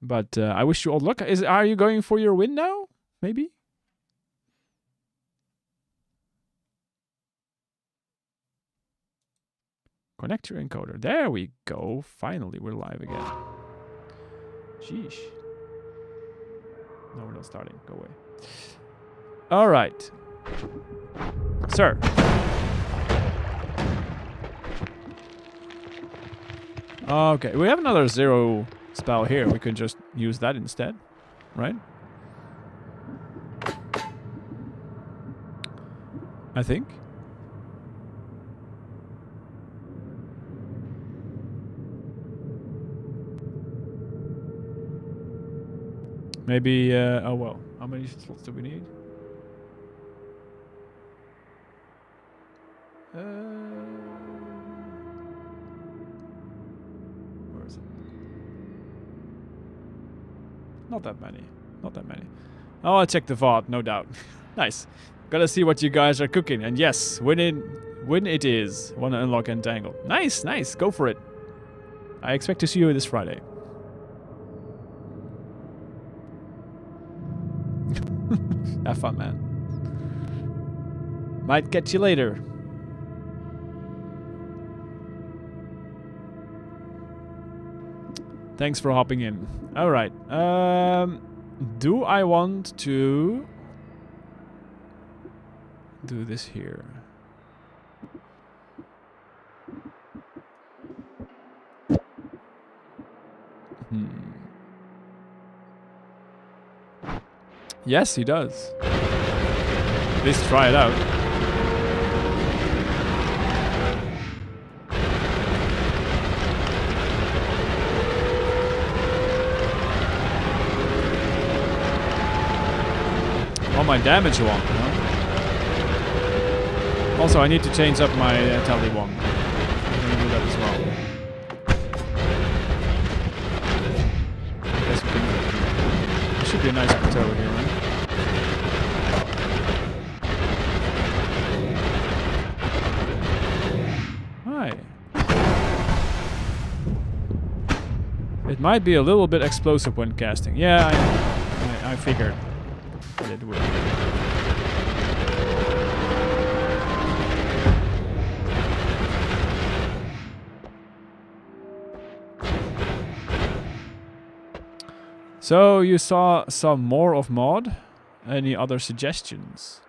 But I wish you all luck. Are you going for your win now? Maybe? Connect your encoder. There we go. Finally, we're live again. Sheesh. No, we're not starting. Go away. All right. Sir. Okay, we have another 0 spell here. We could just use that instead, right? I think. Maybe, oh well, how many slots do we need? Where is it? Not that many. Not that many. Oh, I'll check the VOD, no doubt. Nice. Gotta see what you guys are cooking. And yes, win it is. Wanna unlock Entangle. Nice, nice. Go for it. I expect to see you this Friday. Have fun, man. Might catch you later. Thanks for hopping in. Alright. Do I want to do this here? Yes, he does. At least try it out. Oh, my damage one. Huh? Also, I need to change up my tally one. I'm gonna do that as well. I guess we can. There should be a nice plateau here, right? Hi. It might be a little bit explosive when casting. Yeah, I figured. It would. So you saw some more of mod. Any other suggestions?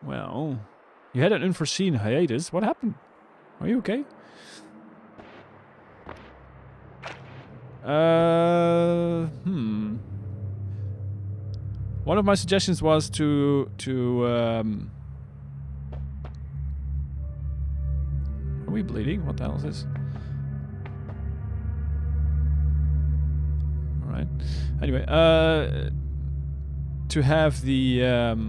Well, you had an unforeseen hiatus. What happened? Are you okay? One of my suggestions was to are we bleeding? What the hell is this? Alright. Anyway, to have the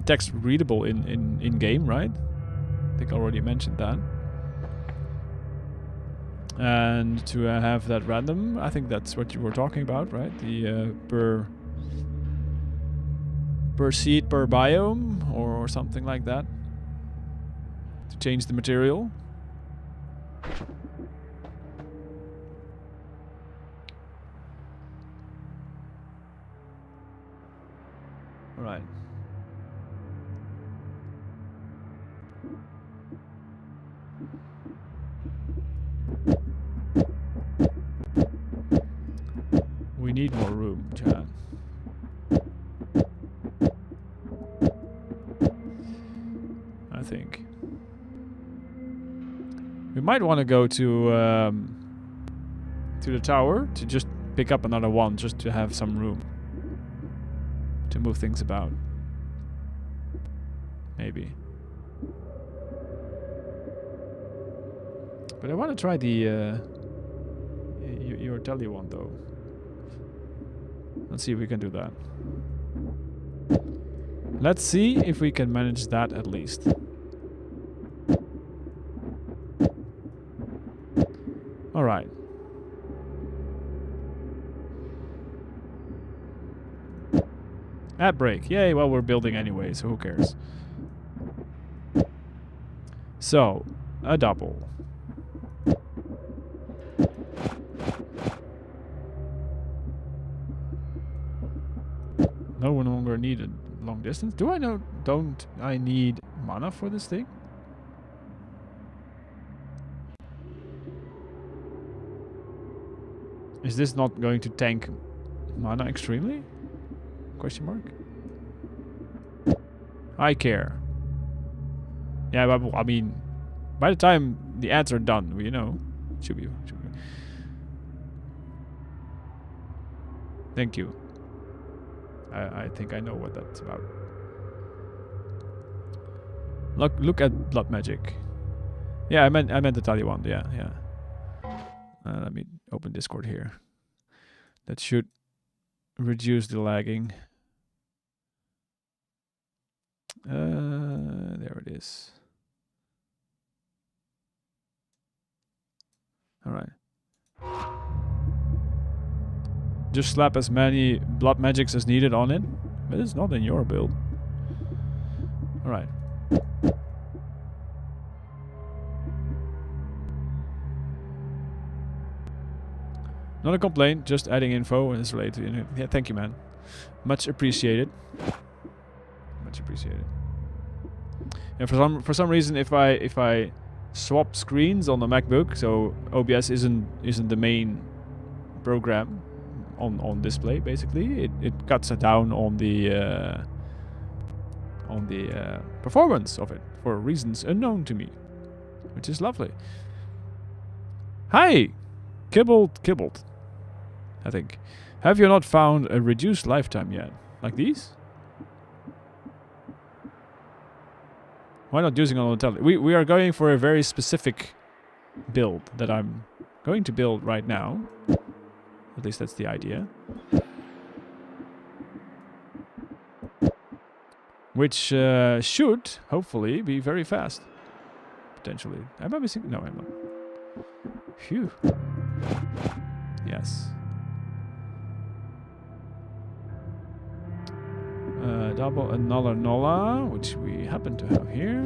text readable in game, right? I think I already mentioned that. And to have that random, I think that's what you were talking about, right? The per seed per biome or something like that. To change the material. All right. We need more room, Chad. I think. We might want to go to the tower to just pick up another one, just to have some room to move things about. Maybe. But I want to try the your telly one though. Let's see if we can do that. Let's see if we can manage that at least. Alright. Ad break. Yay, well we're building anyway, so who cares? So, A double. No longer needed long distance. Do I know? Don't I need mana for this thing? Is this not going to tank mana extremely? Question mark. I care. Yeah, but I mean, by the time the ads are done, you know, should be. Thank you. I think I know what that's about. Look at blood magic. Yeah, I meant to tell you one. Yeah. Let me open Discord here. That should reduce the lagging. There it is. All right. Just slap as many blood magics as needed on it, but it's not in your build. All right. Not a complaint, just adding info and it's related to it. Yeah, thank you, man. Much appreciated. Much appreciated. And for some reason, if I swap screens on the MacBook, so OBS isn't the main program on display, basically, it cuts down on the performance of it for reasons unknown to me, which is lovely. Hi, Kibbled. I think. Have you not found a reduced lifetime yet? Like these? Why not using on the tele? We are going for a very specific build that I'm going to build right now. At least that's the idea. Which should, hopefully, be very fast. Potentially. Am I missing? No, I'm not. Phew. Yes. Double another Nola, which we happen to have here.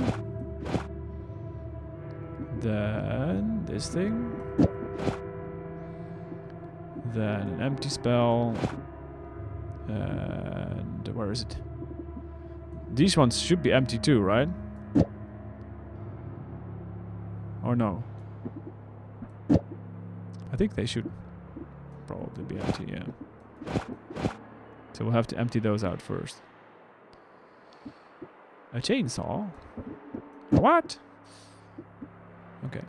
Then this thing. Then an empty spell. And where is it? These ones should be empty too, right? Or no? I think they should probably be empty, yeah. So we'll have to empty those out first. A chainsaw? What? Okay.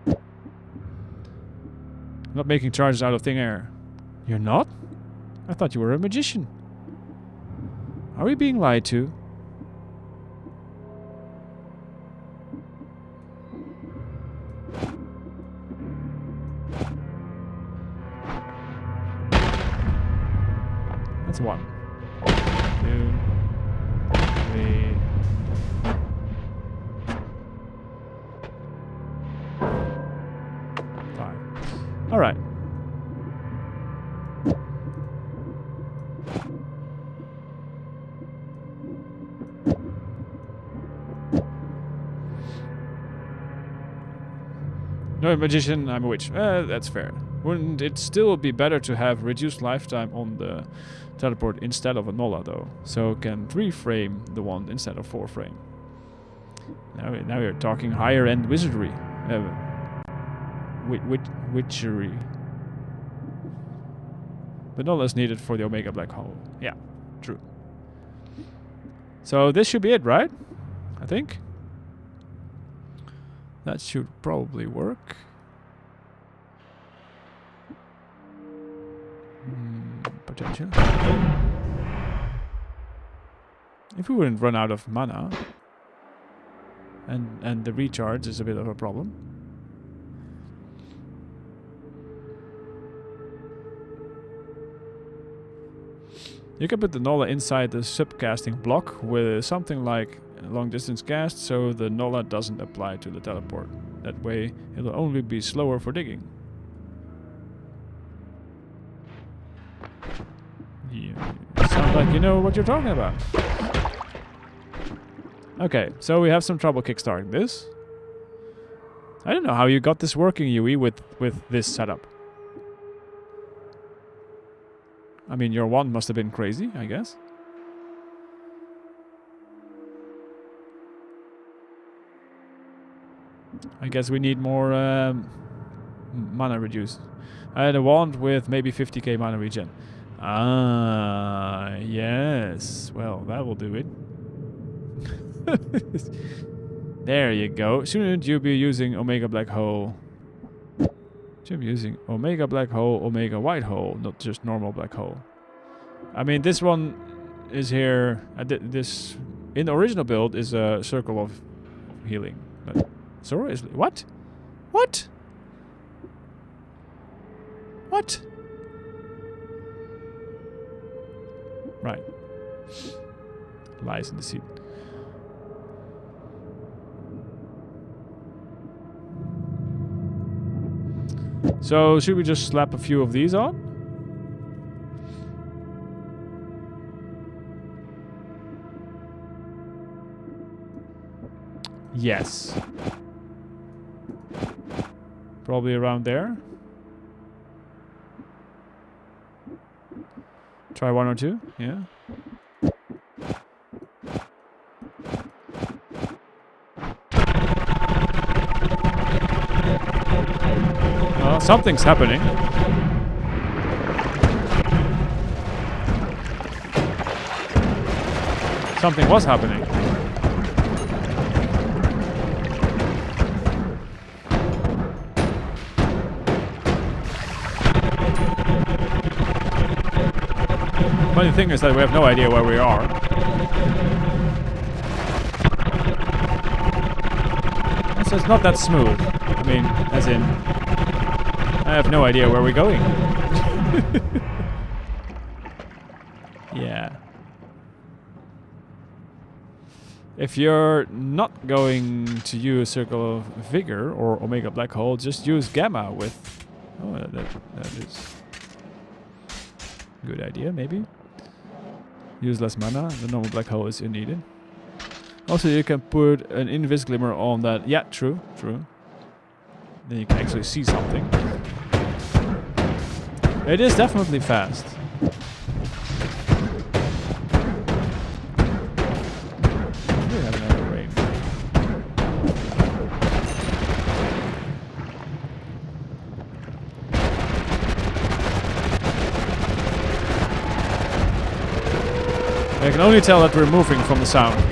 I'm not making charges out of thin air. You're not? I thought you were a magician. Are we being lied to? That's 1, 2, 3. All right. No, a magician, I'm a witch. That's fair. Wouldn't it still be better to have reduced lifetime on the teleport instead of a Nola, though? So can 3-frame the wand instead of 4-frame. Now we're talking higher end wizardry. Witchery. But no less needed for the Omega Black Hole. Yeah, true. So this should be it, right? I think. That should probably work. Potential. If we wouldn't run out of mana, and the recharge is a bit of a problem. You can put the Nola inside the subcasting block with something like long distance cast, so the Nola doesn't apply to the teleport. That way it'll only be slower for digging. Yeah, sounds like you know what you're talking about. Okay, so we have some trouble kickstarting this. I don't know how you got this working, Yui, with this setup. I mean, your wand must have been crazy, I guess. I guess we need more mana reduce. I had a wand with maybe 50k mana regen. Ah, yes. Well, that will do it. There you go. Shouldn't you be using Omega Black Hole? Should be using Omega Black Hole, Omega White Hole, not just normal Black Hole. I mean, this one is here. This in the original build is a circle of healing. But Zora is what? What? What? Right. Lies in the seed. So should we just slap a few of these on? Yes. Probably around there. Try one or two, yeah. Well, something's happening. Something was happening. Funny thing is that we have no idea where we are. So it's not that smooth. I mean, as in, I have no idea where we're going. Yeah. If you're not going to use Circle of Vigor or Omega Black Hole, just use Gamma with... Oh, that is... good idea, maybe. Use less mana, the normal Black Hole is needed. Also, you can put an Invis Glimmer on that. Yeah, true, true. Then you can actually see something. It is definitely fast. We have another rain. I can only tell that we're moving from the sound.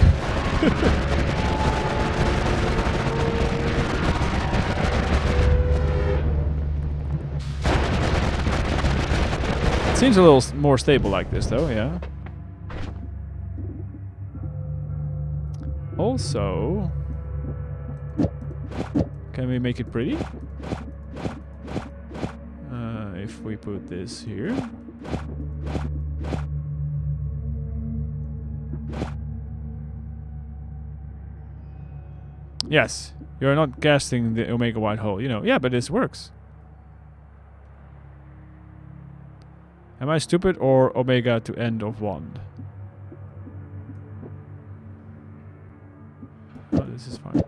It seems a little more stable like this though, yeah. Also, can we make it pretty? If we put this here. Yes, you're not casting the Omega White Hole, you know. Yeah, but this works. Am I stupid or Omega to end of wand? Oh, this is fine.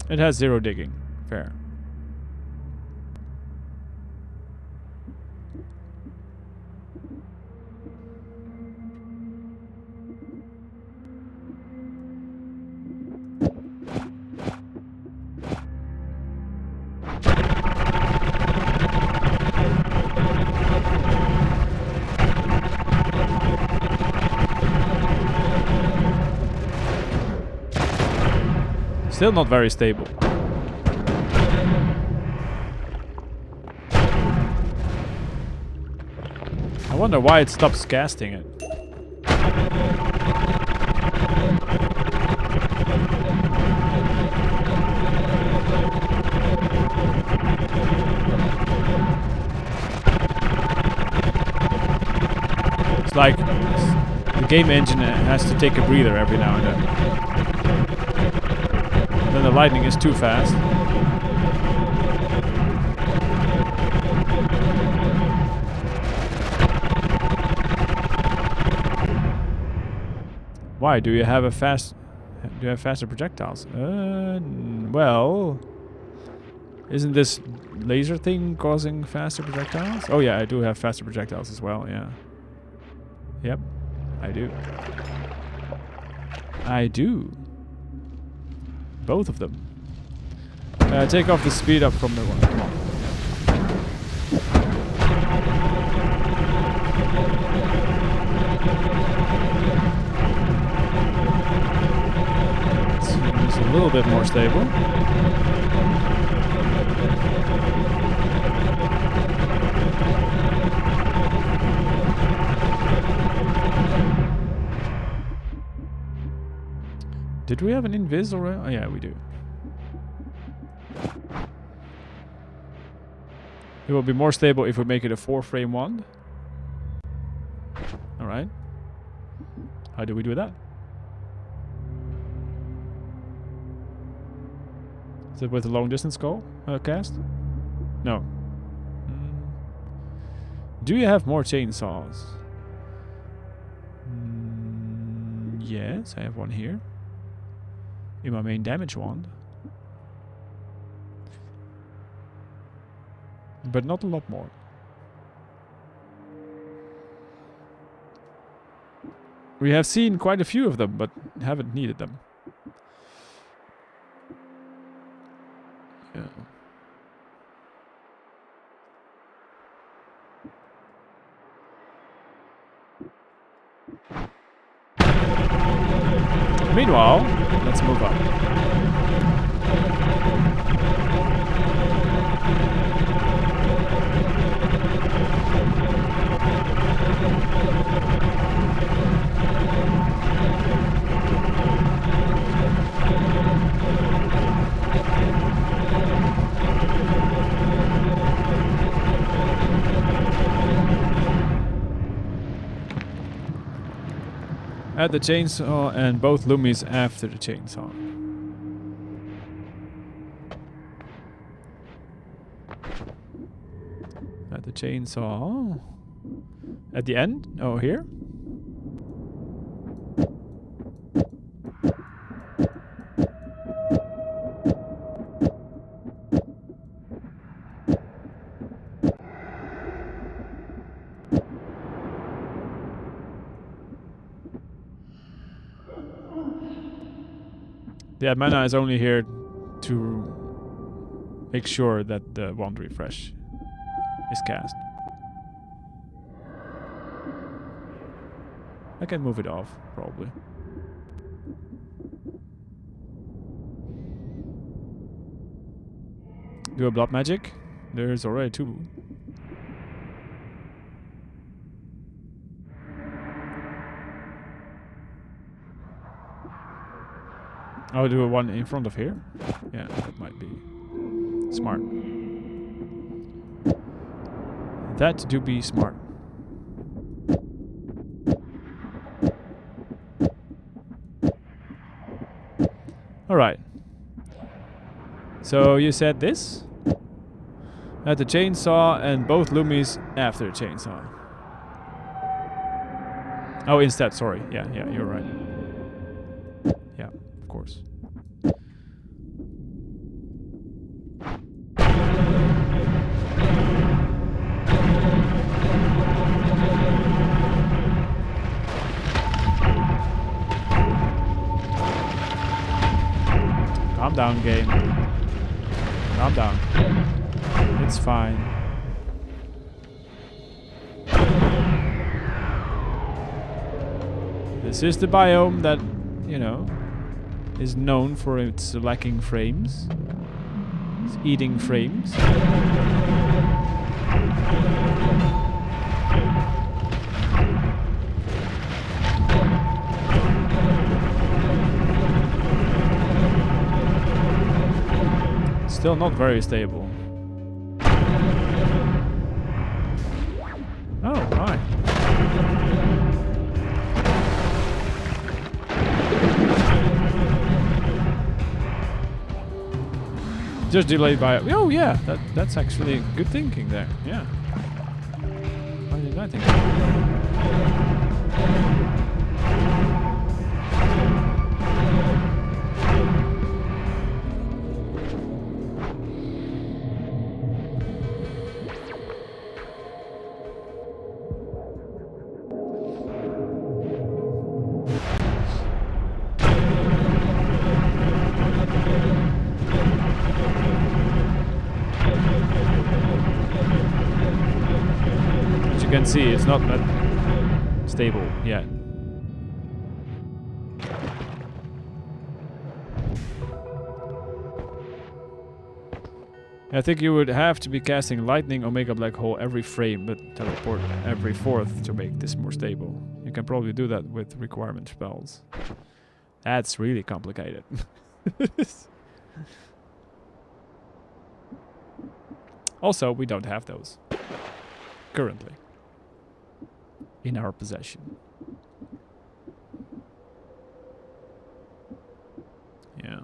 It has 0 digging. Fair. Still not very stable. I wonder why it stops casting it. It's like the game engine has to take a breather every now and then. Then the lightning is too fast. Why? Do you have a fast Do you have faster projectiles? Well, isn't this laser thing causing faster projectiles? Oh yeah, I do have faster projectiles as well, yeah. Yep, I do. I do. Both of them. Take off the speed up from the one. Come on. It's a little bit more stable. Did we have an invis already? Oh yeah, we do. It will be more stable if we make it a 4-frame wand. Alright. How do we do that? Is it with a long distance cast? No. Do you have more chainsaws? Yes, I have one here. In my main damage wand. But not a lot more. We have seen quite a few of them, but haven't needed them. Yeah. Meanwhile, let's move on. Add the chainsaw and both loomies after the chainsaw. Add the chainsaw at the end? Oh, here? The mana is only here to make sure that the wand refresh is cast. I can move it off, probably. Do a blood magic. There's already 2. I'll do a one in front of here. Yeah, that might be smart. That do be smart. Alright. So you said this? At the chainsaw and both loomies after the chainsaw. Oh, instead, sorry. Yeah, you're right. Yeah, of course. Calm down, game. Calm down. It's fine. This is the biome that, you know, is known for its lacking frames. It's eating frames. Still not very stable. Oh, hi. Just delayed by... Oh yeah, that's actually good thinking there. Yeah. Why did I think that? can see, it's not that stable yet. I think you would have to be casting lightning Omega Black Hole every frame, but teleport every fourth to make this more stable. You can probably do that with requirement spells. That's really complicated. Also, we don't have those currently in our possession. Yeah.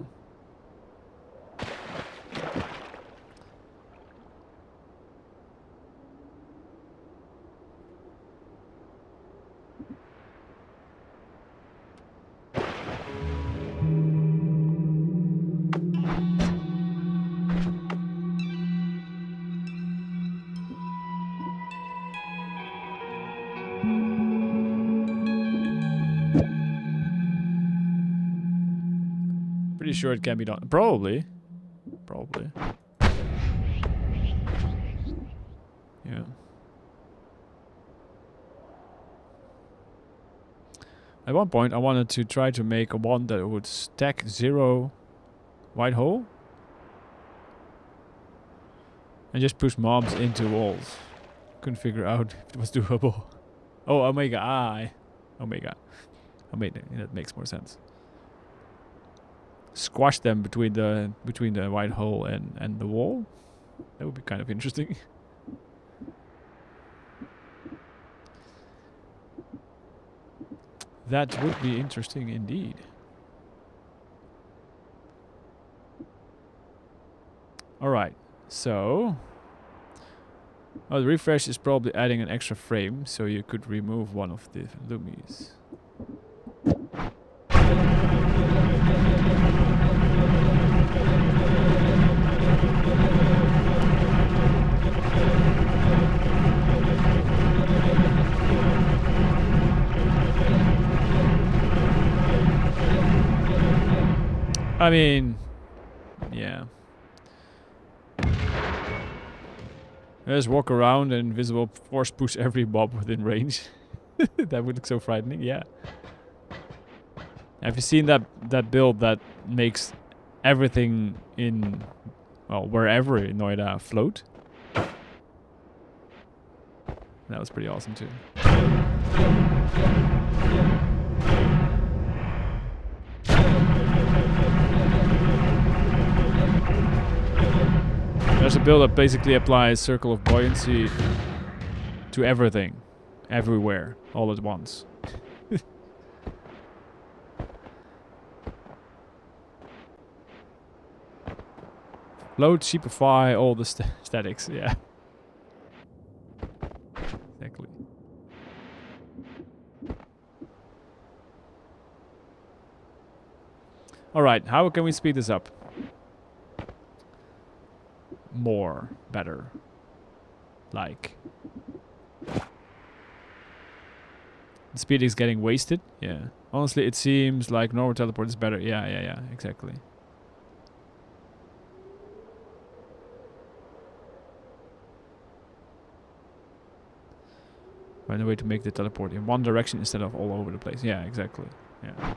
Pretty sure it can be done. Probably. Probably. Yeah. At one point I wanted to try to make a one that would stack 0 white hole and just push mobs into walls. Couldn't figure out if it was doable. Oh, Omega I. Omega. Omega, that makes more sense. Squash them between the white hole and the wall. That would be kind of interesting. That would be interesting indeed. Alright, so the refresh is probably adding an extra frame, so you could remove one of the lumies. I mean, yeah. Just walk around and invisible force push every mob within range. That would look so frightening, yeah. Have you seen that build that makes everything in, well, wherever in Noita float? That was pretty awesome too. There's a build that basically applies Circle of Buoyancy to everything, everywhere, all at once. Load, sheepify, all the statics, yeah. Exactly. Alright, how can we speed this up? More, better. Like. The speed is getting wasted? Yeah. Honestly, it seems like normal teleport is better. Yeah, exactly. Find a way to make the teleport in one direction instead of all over the place. Yeah, exactly. Yeah.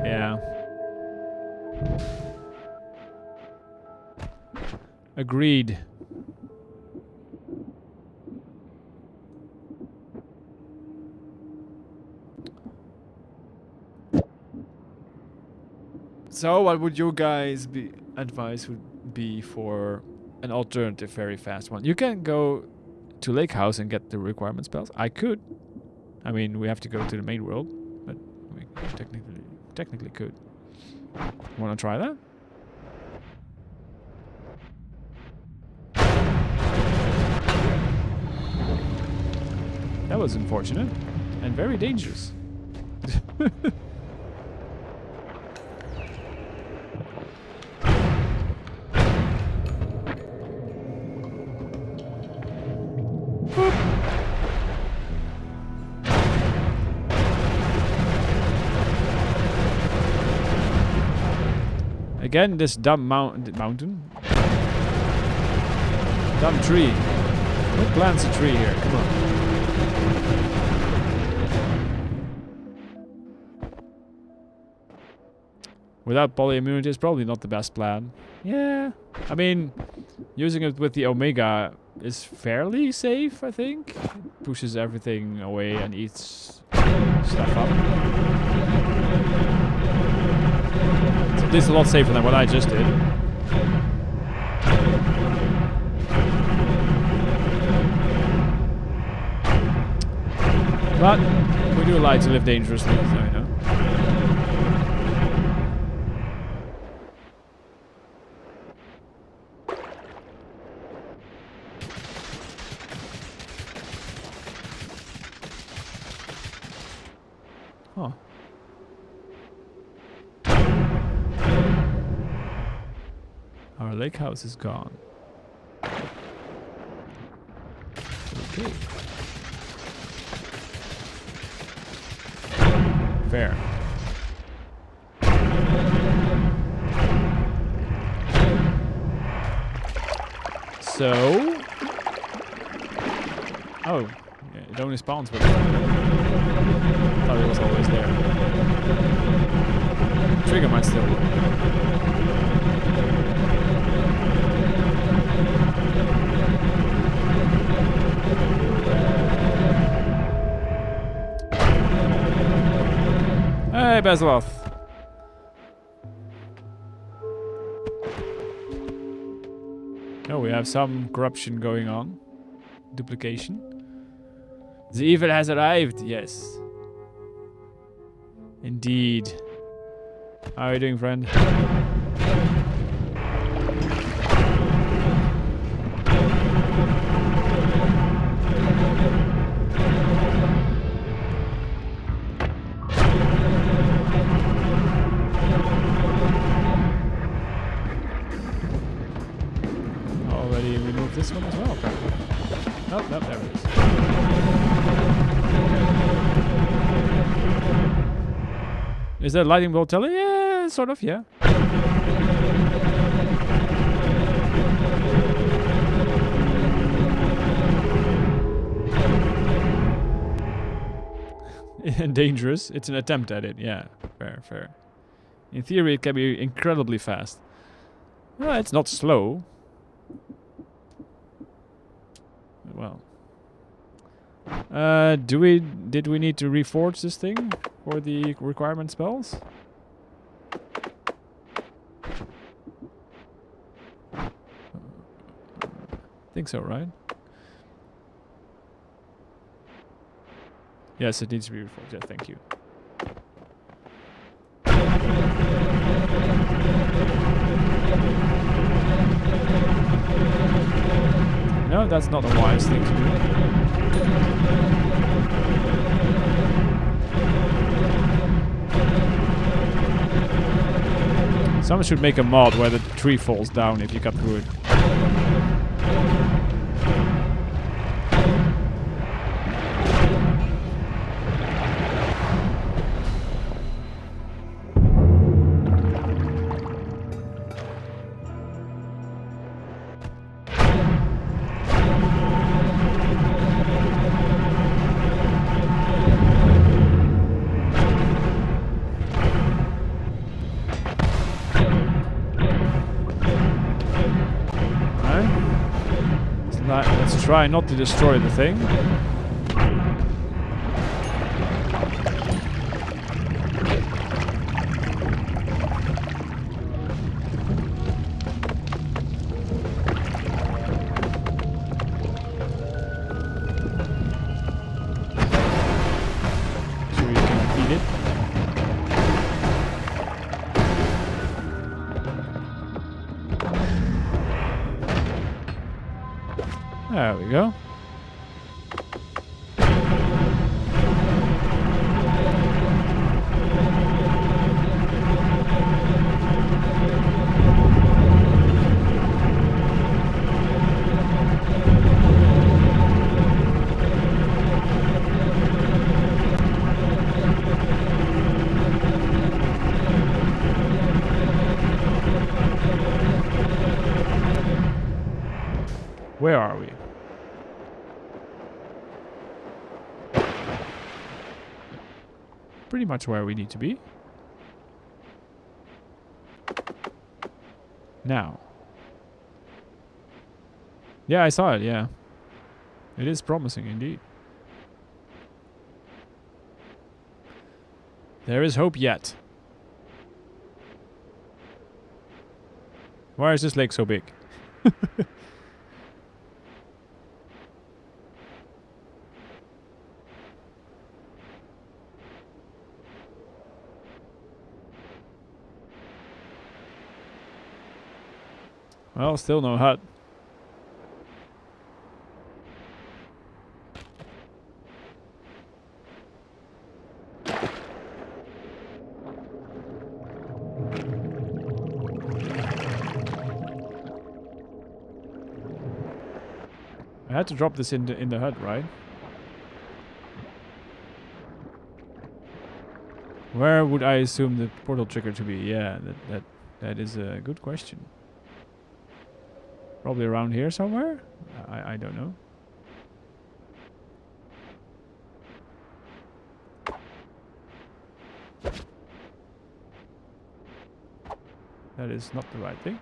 Yeah. Agreed. So, what would your guys' advice would be for an alternative very fast one? You can go to Lake House and get the requirement spells. I could. I mean, we have to go to the main world, but we technically could. Want to try that? That was unfortunate and very dangerous. Again, this dumb mountain. Dumb tree. Who plants a tree here? Come on. Without polyimmunity is probably not the best plan. Yeah. I mean, using it with the Omega is fairly safe, I think. It pushes everything away and eats stuff up. It's at least a lot safer than what I just did. But we do like to live dangerously, so you know. Huh. Our lake house is gone. Okay. Fair. So... Oh, yeah, it only spawns with it. I thought it was always there. Trigger might still work. Hey, Bezloth. Oh, we have some corruption going on. Duplication. The evil has arrived, yes. Indeed. How are you doing, friend? Already removed this one as well, apparently. Oh, no, there it is. Is that lightning bolt telling? Yeah, sort of, yeah. Dangerous. It's an attempt at it, yeah. Fair, fair. In theory, it can be incredibly fast. Well, it's not slow. Well. Did we need to reforge this thing for the requirement spells? I think so, right? Yes, it needs to be reforged. Yeah, thank you. No, that's not a wise thing to do. Someone should make a mod where the tree falls down if you cut through it. Let's try not to destroy the thing. So we can eat it. There we go. pretty much where we need to be. Now. Yeah, I saw it, yeah. It is promising indeed. There is hope yet. Why is this lake so big? Well, still no hut. I had to drop this in the hut, right? Where would I assume the portal trigger to be? Yeah, that is a good question. Probably around here somewhere? I don't know. That is not the right thing.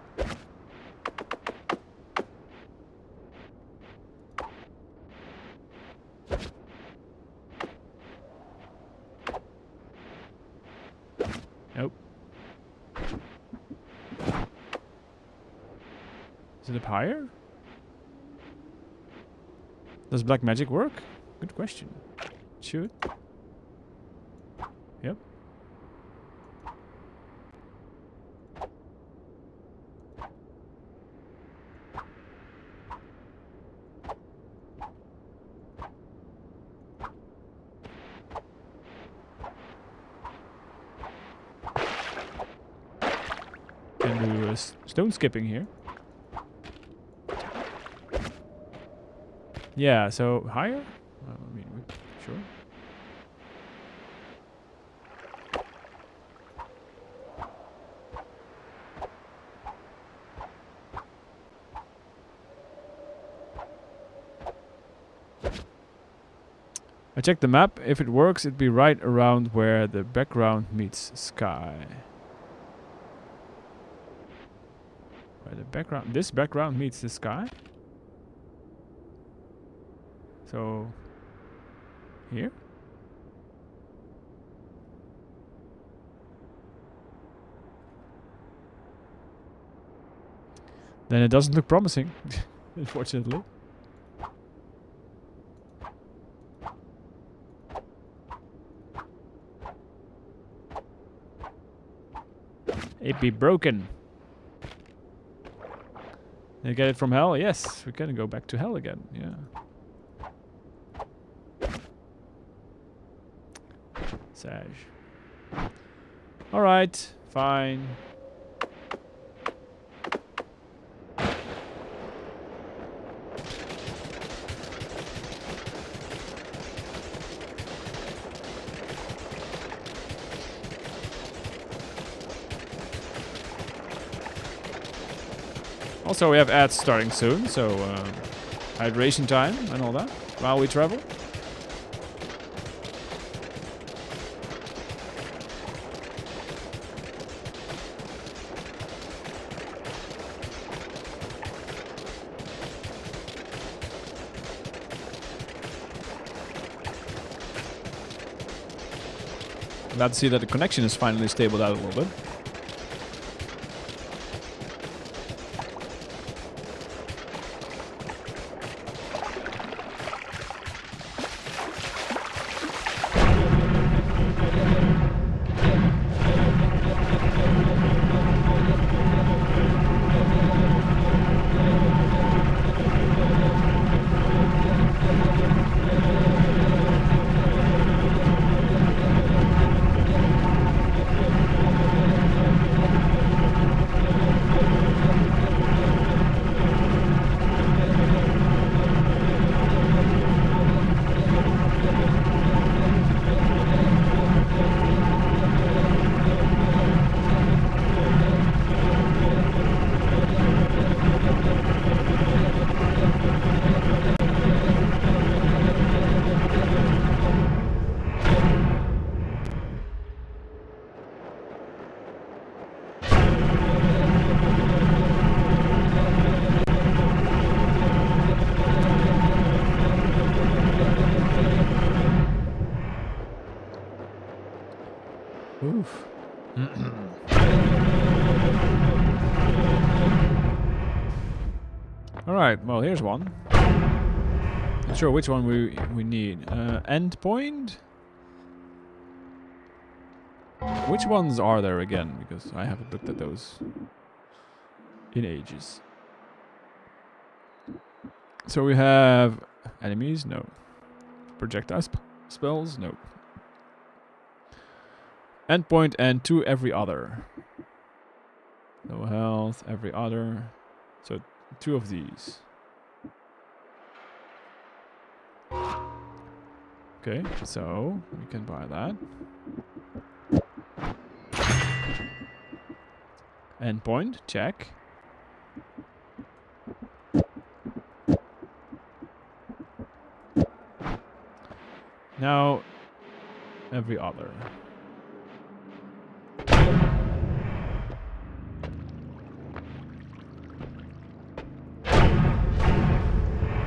Nope. Is it up higher? Does black magic work? Good question. Should. Yep. Can do stone skipping here. Yeah, so higher? I mean, sure. I checked the map. If it works, it'd be right around where the background meets sky. Where the background, this background meets the sky? So, here? Then it doesn't look promising, unfortunately. It be broken. You get it from hell? Yes, we can go back to hell again, yeah. Sage. Alright, fine. Also, we have ads starting soon, so hydration time and all that while we travel. Glad to see that the connection is finally stable out a little bit. Oof. Alright, well here's one. Not sure which one we need. Endpoint? Which ones are there again? Because I haven't looked at those in ages. So we have enemies? No. Projectile spells? No. Endpoint and 2 every other. No health, every other. So 2 of these. Okay, so we can buy that. Endpoint, check. Now, every other.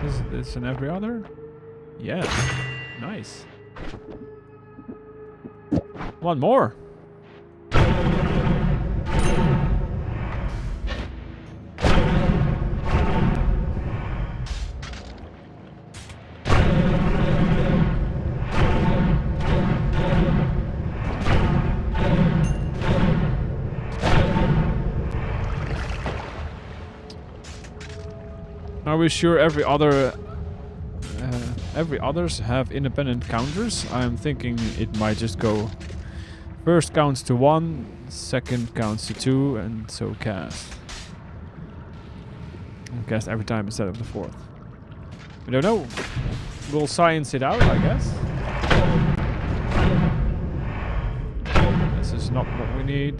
Is this an every other? Yes. Nice. One more. Are we sure every others have independent counters? I'm thinking it might just go first counts to 1, second counts to 2, and so cast. And cast every time instead of the 4th. We don't know. We'll science it out, I guess. This is not what we need.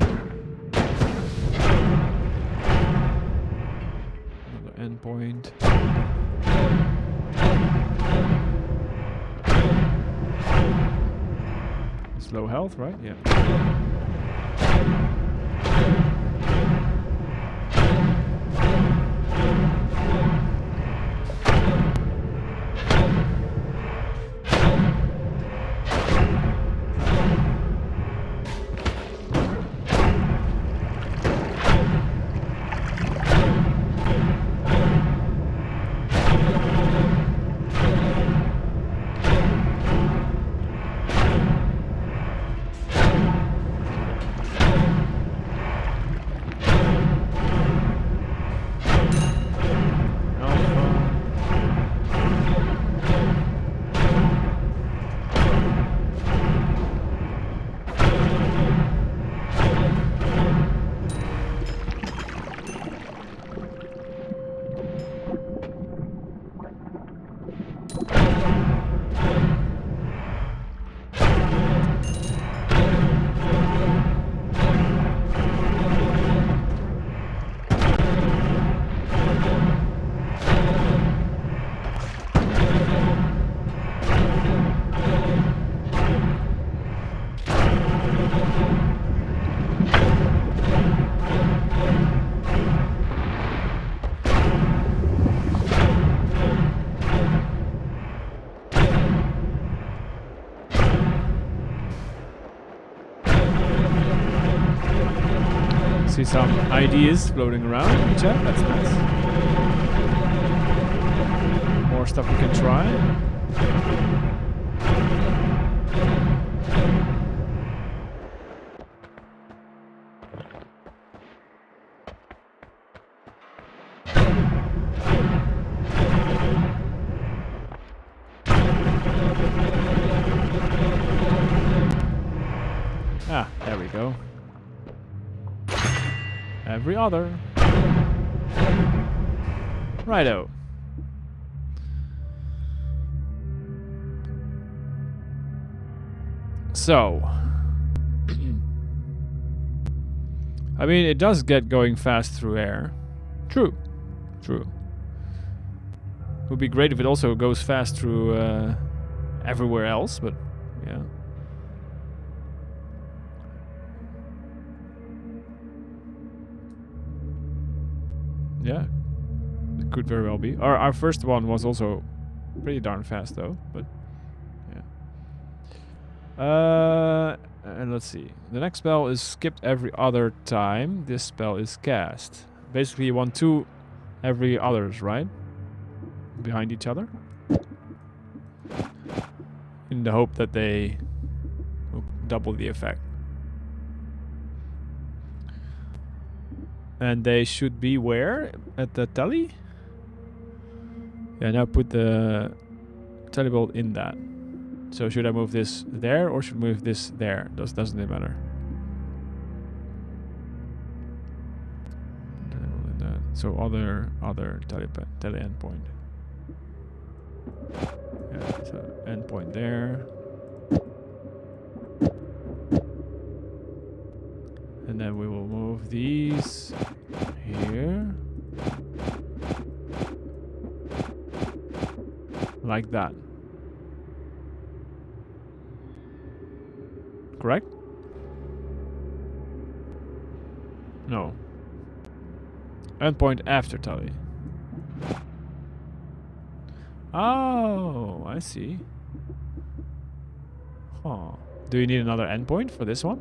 Another endpoint. Low health, right? Yeah. See some ideas floating around in the chat. That's nice. More stuff we can try. Ah, there we go. Every other. Righto. So. I mean, it does get going fast through air. True. True. It would be great if it also goes fast through everywhere else, but yeah. Yeah, it could very well be. Our first one was also pretty darn fast though, but yeah. And let's see. The next spell is skipped every other time this spell is cast. Basically, you want 2 every others, right? Behind each other. In the hope that they will double the effect. And they should be where? At the tally? Yeah, now put the tally bolt in that. So should I move this there or should I move this there? Doesn't it matter? So other tally endpoint. Yeah, so endpoint there. And then we will move these here. Like that. Correct? No. Endpoint after tally. Oh, I see. Huh. Do you need another endpoint for this one?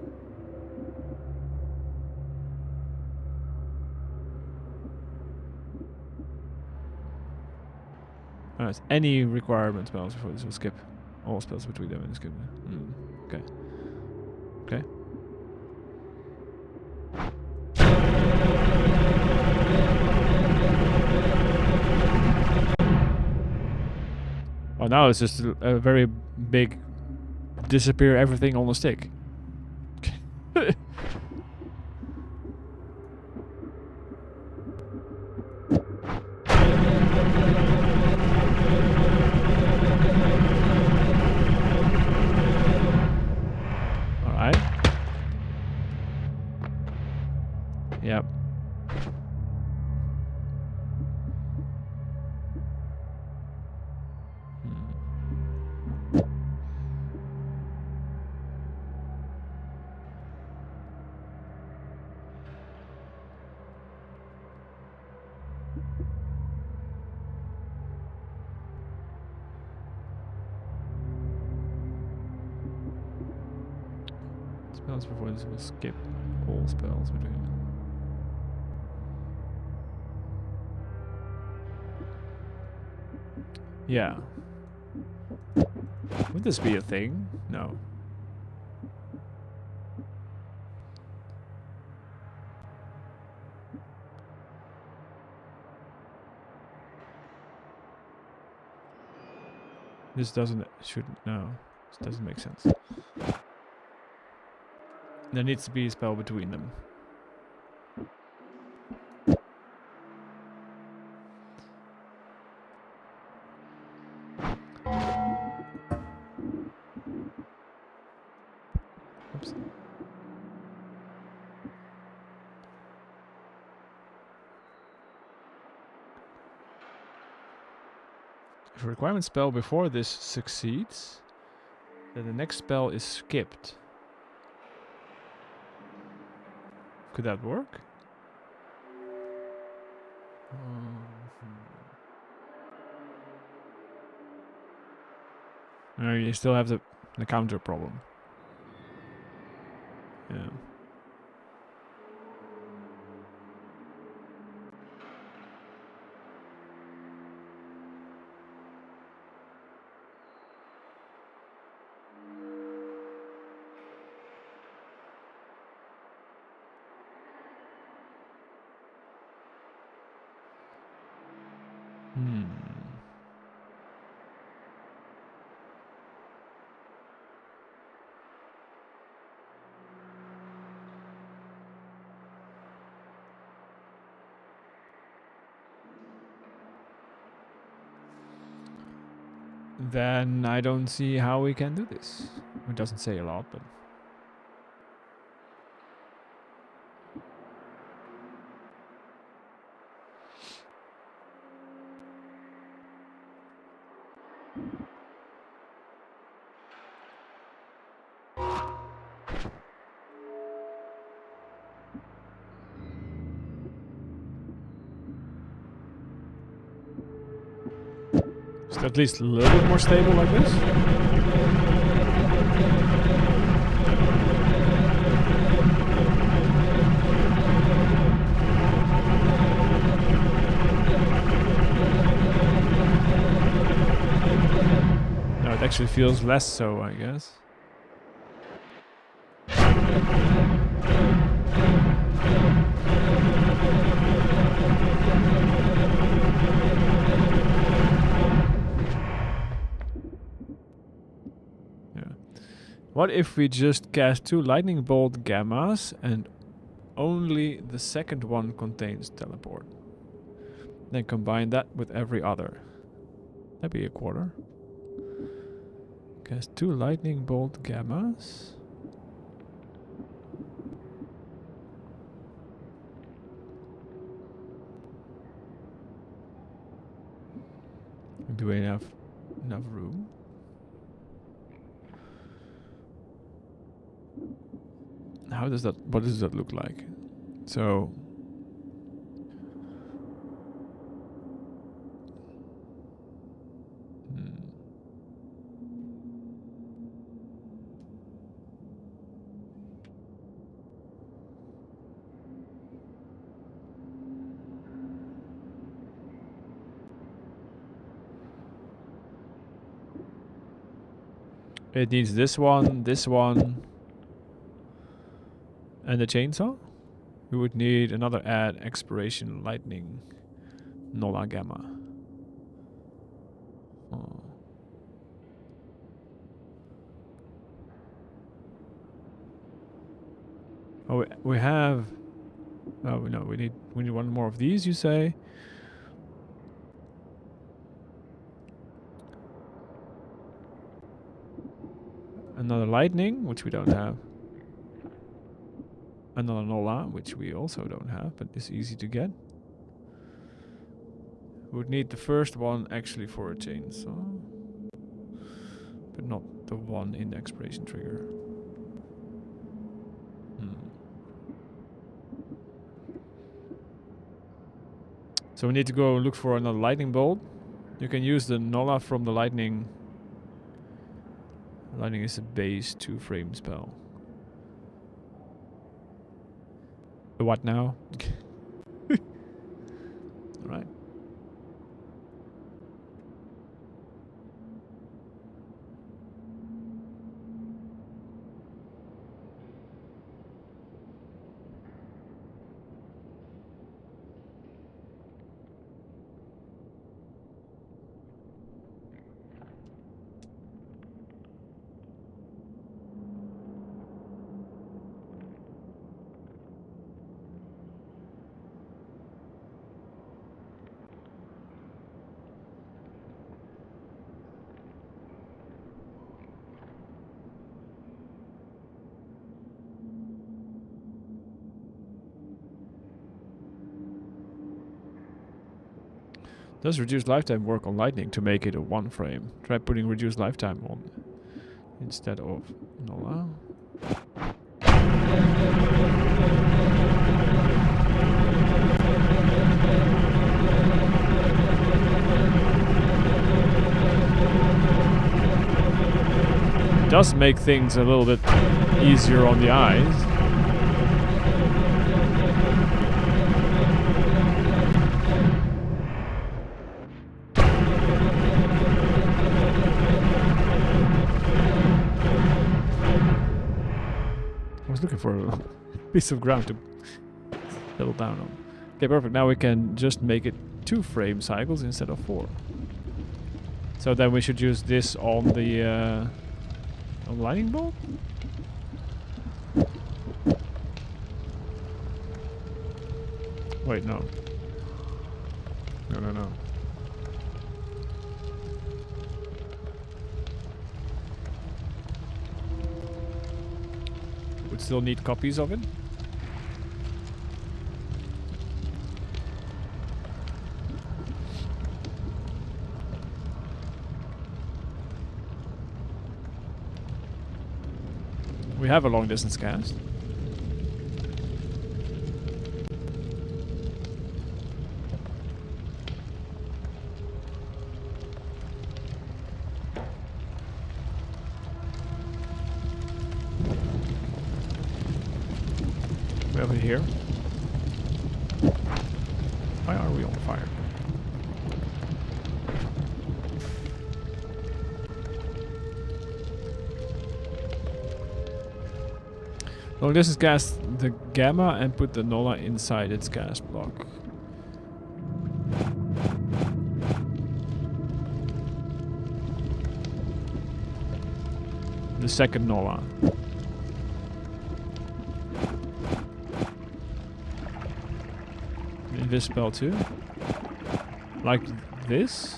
Alright, any requirement spells before this will skip. All spells between them and skip. Okay. Okay. Oh, now it's just a very big disappear everything on a stick. Alright. Yep. Spells before this will skip all spells between. Yeah. Would this be a thing? No. This doesn't, no. This doesn't make sense. There needs to be a spell between them. Oops. If a requirement spell before this succeeds, then the next spell is skipped. Could that work? No, you still have the counter problem. Yeah. Then I don't see how we can do this. It doesn't say a lot, but... Is it at least a little bit more stable like this? actually feels less so, I guess. What if we just cast 2 lightning bolt gammas and only the second one contains teleport? Then combine that with every other. That'd be a quarter. Cast 2 lightning bolt gammas. Do we have enough room? How does that, what does that look like? So it needs this one, and the chainsaw. We would need another add expiration lightning Nola gamma. Oh. Oh, we have. Oh no, we need one more of these. You say? Another lightning, which we don't have. Another Nola, which we also don't have, but is easy to get. We would need the first one actually for a chainsaw, but not the one in the expiration trigger. So we need to go look for another lightning bolt. You can use the Nola from the lightning. Lightning is a base 2-frame spell. The what now? Alright. Does reduced lifetime work on lightning to make it a 1-frame? Try putting reduced lifetime on instead of Nola. It does make things a little bit easier on the eyes. Looking for a piece of ground to settle down on. Okay, perfect. Now we can just make it 2-frame cycles instead of 4. So then we should use this on the lightning bolt. Wait, no. No. Still need copies of it. We have a long distance cast. Over here. Why are we on fire? Long distance cast the gamma and put the Nola inside its cast block. The second Nola. This spell too? Like this?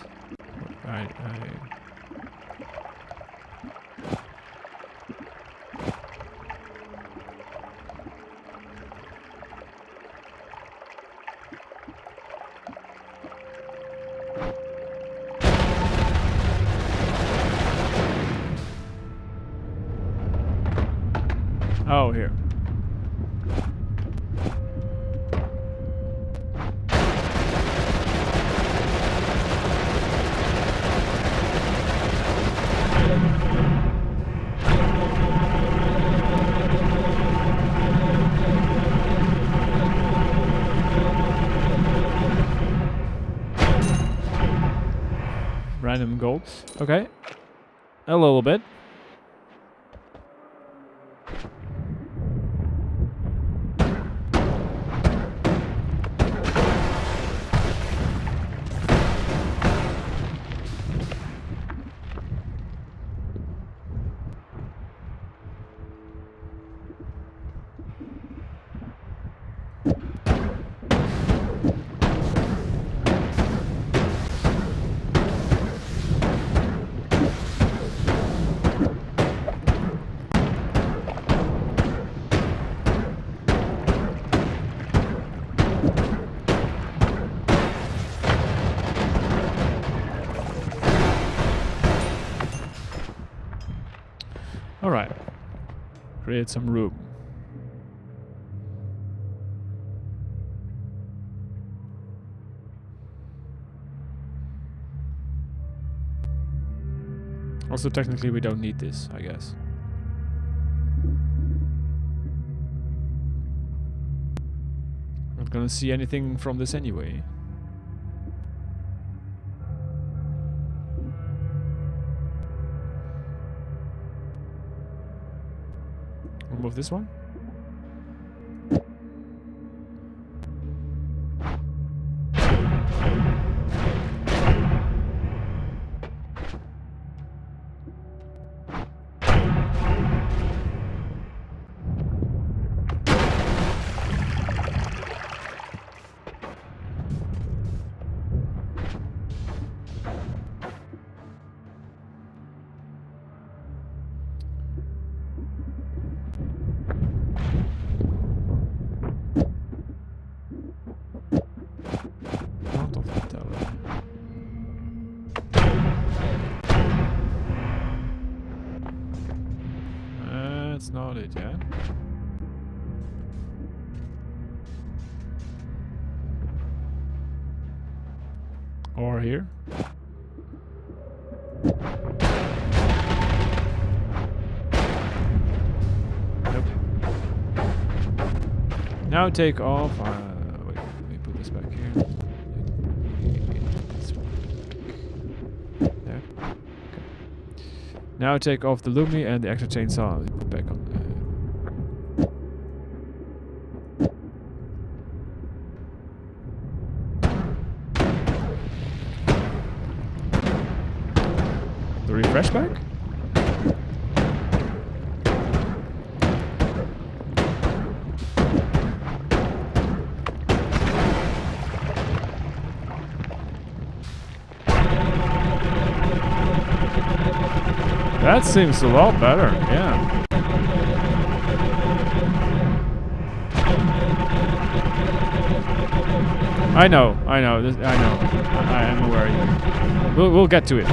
Oh, here. Random gold. Okay. A little bit. Alright. Create some room. Also, technically, we don't need this, I guess. Not gonna see anything from this anyway. Remove this one. That's not it, yeah? Or here? Nope. Now take off. Wait, let me put this back here. This one back. There. Okay. Now take off the Lumi and the extra chainsaw. Put back on. The refresh back? That seems a lot better, yeah. I know. I am aware. We'll get to it.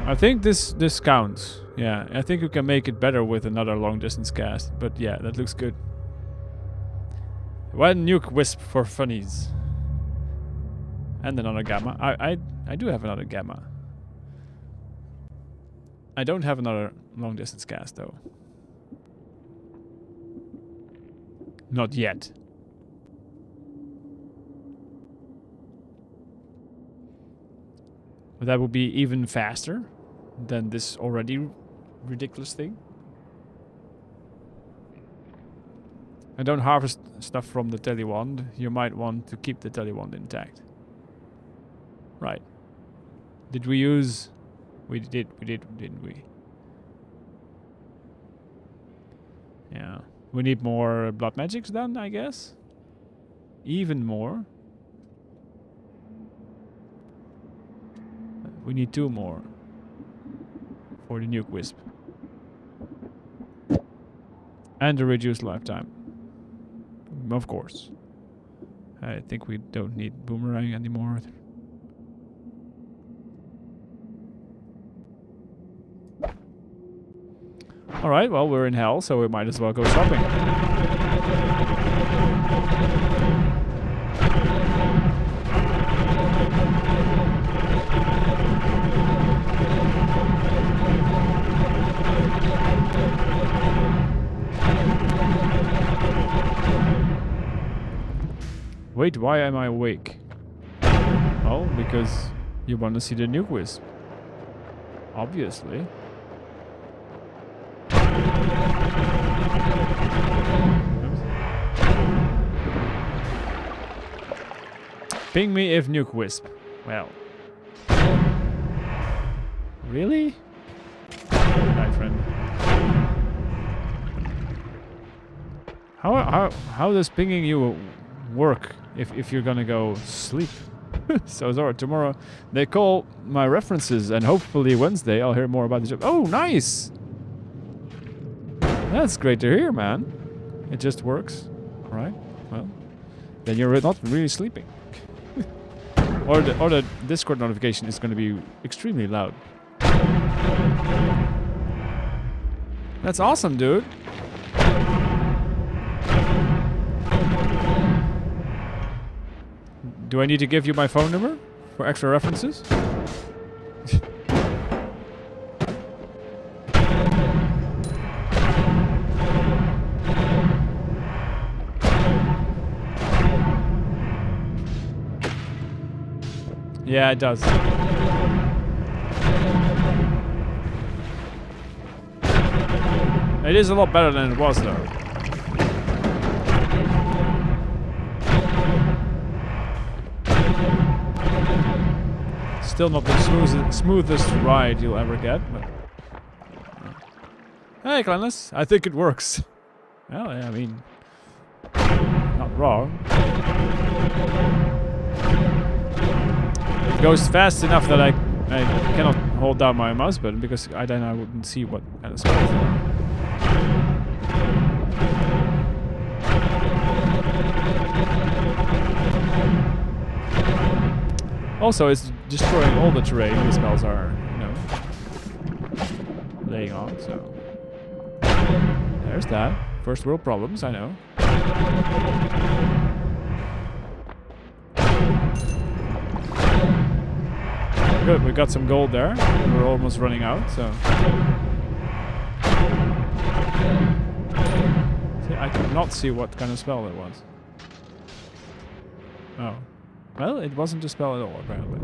I think this counts. Yeah, I think you can make it better with another long distance cast. But yeah, that looks good. One nuke wisp for funnies. And another gamma. I do have another gamma. I don't have another long distance cast though. Not yet. But that would be even faster than this already ridiculous thing. And don't harvest stuff from the telewand. You might want to keep the telewand intact. Right. Did we use... We did, didn't we? Yeah. We need more blood magics then, I guess. Even more. We need 2 more. For the Nuke wisp. And the reduced lifetime. Of course. I think we don't need boomerang anymore. Alright, well, we're in hell, so we might as well go shopping. Wait, why am I awake? Oh, because you want to see the Nuke wisp. Obviously. Ping me if Nuke wisp. Well. Really? My friend. How does pinging you work if you're gonna go sleep? So Zora, tomorrow they call my references and hopefully Wednesday I'll hear more about the job. Oh, nice! That's great to hear, man. It just works. Alright, well. Then you're not really sleeping. Or the Discord notification is going to be extremely loud. That's awesome, dude. Do I need to give you my phone number for extra references? Yeah, it does. It is a lot better than it was, though. Still not the smoothest ride you'll ever get, but... Hey, Clanless, I think it works. Well, yeah, I mean... Not wrong. It goes fast enough that I cannot hold down my mouse button because then I wouldn't see what kind of spells there are. Also, it's destroying all the terrain the spells are, you know, laying on, so... There's that. First world problems, I know. Good, we got some gold there. We're almost running out, so... See, I could not see what kind of spell it was. Oh. Well, it wasn't a spell at all, apparently.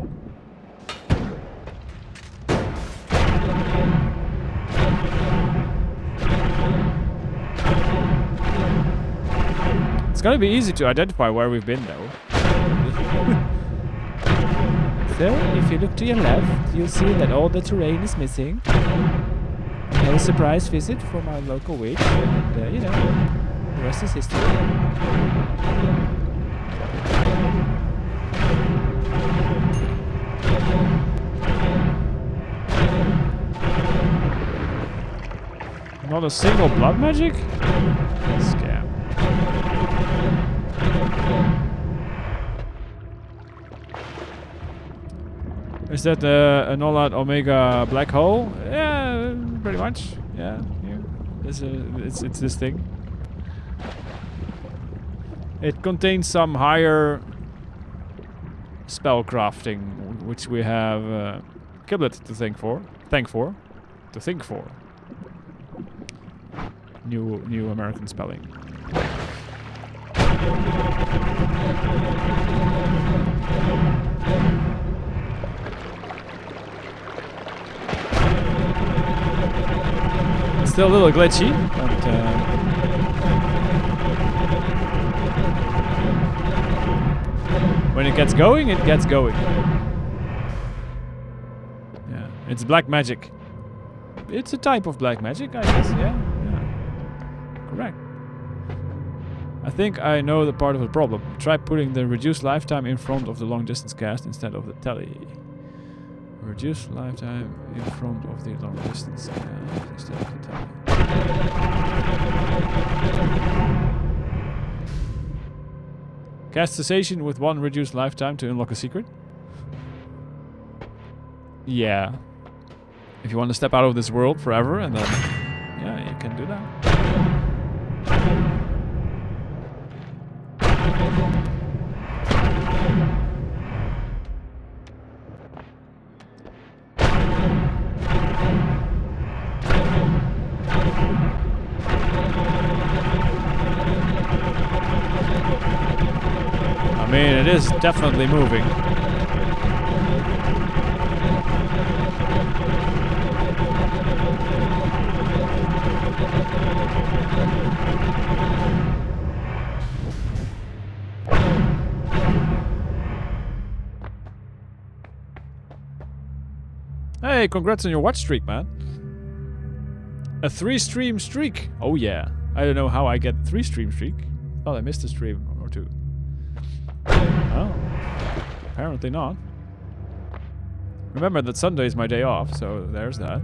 It's gonna be easy to identify where we've been, though. So, if you look to your left, you'll see that all the terrain is missing. We had a surprise visit from our local witch, and, you know, the rest is history. Not a single blood magic? Scam. Is that a Nolla Omega black hole? Yeah, pretty much. Yeah, yeah. It's this thing. It contains some higher spell crafting, which we have Kiblet to think for. New American spelling. Still a little glitchy, but when it gets going, it gets going. Yeah, it's black magic. It's a type of black magic, I guess. Yeah. Correct. I think I know the part of the problem. Try putting the reduced lifetime in front of the long distance cast instead of the tele. Reduced lifetime in front of the long distance cast instead of the tele. Cast cessation with 1 reduced lifetime to unlock a secret. Yeah. If you want to step out of this world forever, and then yeah, you can do that. I mean, it is definitely moving. Hey, congrats on your watch streak, man. A 3-stream streak. Oh yeah. I don't know how I get a 3-stream streak. Oh, I missed a stream or 2. Oh. Apparently not. Remember that Sunday is my day off, so there's that.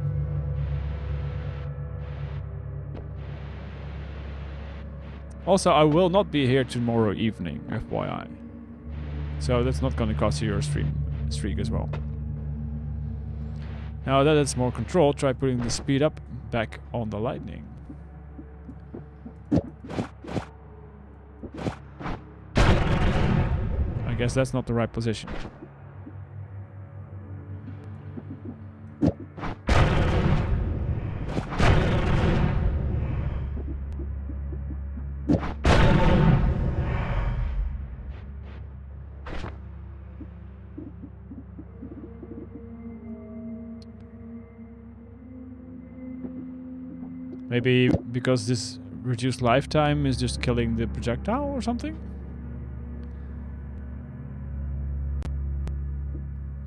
Also, I will not be here tomorrow evening, FYI. So that's not gonna cost you your streak as well. Now that it's more controlled, try putting the speed up back on the lightning. I guess that's not the right position. Maybe because this reduced lifetime is just killing the projectile or something?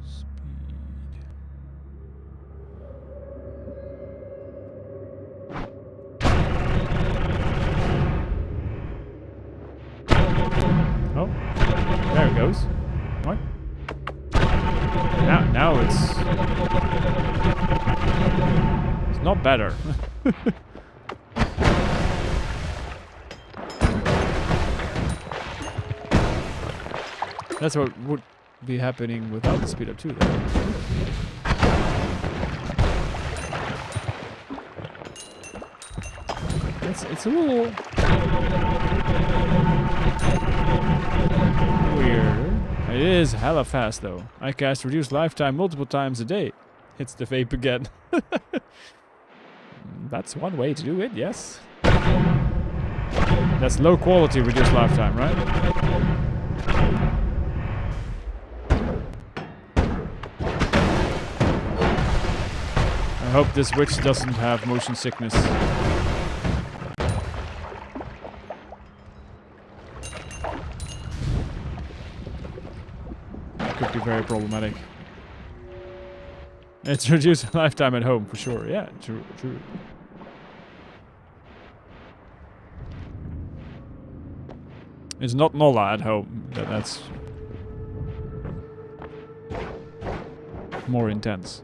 Speed. Oh, there it goes. What? Now it's not better. That's what would be happening without the speed up too, though. It's a little weird. It is hella fast though. I cast reduced lifetime multiple times a day. Hits the vape again. That's one way to do it, yes. That's low quality reduced lifetime, right? I hope this witch doesn't have motion sickness. That could be very problematic. It's reduced lifetime at home for sure. Yeah, true. It's not Nola at home. That's more intense.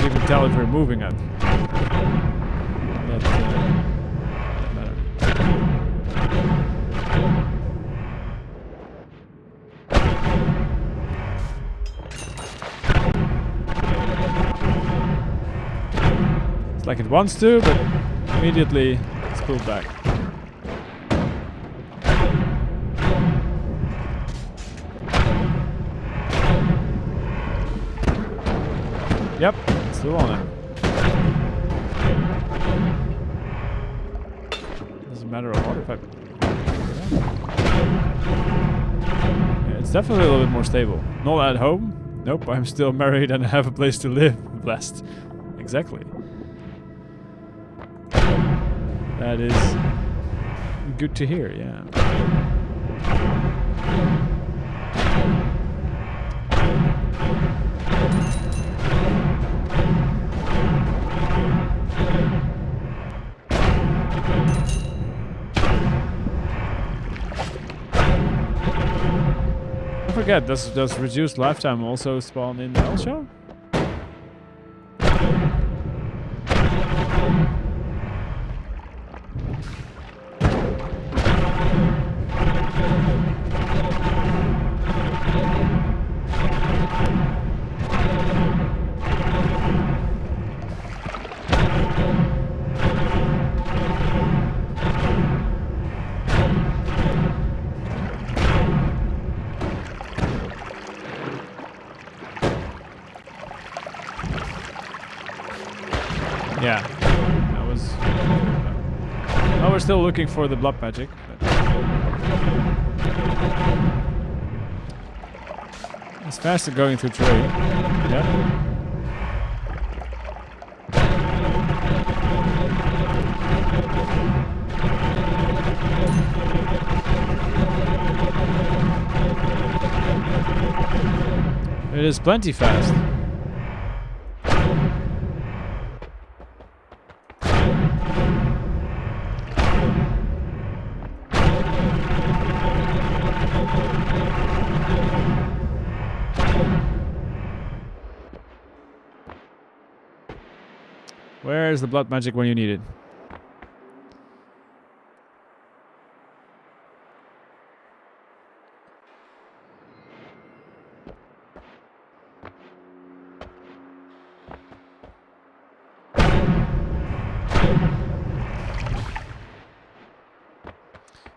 Can't even tell if we're moving it. like it wants to, but immediately it's pulled back. Yep, still on it. Doesn't matter a lot if I... Yeah, it's definitely a little bit more stable. Not at home. Nope, I'm still married and have a place to live. Blessed. Exactly. That is good to hear, yeah. I forget, does reduced lifetime also spawn in the L show? Yeah, that was... well, we're still looking for the blood magic. But it's faster going through tree. Yep. It is plenty fast. Where's the blood magic when you need it?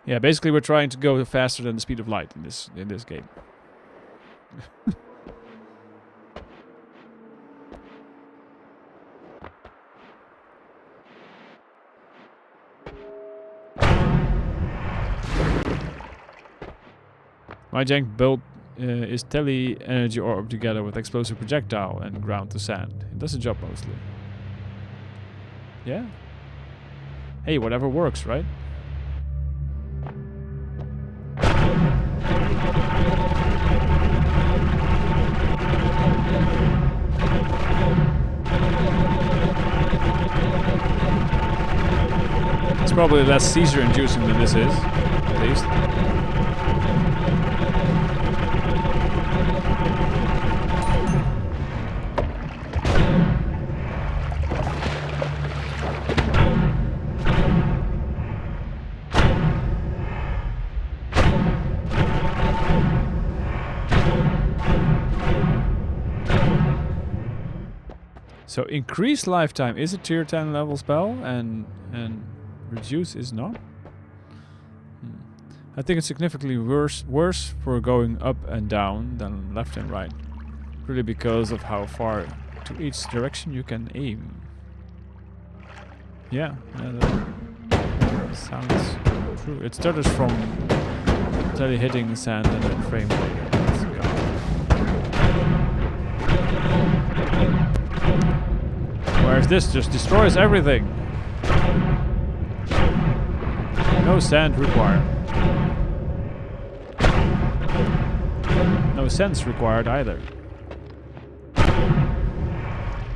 Yeah, basically we're trying to go faster than the speed of light in this game. My jank build is tele energy orb together with explosive projectile and ground to sand. It does the job mostly. Yeah. Hey, whatever works, right? It's probably less seizure inducing than this is, at least. So increase lifetime is a tier 10 level spell and reduce is not. I think it's significantly worse for going up and down than left and right. Really because of how far to each direction you can aim. Yeah, that sounds true. It starts from tele hitting sand and then frame. Whereas this just destroys everything. No sand required. No sense required either.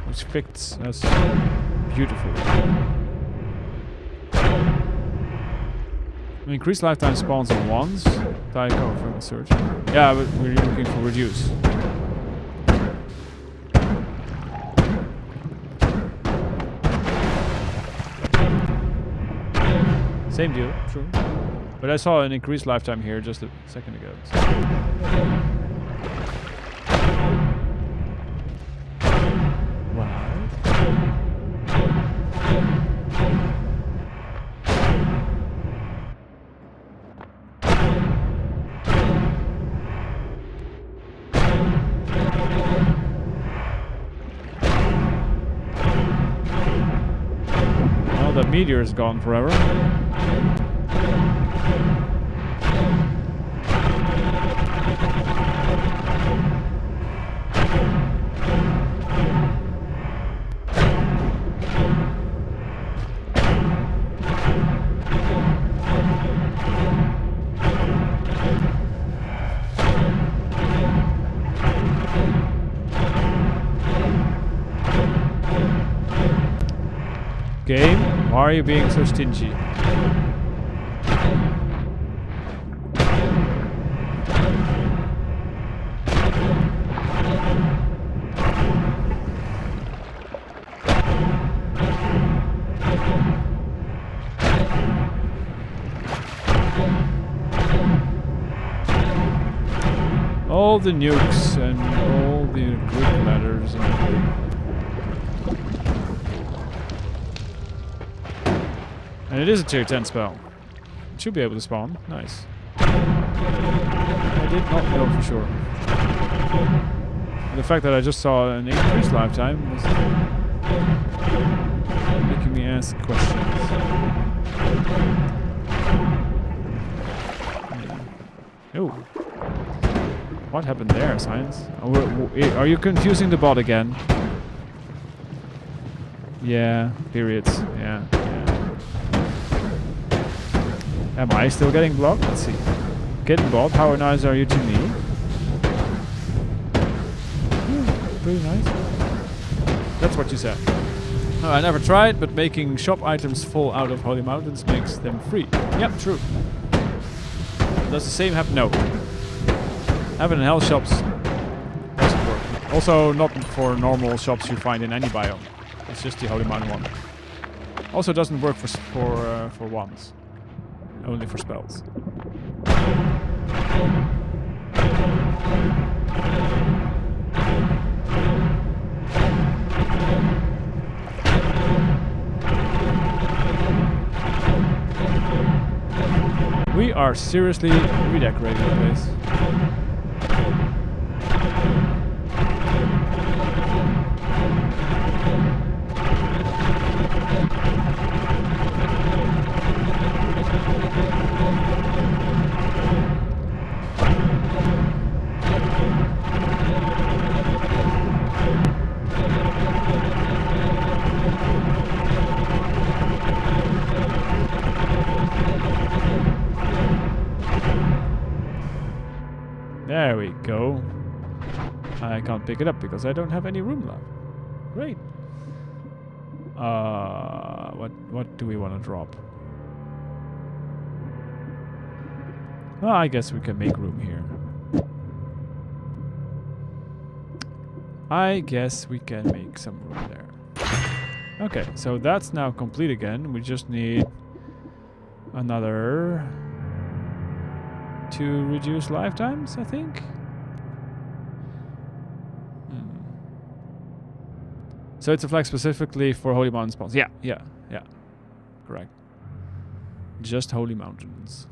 Which fits us beautifully. Increased lifetime spawns on ones. Tycho from search. Yeah, but we're looking for reduce. Same deal, true. But I saw an increased lifetime here just a second ago. So. What? that meteor is gone forever. Game, why are you being so stingy? All the nukes and all the group ladders and everything. And it is a tier 10 spell. It should be able to spawn. Nice. I did not know for sure. And the fact that I just saw an increased lifetime was making me ask questions. Oh. What happened there, Science? Are you confusing the bot again? Yeah, periods. Yeah. Am I still getting blocked? Let's see. Kitten bot, how nice are you to me? Pretty nice. That's what you said. No, I never tried, but making shop items fall out of Holy Mountains makes them free. Yep, true. Does the same happen? No. Heaven and Hell shops doesn't work. Also, not for normal shops you find in any biome. It's just the Holy Mountain one. Also, doesn't work for wands. Only for spells. We are seriously redecorating the place. There we go. I can't pick it up because I don't have any room left. Great. What do we want to drop? Well, I guess we can make room here. I guess we can make some room there. Okay, so that's now complete again. We just need another 2 reduced lifetimes, I think. So it's a flag specifically for Holy Mountain spawns. Yeah. Correct. Just Holy Mountains.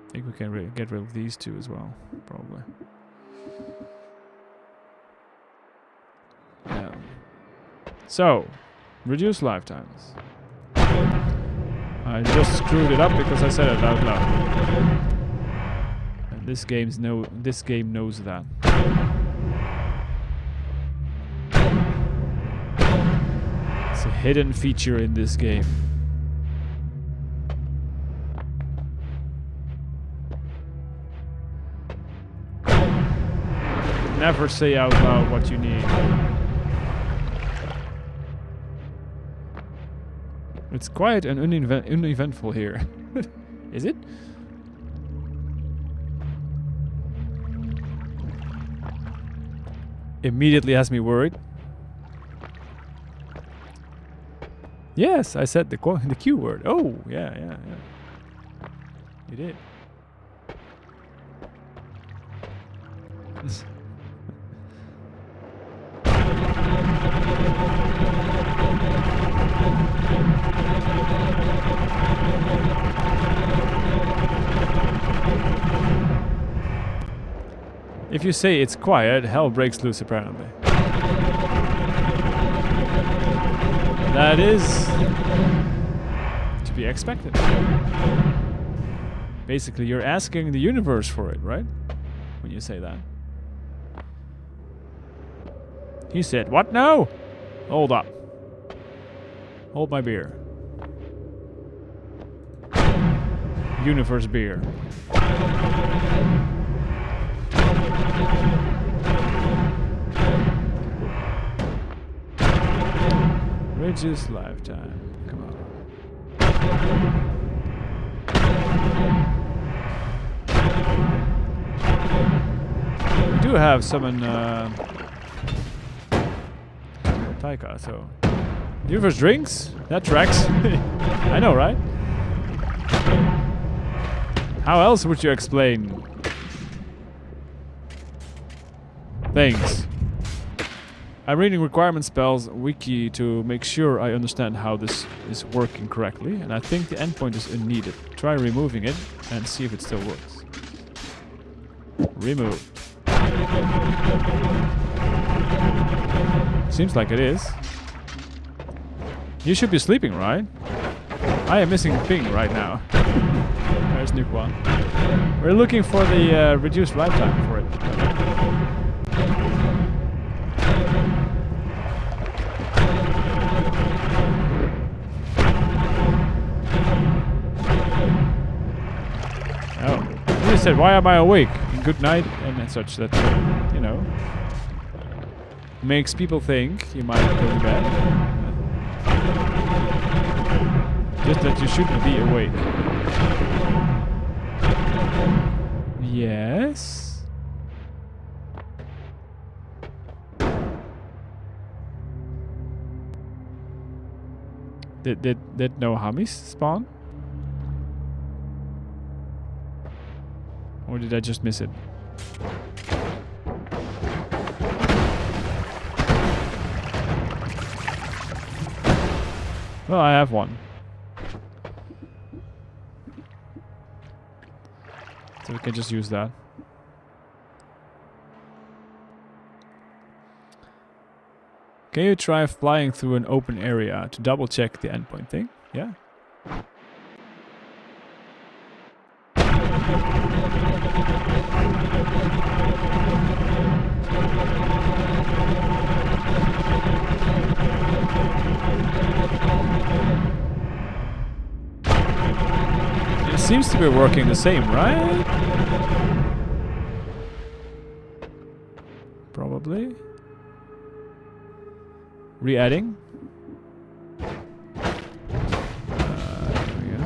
I think we can get rid of these 2 as well, probably. Yeah. So, reduce lifetimes. I just screwed it up because I said it out loud. And this game knows that. It's a hidden feature in this game. Never say out loud what you need. It's quiet and uneventful here. Is it? Immediately has me worried. Yes, I said the Q word. Oh, yeah. You did. If you say it's quiet, hell breaks loose apparently. That is to be expected. Basically, you're asking the universe for it, right? When you say that. He said, what now? Hold up. Hold my beer. Universe beer. Reduced lifetime. Come on. We do have summon Taika, so universe drinks? That tracks. I know, right? How else would you explain things? I'm reading requirement spells wiki to make sure I understand how this is working correctly, and I think the endpoint is unneeded. Try removing it and see if it still works. Remove. Seems like it is. You should be sleeping, right? I am missing ping right now. There's Nuke 1. We're looking for the reduced lifetime for it. Oh. You said, why am I awake? Good night and such. That, you know, makes people think you might go to bed. Just that you shouldn't be awake. Yes. Did no hummies spawn? Or did I just miss it? Well, I have one. So we can just use that. Can you try flying through an open area to double check the endpoint thing? Yeah. It seems to be working the same, right? Probably. Re-adding. There we go.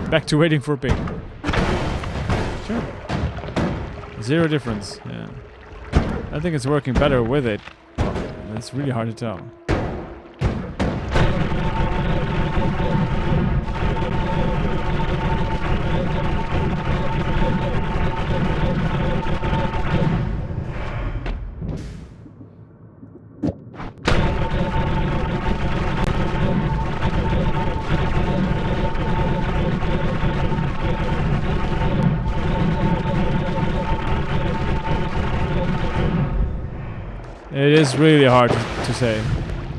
Back to waiting for ping. Sure. Zero difference. Yeah. I think it's working better with it. It's really hard to tell. It is really hard to say.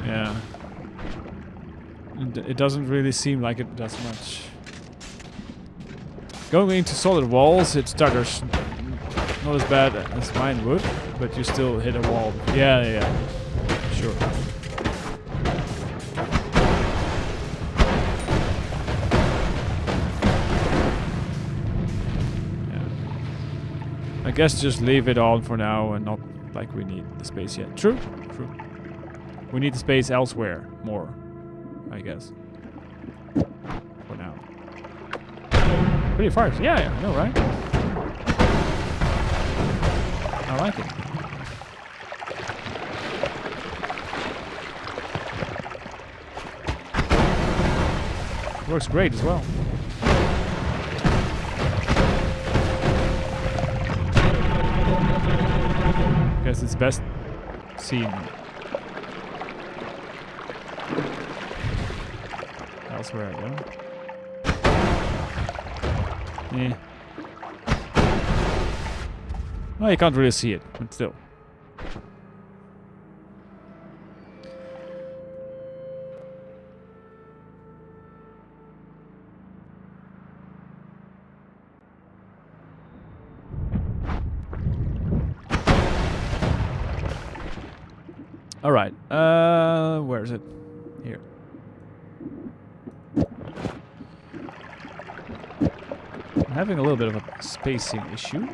Yeah. It doesn't really seem like it does much. Going into solid walls, it stutters. Not as bad as mine would, but you still hit a wall. Yeah. Sure. Yeah. I guess just leave it on for now and not like we need the space yet. True. We need the space elsewhere more, I guess. For now. Pretty fast. Yeah, I know, right? I like it. Works great as well. Guess it's best seen elsewhere though. Yeah. Well, you can't really see it, but still. All right. Where is it? Here. I'm having a little bit of a spacing issue.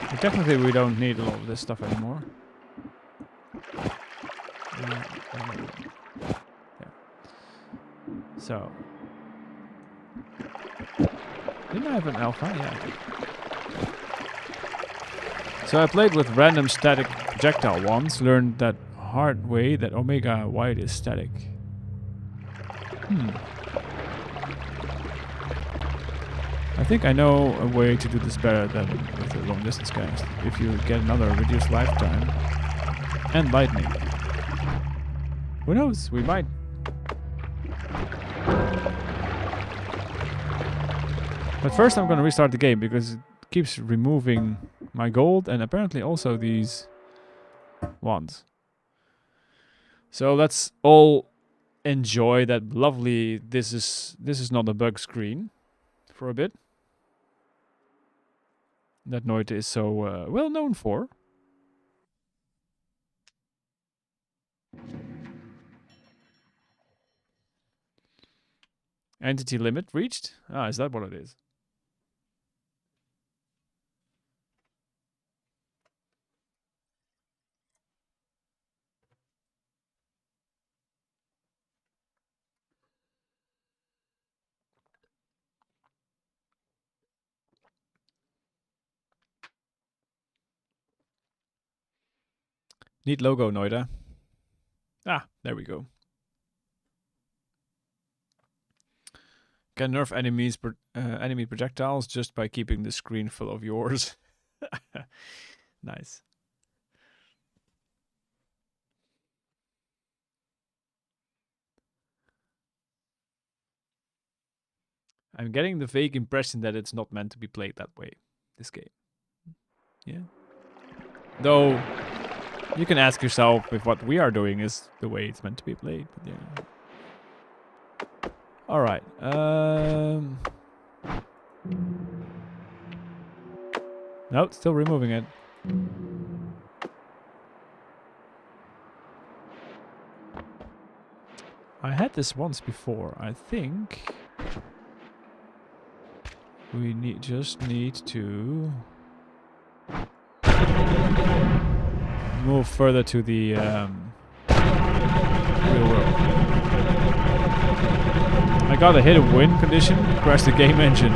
But technically, we don't need a lot of this stuff anymore. So, didn't I have an alpha? Yeah, I did. So I played with random static projectile wands, learned that hard way that omega wide is static. I think I know a way to do this better than with the long distance cast. If you get another reduced lifetime and lightning. Who knows? We might. But first I'm gonna restart the game because it keeps removing my gold and apparently also these wands. So let's all enjoy that lovely this is not a bug screen for a bit. That Noita is so well known for. Entity limit reached? Ah, is that what it is? Neat logo, Noita. Ah, there we go. Can nerf enemies enemy projectiles just by keeping the screen full of yours. Nice. I'm getting the vague impression that it's not meant to be played that way, this game. Yeah. Though, you can ask yourself if what we are doing is the way it's meant to be played. But yeah. Alright. No, still removing it. I had this once before. I think we just need to move further to the real world. I got a hit of win condition, crash the game engine.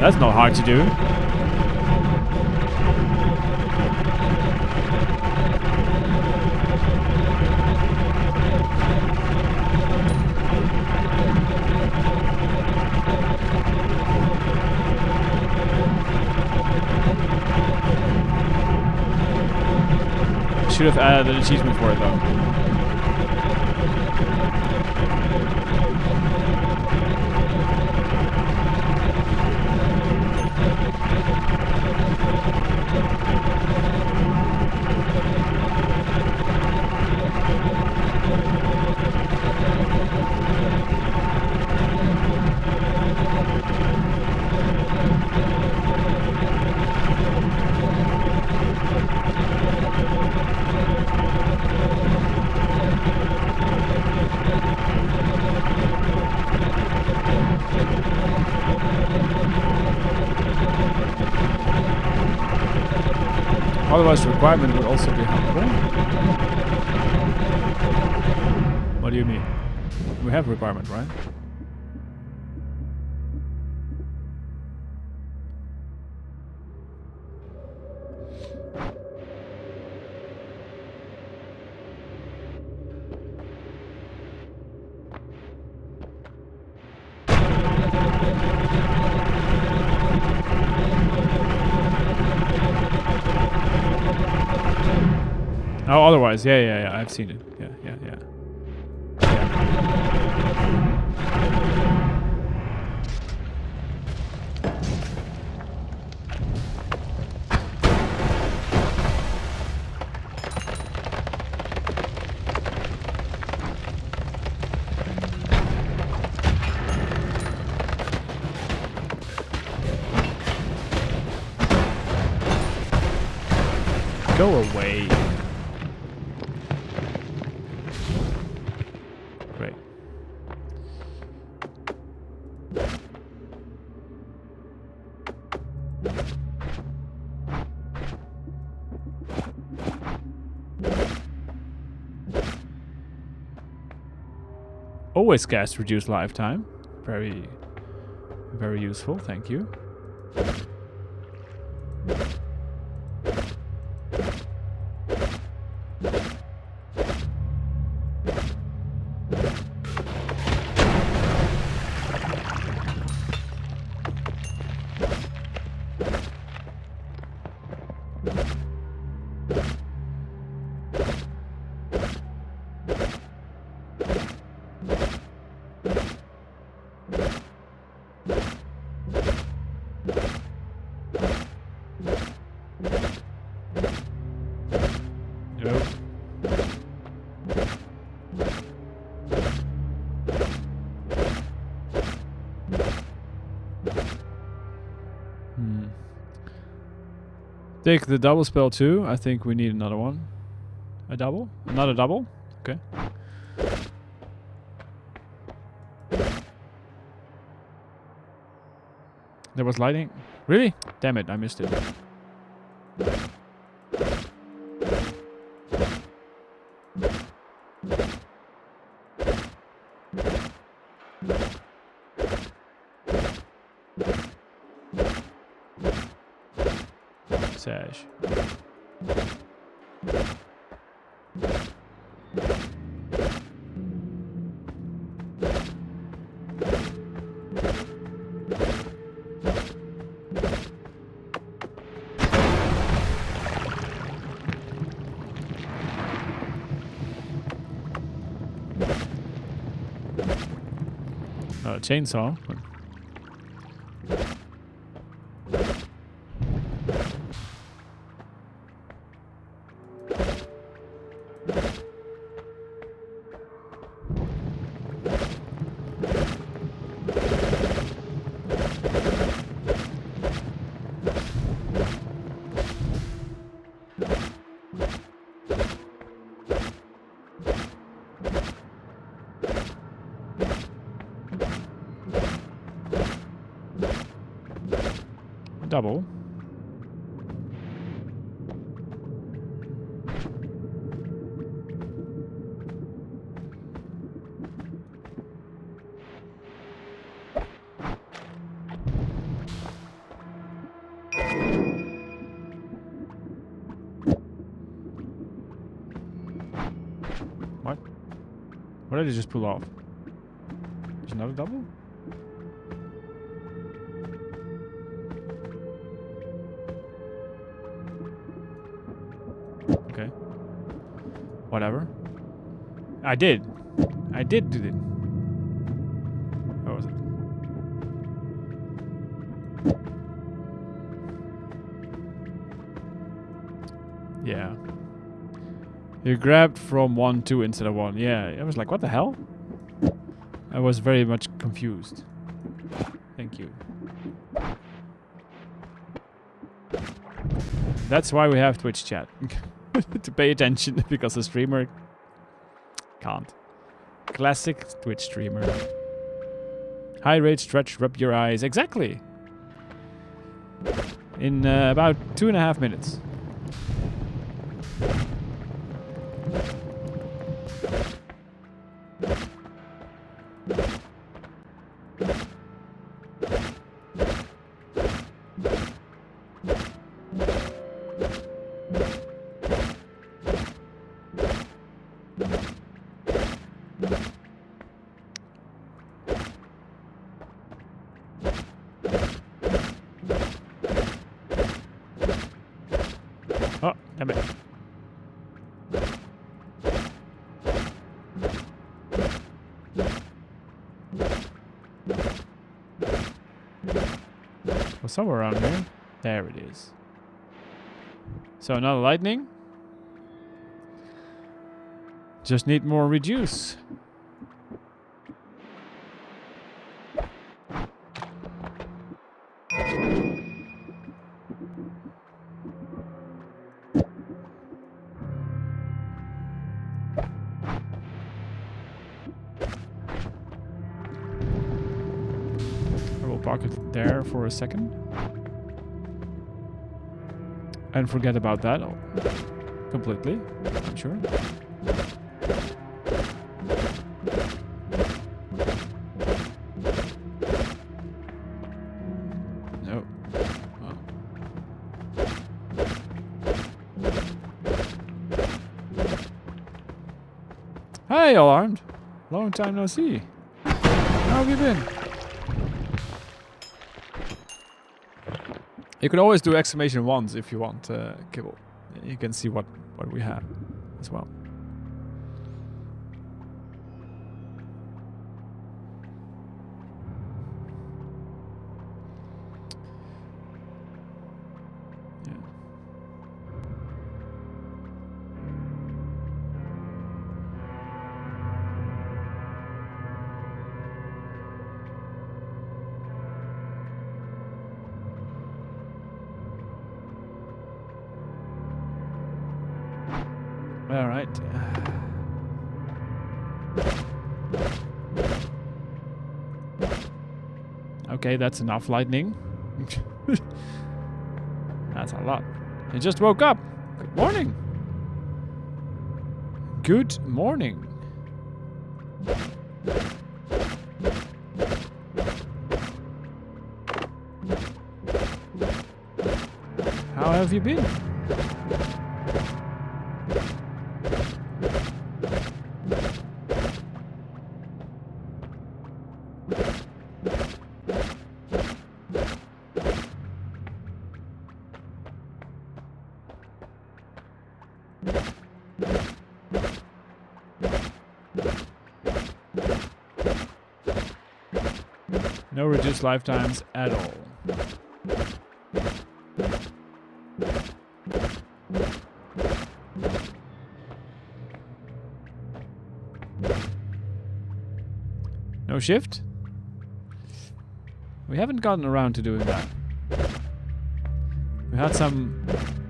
That's not hard to do. Should have added an achievement for it though. Otherwise, requirement would also be helpful. What do you mean? We have requirement, right? Oh, otherwise, yeah. I've seen it. Yeah. Go away. Great. Always cast reduced lifetime. Very, very useful. Thank you. Nope. Take the double spell too. I think we need another one. A double? Another double? Okay. There was lighting. Really? Damn it, I missed it. Sash. Chainsaw. Double. What? What did I just pull off? There's another double? Okay. Whatever. I did do it. What was it? Yeah. You grabbed from 1, 2 instead of 1. Yeah, I was like, what the hell? I was very much confused. Thank you. That's why we have Twitch chat. To pay attention, because the streamer can't. Classic Twitch streamer. High rate stretch, rub your eyes. Exactly. In about 2.5 minutes. Oh, damn it. somewhere around here. There it is. So another lightning. Just need more reduce. I will park it there for a second. And forget about that completely, I'm sure. No. Oh. Hey, all armed. Long time no see. How have you been? You can always do exclamation once if you want, Kibble. You can see what we have as well. All right. Okay, that's enough lightning. That's a lot. I just woke up. Good morning. Good morning. How have you been? No reduced lifetimes at all. No shift? We haven't gotten around to doing that. We had some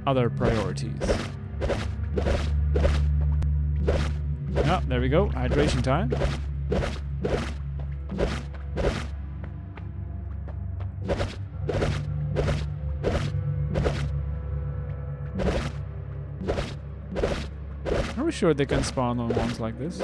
other priorities. Oh, there we go. Hydration time. Are we sure they can spawn on ones like this?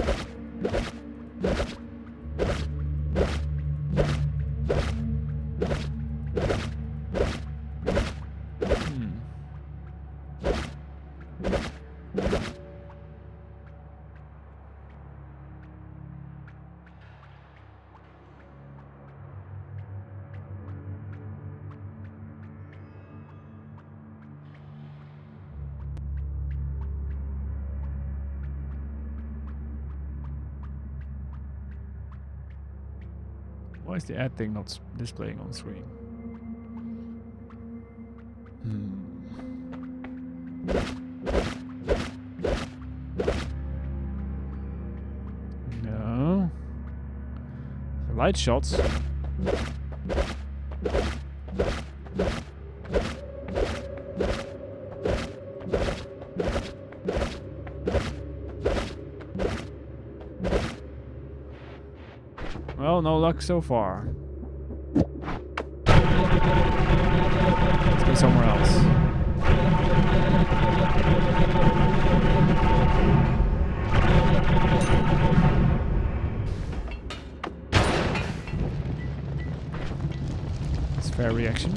Why is the ad thing not displaying on screen? No. The light shots. Well, no luck so far. Let's go somewhere else. That's a fair reaction.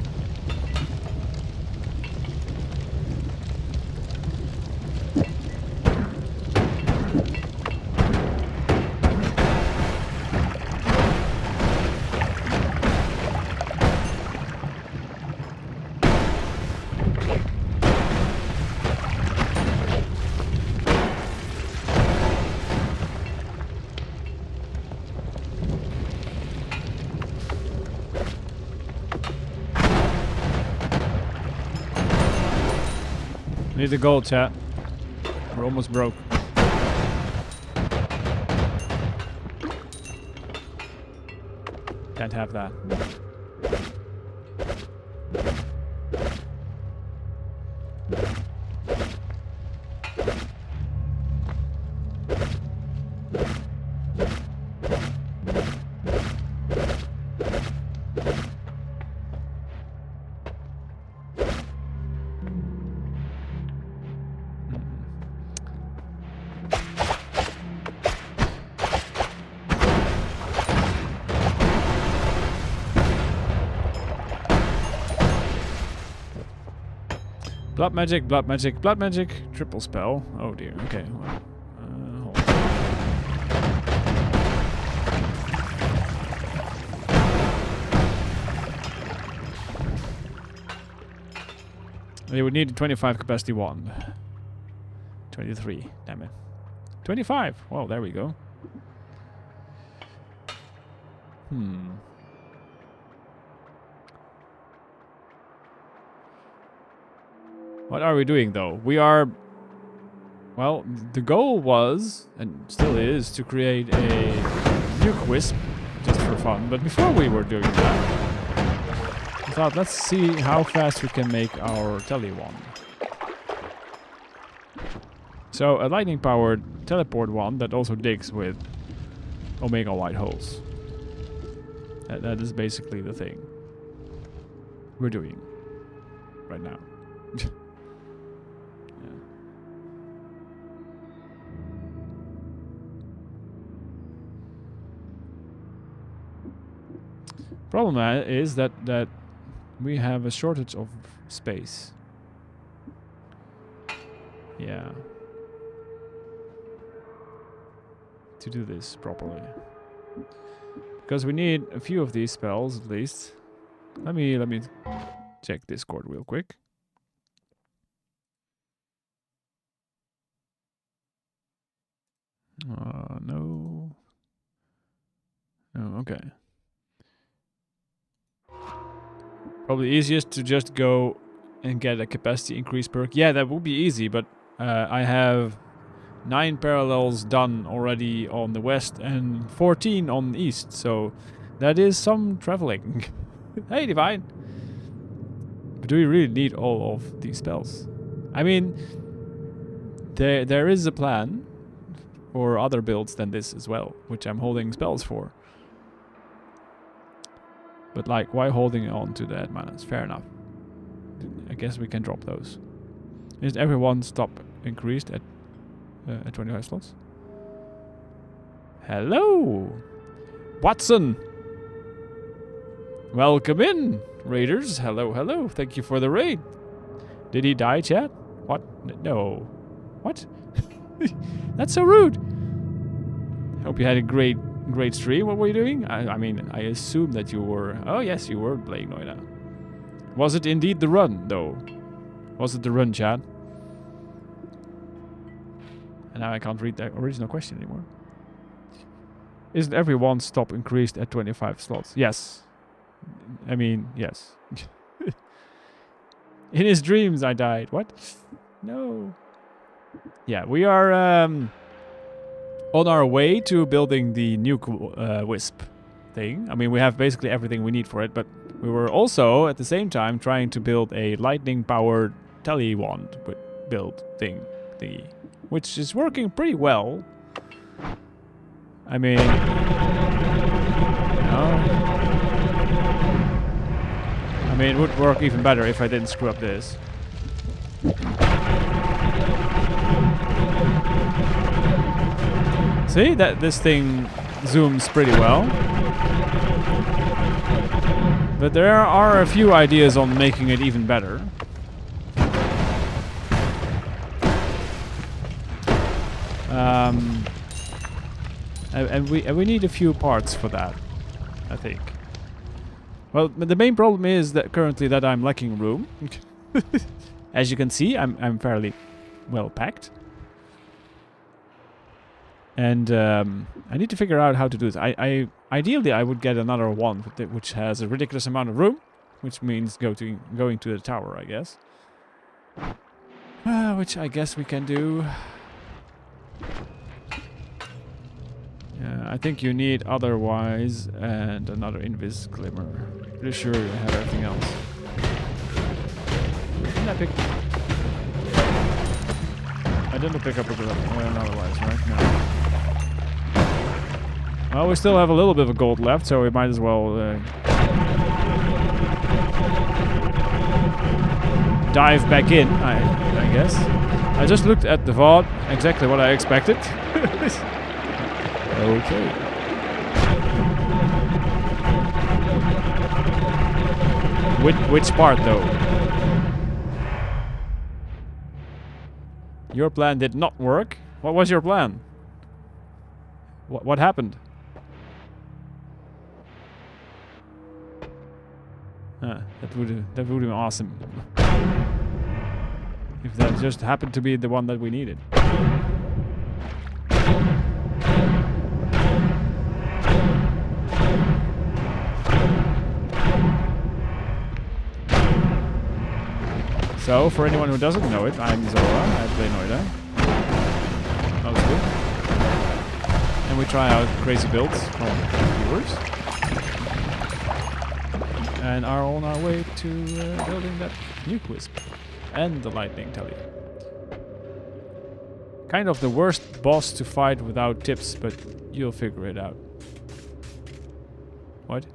Need the gold, chat. We're almost broke. Can't have that. Blood magic, blood magic, blood magic, triple spell. Oh dear, okay. Well, hold on. You would need a 25 capacity wand. 23, damn it. 25, well, there we go. What are we doing though? We are... Well, the goal was, and still is, to create a nuke wisp, just for fun. But before we were doing that, I thought, let's see how fast we can make our tele wand. So, a lightning-powered teleport wand that also digs with omega white holes. That is basically the thing we're doing right now. Problem is that we have a shortage of space. Yeah. To do this properly. Because we need a few of these spells at least. Let me check Discord real quick. No. Oh, okay. Probably easiest to just go and get a capacity increase perk. Yeah, that would be easy, but I have 9 parallels done already on the west and 14 on the east, so that is some traveling. Hey, Divine! But do we really need all of these spells? I mean, there is a plan for other builds than this as well, which I'm holding spells for. But like, why holding on to that mana? It's fair enough. I guess we can drop those. Is everyone stop increased at 25 slots? Hello! Watson! Welcome in, raiders. Hello, hello. Thank you for the raid. Did he die, chat? What? No. What? That's so rude. Hope you had a great stream. What were you doing? I mean, I assume that you were... Oh, yes, you were playing Noita. Was it indeed the run, though? Was it the run, chat? And now I can't read the original question anymore. Isn't everyone's stop increased at 25 slots? Yes. I mean, yes. In his dreams, I died. What? No. Yeah, we are on our way to building the nuke wisp thing. I mean, we have basically everything we need for it, but we were also, at the same time, trying to build a lightning-powered tele wand build thing, thingy, which is working pretty well. I mean, you know, I mean, it would work even better if I didn't screw up this. See, that this thing zooms pretty well. But there are a few ideas on making it even better. And we need a few parts for that, I think. Well, the main problem is that currently that I'm lacking room. As you can see, I'm fairly well packed. And I need to figure out how to do this. Ideally, I would get another one which has a ridiculous amount of room, which means going to the tower, I guess. Which I guess we can do. I think you need otherwise and another invis glimmer. Pretty sure you have everything else. Didn't I pick? I didn't pick up another wise, right? No. Well, we still have a little bit of gold left, so we might as well dive back in, I guess. I just looked at the vault, exactly what I expected. Okay. Which part though? Your plan did not work? What was your plan? What happened? That would have been awesome. If that just happened to be the one that we needed. So, for anyone who doesn't know it, I'm Zora, I play Noita. Mostly. And we try out crazy builds from viewers. And are on our way to building that Nuke wisp. And the lightning telly. Kind of the worst boss to fight without tips, but you'll figure it out. What?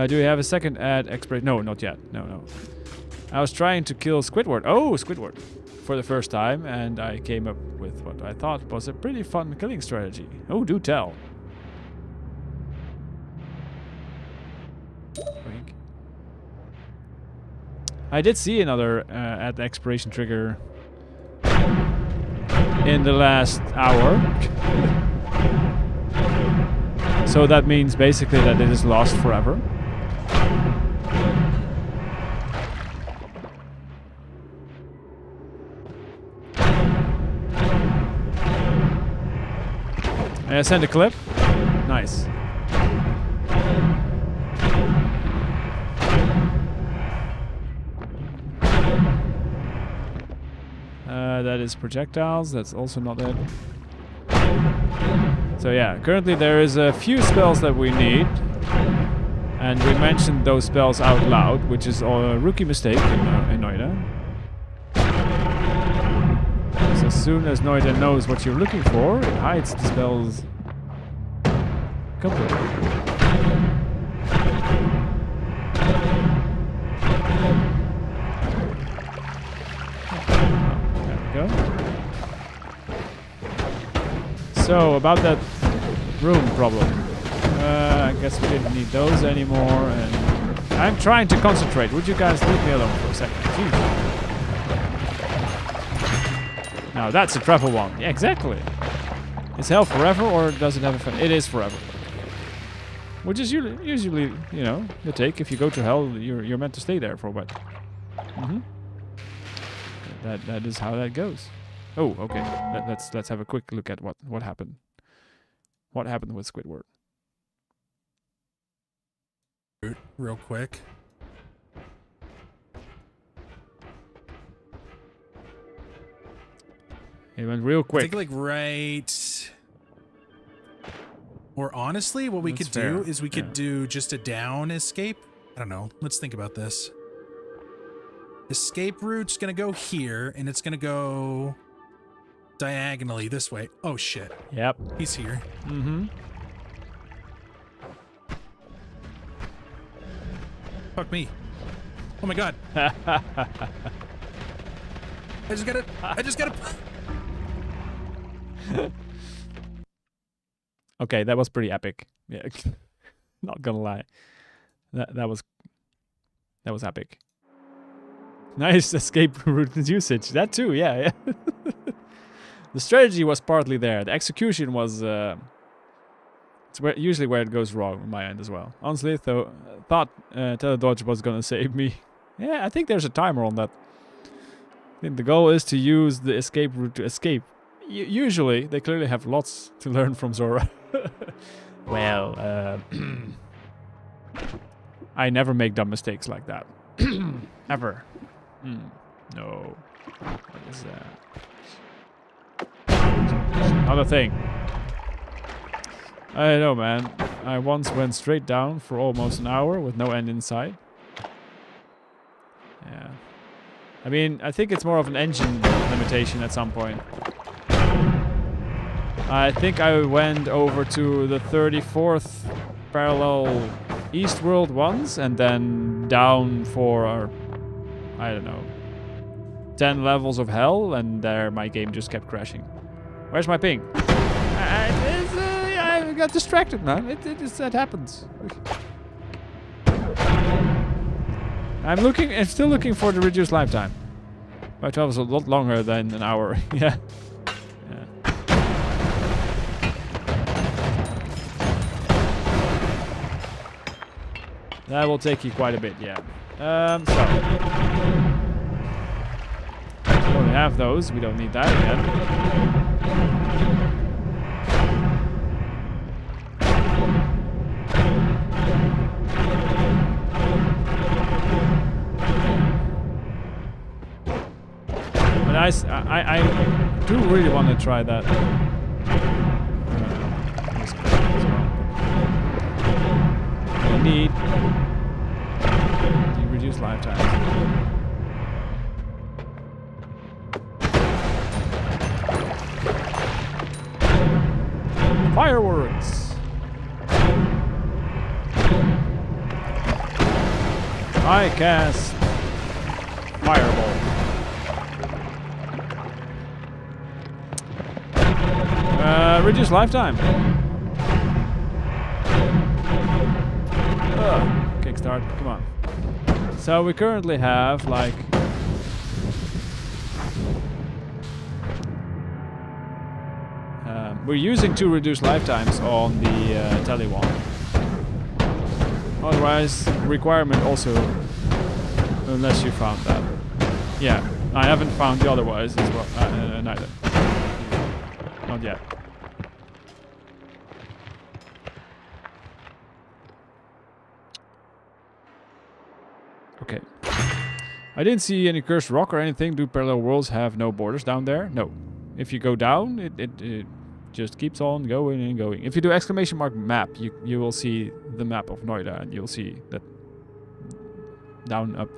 Do we have a second ad expiration? No, not yet. No. I was trying to kill Squidward. Oh, Squidward. For the first time, and I came up with what I thought was a pretty fun killing strategy. Oh, do tell. Wink. I did see another ad expiration trigger in the last hour. So that means basically that it is lost forever. I sent a clip. Nice. That is projectiles. That's also not it. So yeah, currently there is a few spells that we need. And we mentioned those spells out loud, which is a rookie mistake in Noita. So as soon as Noita knows what you're looking for, it hides the spells completely. There we go. So, about that room problem. I guess we didn't need those anymore, and I'm trying to concentrate. Would you guys leave me alone for a second? Jeez. Now that's a travel one. Yeah, exactly. Is hell forever, or does it have a fun? It is forever. Which is usually, you know, the take. If you go to hell, you're meant to stay there for a while. That is how that goes. Oh, okay. Let's have a quick look at what happened. What happened with Squidward? Real quick. It went real quick. I think like right. Or honestly, what we could do is we could do just a down escape. I don't know. Let's think about this. Escape route's gonna go here, and it's gonna go diagonally this way. Oh shit. Yep. He's here. Fuck me. Oh my god. I just gotta. Okay, that was pretty epic. Yeah, not gonna lie. That was epic. Nice escape route usage. That too, yeah. The strategy was partly there. The execution was it's usually where it goes wrong on my end as well. Honestly, though, thought teledodge was gonna save me. Yeah, I think there's a timer on that. I think the goal is to use the escape route to escape. Usually, they clearly have lots to learn from Zora. Well, I never make dumb mistakes like that. Ever. No. What is that? Another thing. I don't know, man. I once went straight down for almost an hour with no end in sight. Yeah. I mean, I think it's more of an engine limitation at some point. I think I went over to the 34th parallel east world once and then down for, I don't know, 10 levels of hell, and there my game just kept crashing. Where's my ping? I got distracted, man. That happens. I'm still looking for the reduced lifetime. My 12 is a lot longer than an hour. Yeah. That will take you quite a bit, yeah. So. We only have those. We don't need that again. But I do really want to try that. I need the reduced lifetime. Fireworks! I cast Fireball. Reduced lifetime. Kickstart, come on. So we currently have like we're using 2 reduced lifetimes on the tele one. Otherwise, requirement also, unless you found that. Yeah, I haven't found the otherwise as well, neither. Not yet. Okay. I didn't see any cursed rock or anything. Do parallel worlds have no borders down there? No. If you go down, it just keeps on going and going. If you do exclamation mark map, you will see the map of Noita, and you'll see that down, up,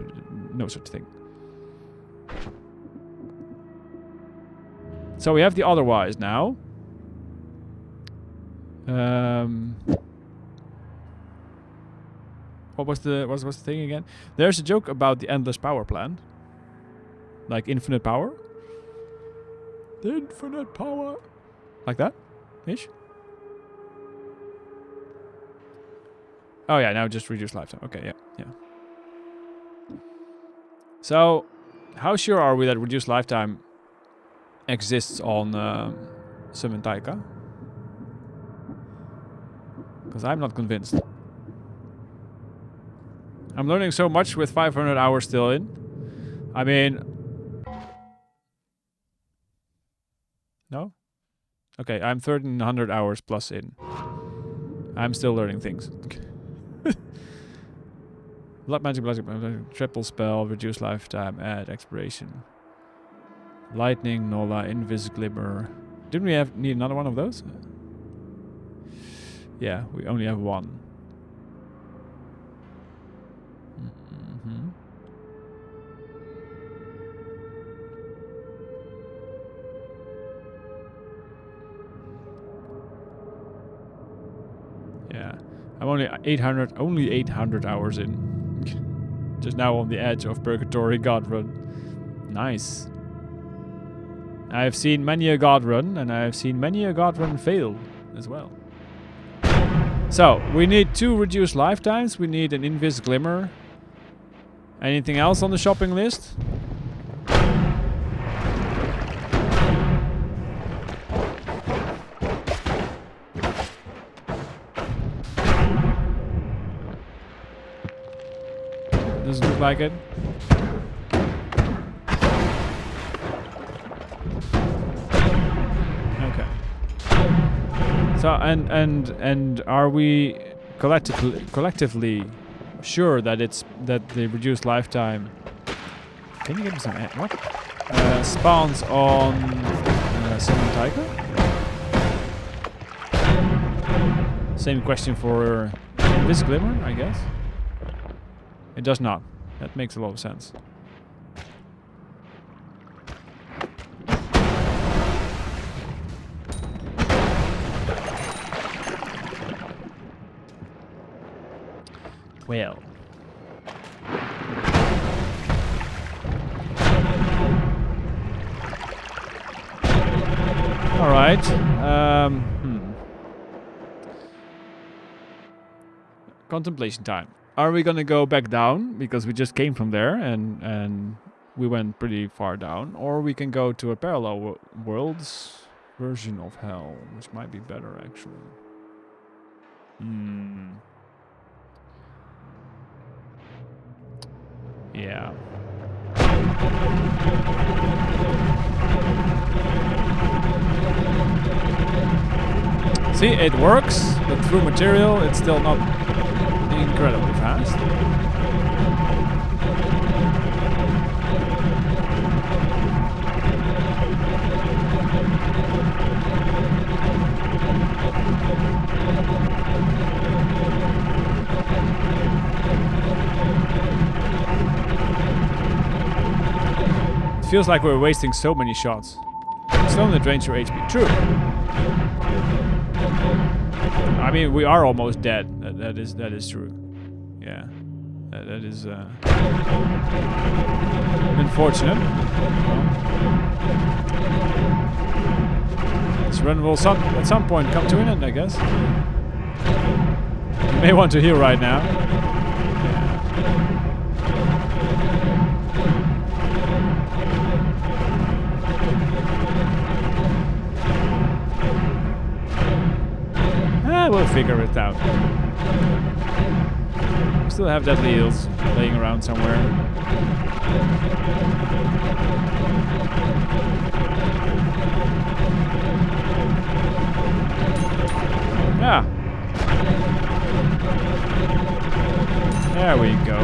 no such thing. So we have the otherwise now. What was the thing again? There's a joke about the endless power plant. Like infinite power. Infinite power. Like that? Ish? Oh yeah, now just reduce lifetime. Okay, yeah. So, how sure are we that reduced lifetime exists on Summon Taika? Because I'm not convinced. I'm learning so much with 500 hours still in. I mean... No? Okay, I'm 1300 hours plus in. I'm still learning things. Blood magic, triple spell, reduce lifetime, add expiration. Lightning, Nola, Invis Glimmer. Didn't we need another one of those? Yeah, we only have one. Yeah, I'm only 800 hours in. Just now on the edge of Purgatory God Run. Nice. I have seen many a God Run, and I have seen many a God Run fail as well. So, we need 2 reduced lifetimes, we need an Invis Glimmer. Anything else on the shopping list? Doesn't look like it. Okay. So and are we collectively sure that the reduced lifetime. Can you give me some what? Spawns on Summon Tiger? Same question for this Glimmer, I guess. It does not. That makes a lot of sense. Well. All right. Contemplation time. Are we gonna go back down because we just came from there and we went pretty far down, or we can go to a parallel worlds version of hell, which might be better actually. Yeah. See, it works, but through material, it's still not incredibly fast. It feels like we're wasting so many shots. Slowly drains your HP. True. I mean, we are almost dead. That is true. Yeah, that is unfortunate. This run will at some point come to an end, I guess. You may want to heal right now. We'll figure it out. We still have deadly heals laying around somewhere. Yeah. There we go.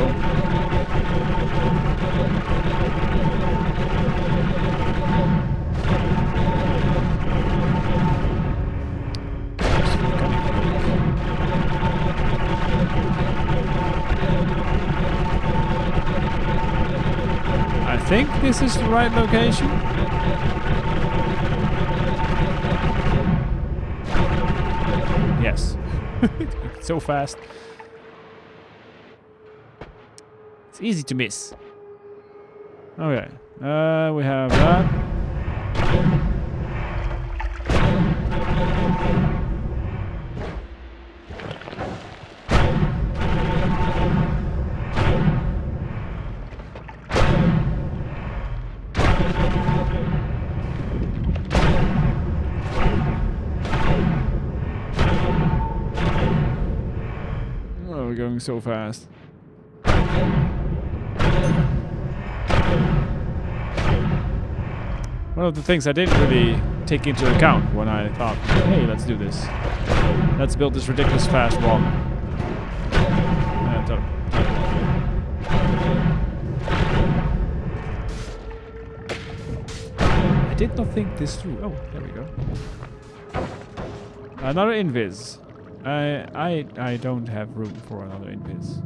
I think this is the right location. Yes. It's so fast. It's easy to miss. Okay. We have that. Going so fast. One of the things I didn't really take into account when I thought, hey, let's do this. Let's build this ridiculous fast wall. I did not think this through. Oh, there we go. Another invis. I don't have room for another invis.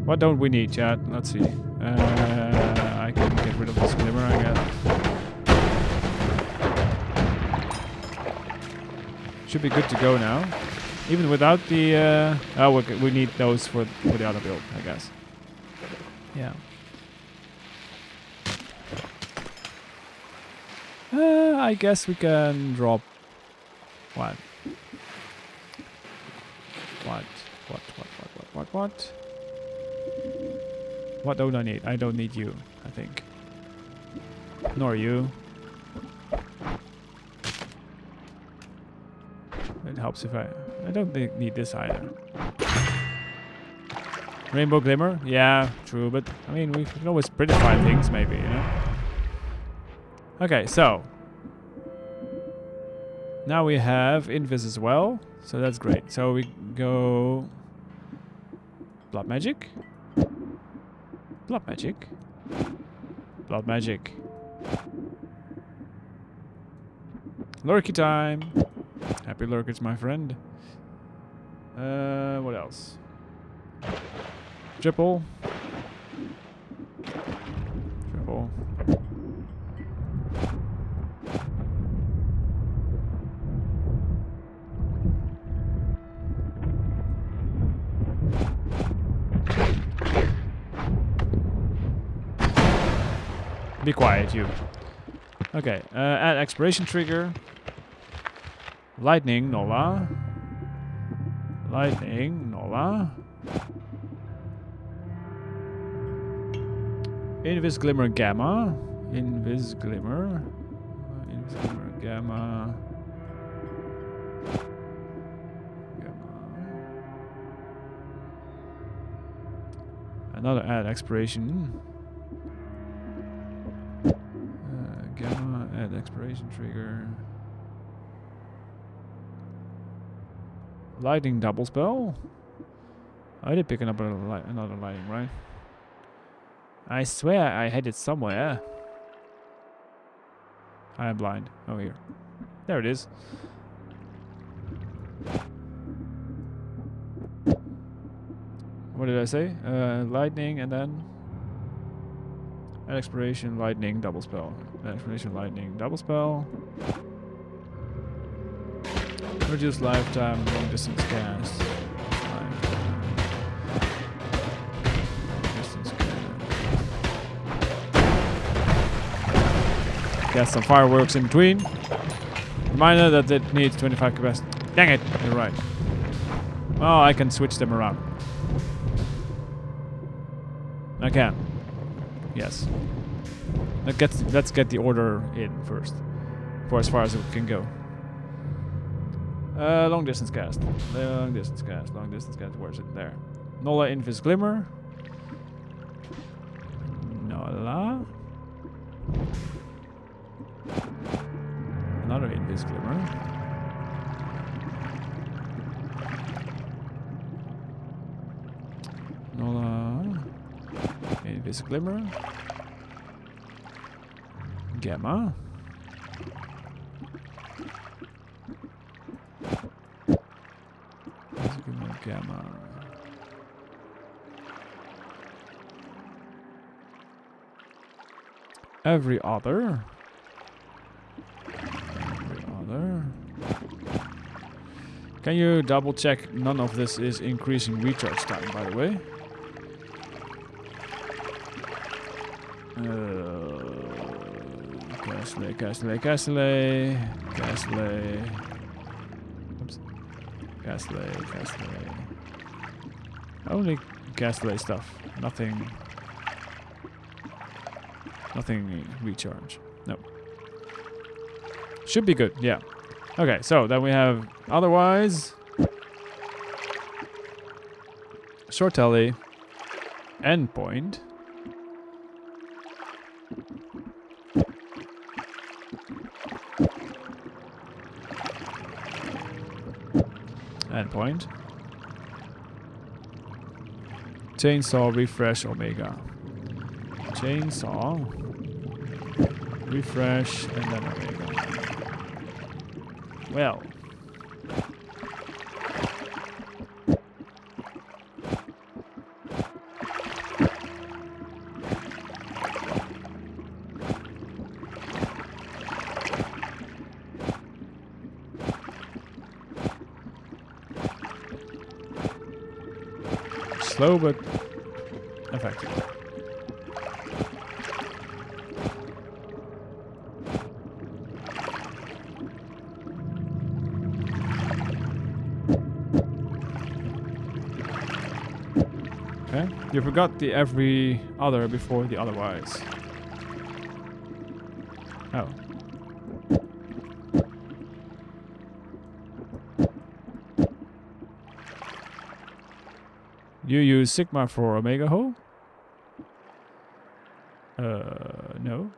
What don't we need, chat? Let's see. I can get rid of this glimmer, I guess. Should be good to go now. Even without the... oh, we need those for the other build, I guess. Yeah. I guess we can drop... What? What? What don't I need? I don't need you, I think. Nor you. It helps if I don't need this either. Rainbow Glimmer? Yeah, true, but I mean, we can always prettify things, maybe, you know? Okay, so. Now we have Invis as well, so that's great. So we go... Blood magic. Blood magic. Blood magic. Lurky time. Happy lurkers, my friend. What else? Triple. Triple. Be quiet, you. Okay, add expiration trigger. Lightning, Nola. Lightning, Nola. Invis Glimmer Gamma. Invis Glimmer. Invis Glimmer Gamma. Gamma. Another add expiration. Gamma, add expiration trigger. Lightning double spell. I did picking up another lightning, right? I swear I had it somewhere. I am blind. Oh, here. There it is. What did I say? Lightning and then... An expiration, lightning, double spell. An expiration, lightning, double spell. Reduce lifetime, long distance cast. Distance cast. Got some fireworks in between. Reminder that it needs 25 capacity. Dang it, you're right. Oh, I can switch them around. I can. Yes. Let's get the order in first. For as far as it can go. Long distance cast. Long distance cast. Long distance cast. Where's it? There. Nola Invis Glimmer. Nola. Another Invis Glimmer. Nola. Invis Glimmer. Gamma. Gamma. Every other. Every other. Can you double check none of this is increasing recharge time, by the way? Castle. Oops. Castle. Only Castle stuff. Nothing recharge. No. Should be good, yeah. Okay, so then we have otherwise short tele, endpoint. Endpoint. Chainsaw, refresh, omega. Chainsaw, refresh, and then omega. Well. Slow but effective. Okay, you forgot the every other before the otherwise. Oh. You use Sigma for Omega Ho? No.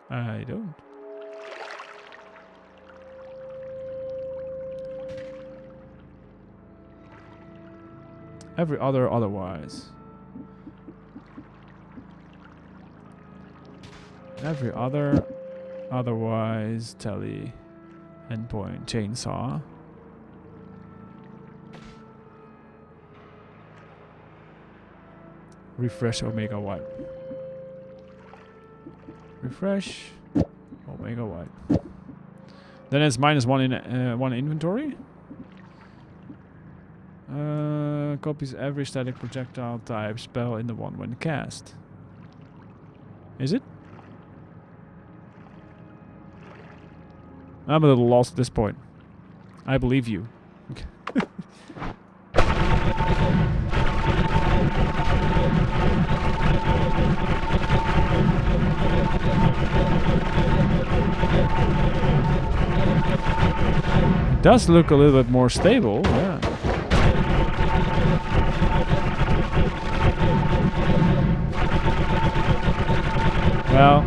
I don't. Every other otherwise. Every other otherwise tele endpoint chainsaw. Refresh Omega Wipe. Refresh Omega Wipe. Then it's -1 in one inventory. Copies every static projectile type spell in the one when cast. Is it? I'm a little lost at this point. I believe you. It does look a little bit more stable, yeah. Well,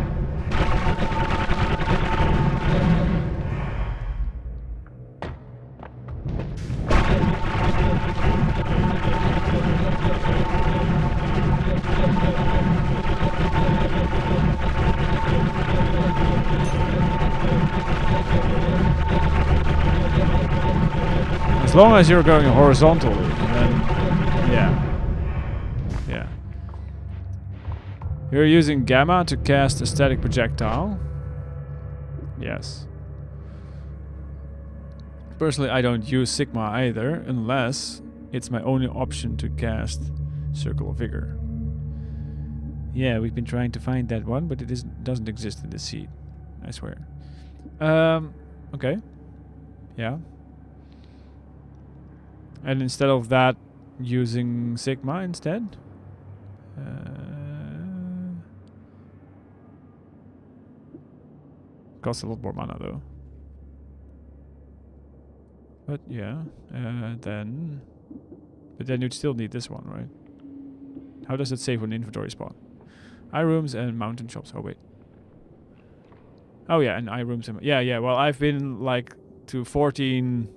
as long as you're going horizontally, then yeah. You're using gamma to cast a static projectile. Yes. Personally, I don't use sigma either, unless it's my only option to cast Circle of Vigor. Yeah, we've been trying to find that one, but it doesn't exist in the seed. I swear. Okay. Yeah. And instead of that, using sigma instead. Costs a lot more mana though. But yeah, then you'd still need this one, right? How does it save on inventory spot? iRooms and mountain shops. Oh wait. Oh yeah, and iRooms and yeah. Well, I've been like to 14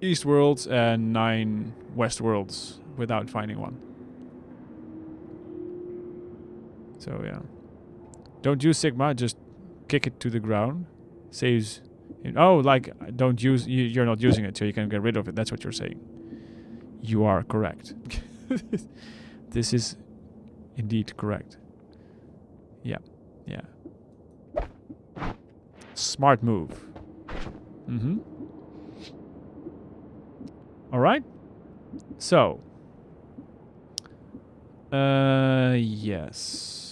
East Worlds and 9 West Worlds without finding one. So yeah, don't use sigma. Just kick it to the ground. Saves. Oh, like don't use. You're not using it, so you can get rid of it. That's what you're saying. You are correct. This is indeed correct. Yeah. Smart move. Mm-hmm. All right. So. Yes.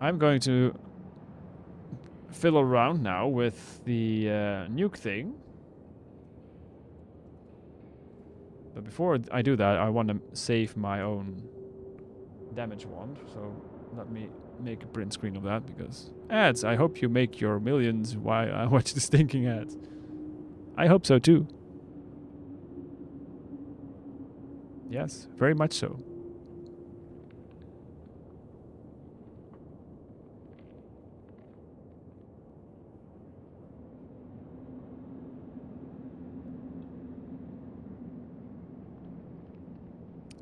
I'm going to fiddle around now with the nuke thing. But before I do that, I want to save my own damage wand. So let me make a print screen of that, because ads, I hope you make your millions while I watch the stinking ads. I hope so too. Yes, very much so.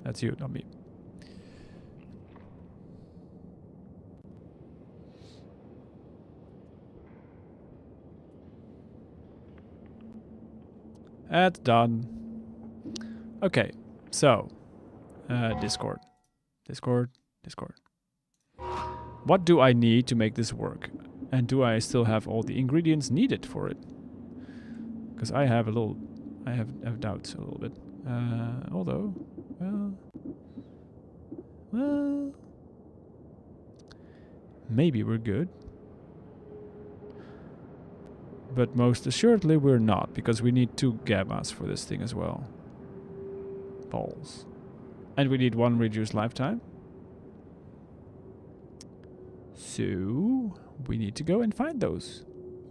That's you, not me. Ad done. Okay, so Discord. What do I need to make this work? And do I still have all the ingredients needed for it? Because I have doubts a little bit. Although, well, maybe we're good. But most assuredly we're not, because we need 2 gammas for this thing as well. Balls. And we need 1 reduced lifetime. So we need to go and find those.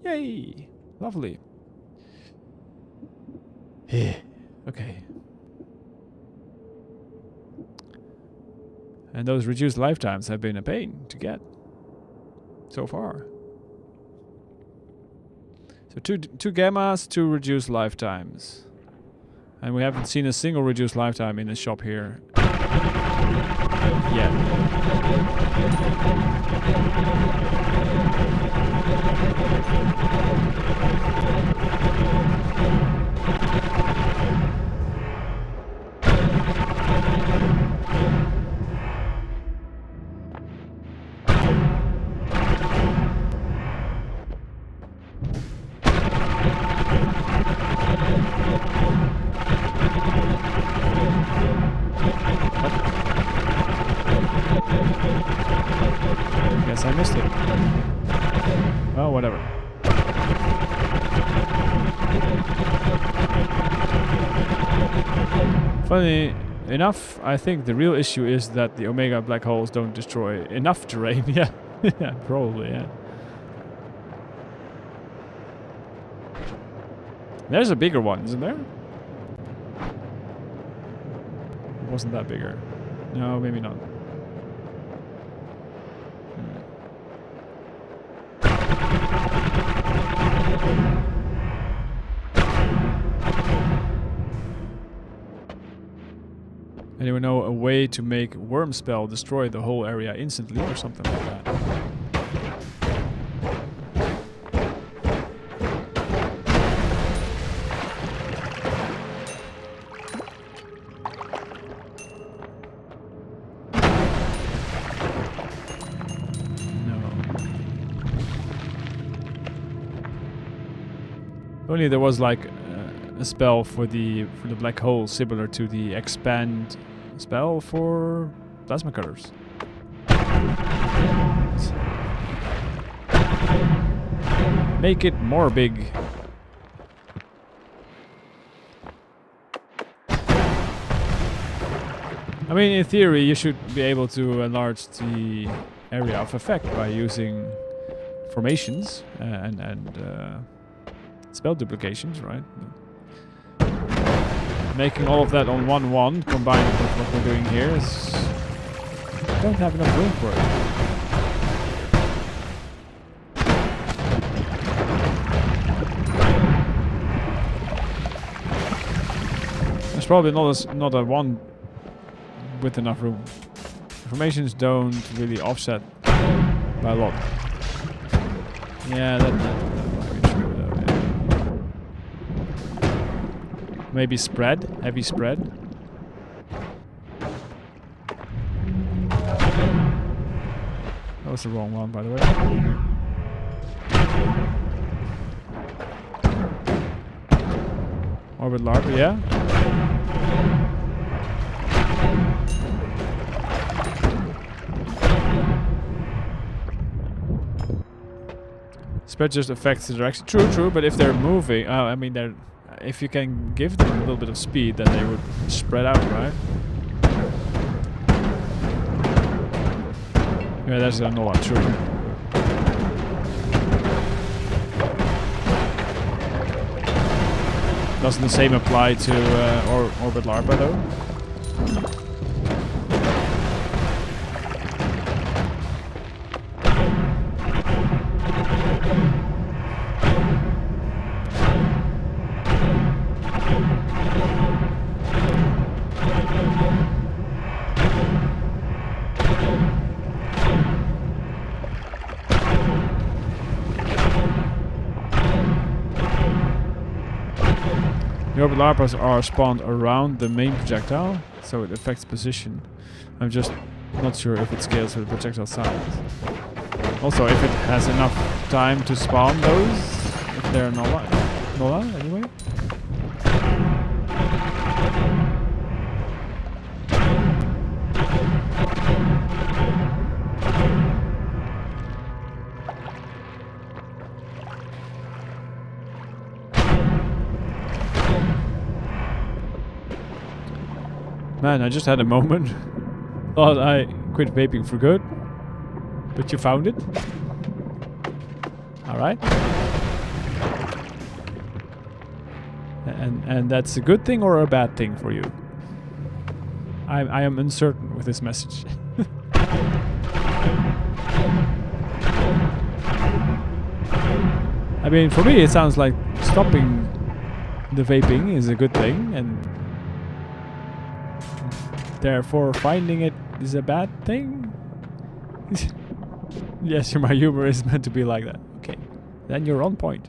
Yay! Lovely. Okay. And those reduced lifetimes have been a pain to get so far. So two gammas, 2 reduced lifetimes. And we haven't seen a single reduced lifetime in the shop here yet. Guess I missed it. Well, whatever. Funny enough, I think the real issue is that the Omega black holes don't destroy enough terrain. Yeah, yeah, probably, yeah. There's a bigger one, isn't there? It wasn't that bigger. No, maybe not. Anyone know a way to make Worm Spell destroy the whole area instantly or something like that? Only there was like a spell for the black hole similar to the expand spell for plasma cutters. Make it more big. I mean, in theory, you should be able to enlarge the area of effect by using formations and spell duplications, right? Making all of that on one wand combined with what we're doing here is... I don't have enough room for it. There's probably not a wand with enough room. Formations don't really offset by a lot. Yeah, that might be true though. Yeah. Maybe spread, heavy spread. That was the wrong one, by the way. Orbit larva, yeah. Spread just affects the direction. True, but if they're moving, I mean, if you can give them a little bit of speed, then they would spread out, right? Yeah, that's not true. Doesn't the same apply to Orbit Larva though? The Orbit Larvas are spawned around the main projectile, so it affects position. I'm just not sure if it scales with the projectile size. Also, if it has enough time to spawn those, if they're Nola anyway. Man, I just had a moment. Thought I quit vaping for good. But you found it. Alright. And that's a good thing or a bad thing for you? I am uncertain with this message. I mean, for me, it sounds like stopping the vaping is a good thing, and therefore finding it is a bad thing. Yes, my humor is meant to be like that. Okay, then you're on point.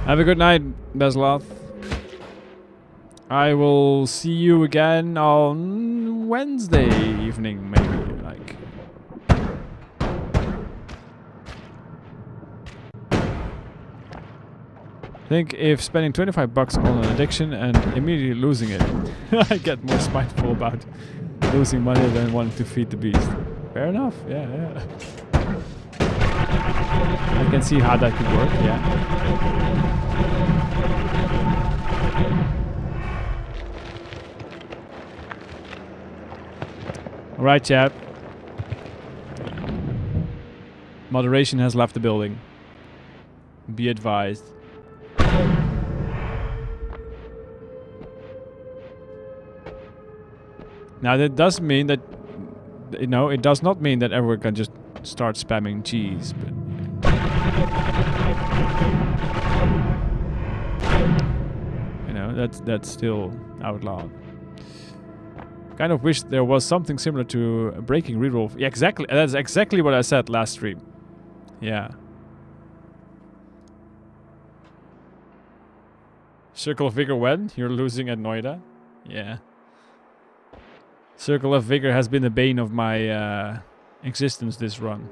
Have a good night, Besloth. I will see you again on Wednesday evening, maybe. Like, I think if spending 25 bucks on an addiction and immediately losing it, I get more spiteful about losing money than wanting to feed the beast. Fair enough. Yeah. I can see how that could work. Yeah. Alright, chat. Moderation has left the building. Be advised. Now that does mean that, you know, it does not mean that everyone can just start spamming cheese, but you know, that's still outlawed. Kind of wish there was something similar to breaking reroll. Yeah, exactly. That's exactly what I said last stream. Yeah. Circle of Vigor when? You're losing at Noita? Yeah. Circle of Vigor has been the bane of my existence this run.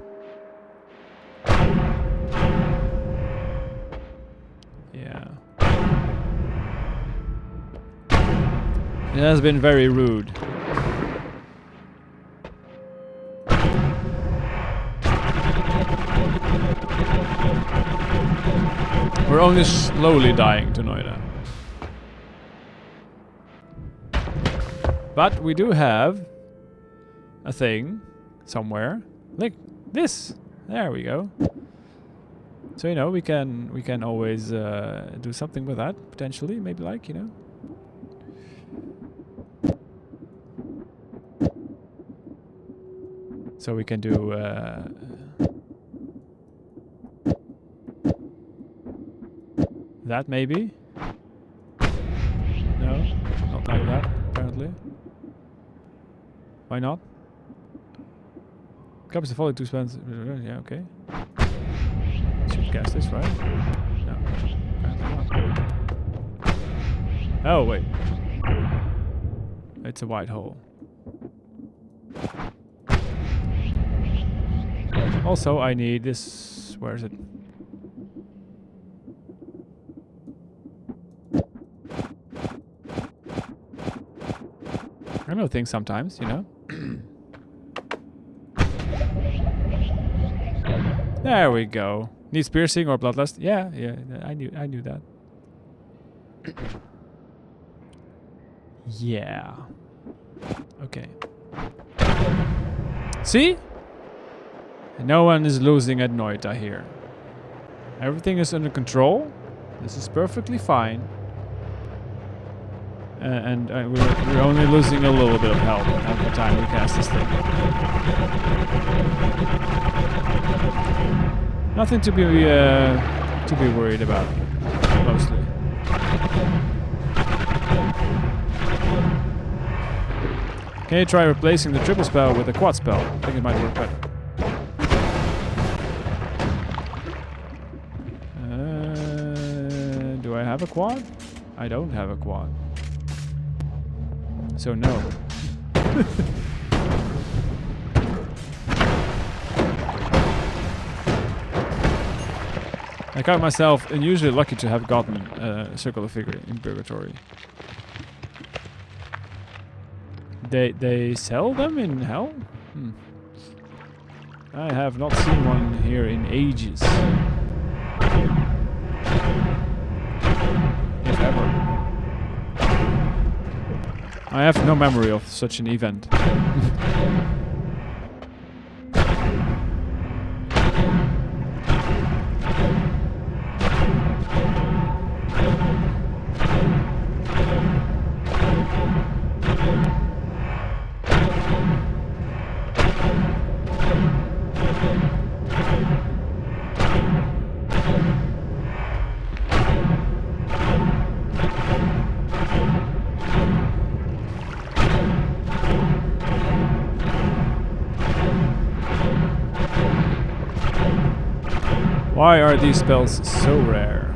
Yeah. It has been very rude. We're only slowly dying to Noita. But we do have a thing somewhere. Like this. There we go. So, you know, we can always do something with that, potentially. Maybe, like, you know. So we can do that, maybe. No, not like that, apparently. Why not? Copies the following 2 spans. Yeah, okay. Should cast this, right? No. Apparently not. Oh, wait. It's a white hole. Also, I need this. Where is it? I know things sometimes, you know. There we go. Needs piercing or bloodlust? Yeah, I knew that. Yeah. Okay. See? No one is losing at Noita here. Everything is under control. This is perfectly fine. And we're only losing a little bit of health every time we cast this thing. Nothing to be worried about, mostly. Can you try replacing the triple spell with a quad spell? I think it might work better. Do I have a quad? I don't have a quad. So no. I count myself unusually lucky to have gotten a circular figure in Purgatory. They sell them in Hell? Hmm. I have not seen one here in ages. If ever. I have no memory of such an event. Why are these spells so rare?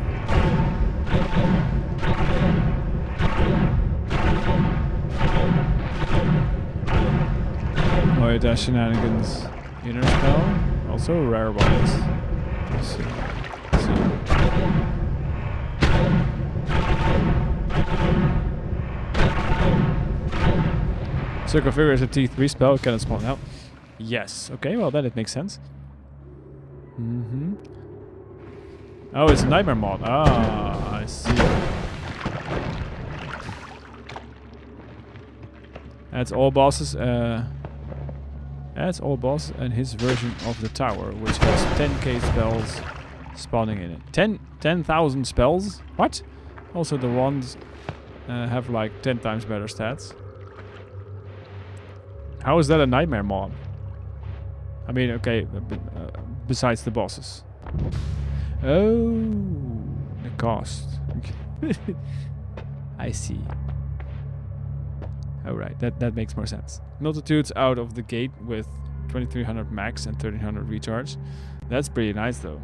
Noita Shenanigans Inner Spell, also a rare bonus. Let's see. Circle Figure is a T3 spell, can it spawn out? Yes. Okay, well then it makes sense. Oh, it's a nightmare mod. Ah, I see. Adds all bosses. Adds all bosses and his version of the tower, which has 10k spells spawning in it. 10,000 spells? What? Also, the ones have like 10 times better stats. How is that a nightmare mod? I mean, okay, besides the bosses. Oh, the cost. I see. Alright, that makes more sense. Multitudes out of the gate with 2300 max and 1300 recharge. That's pretty nice though.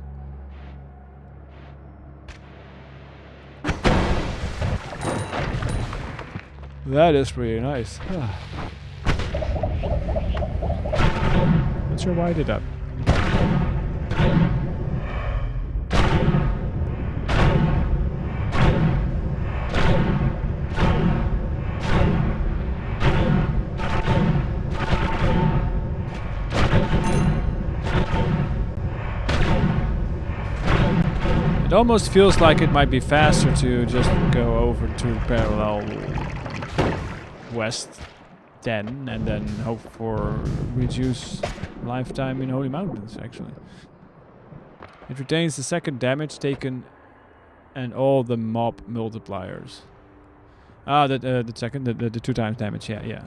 That is pretty nice. Not sure why I did that. It almost feels like it might be faster to just go over to parallel west 10 and then hope for reduce lifetime in Holy Mountains, actually. It retains the second damage taken and all the mob multipliers. Ah, the second, the 2 times damage, yeah.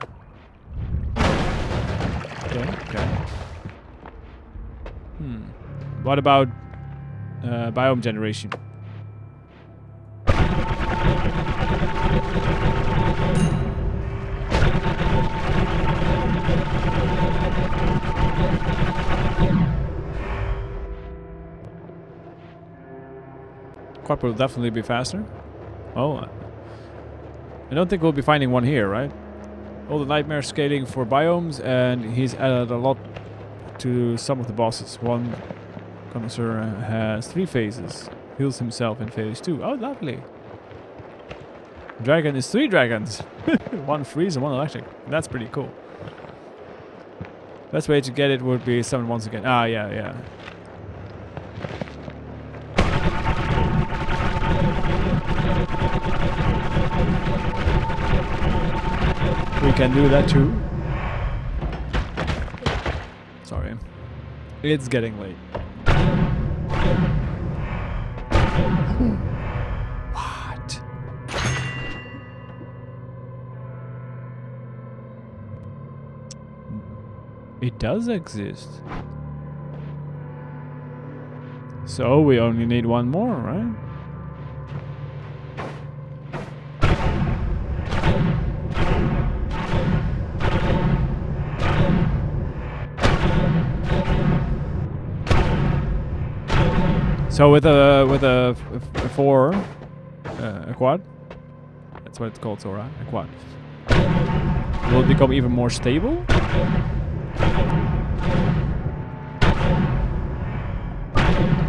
Okay. What about biome generation? Quad will definitely be faster. Oh, I don't think we'll be finding one here, right? All the nightmare scaling for biomes, and he's added a lot to some of the bosses. One connoisseur has 3 phases. Heals himself in phase 2. Oh, lovely. Dragon is 3 dragons. 1 freeze and 1 electric. That's pretty cool. Best way to get it would be summon once again. Ah, yeah. We can do that too. Sorry. It's getting late. What? It does exist. So we only need 1 more, right? So with a 4, a quad. That's what it's called, Zora. A quad. Will it become even more stable?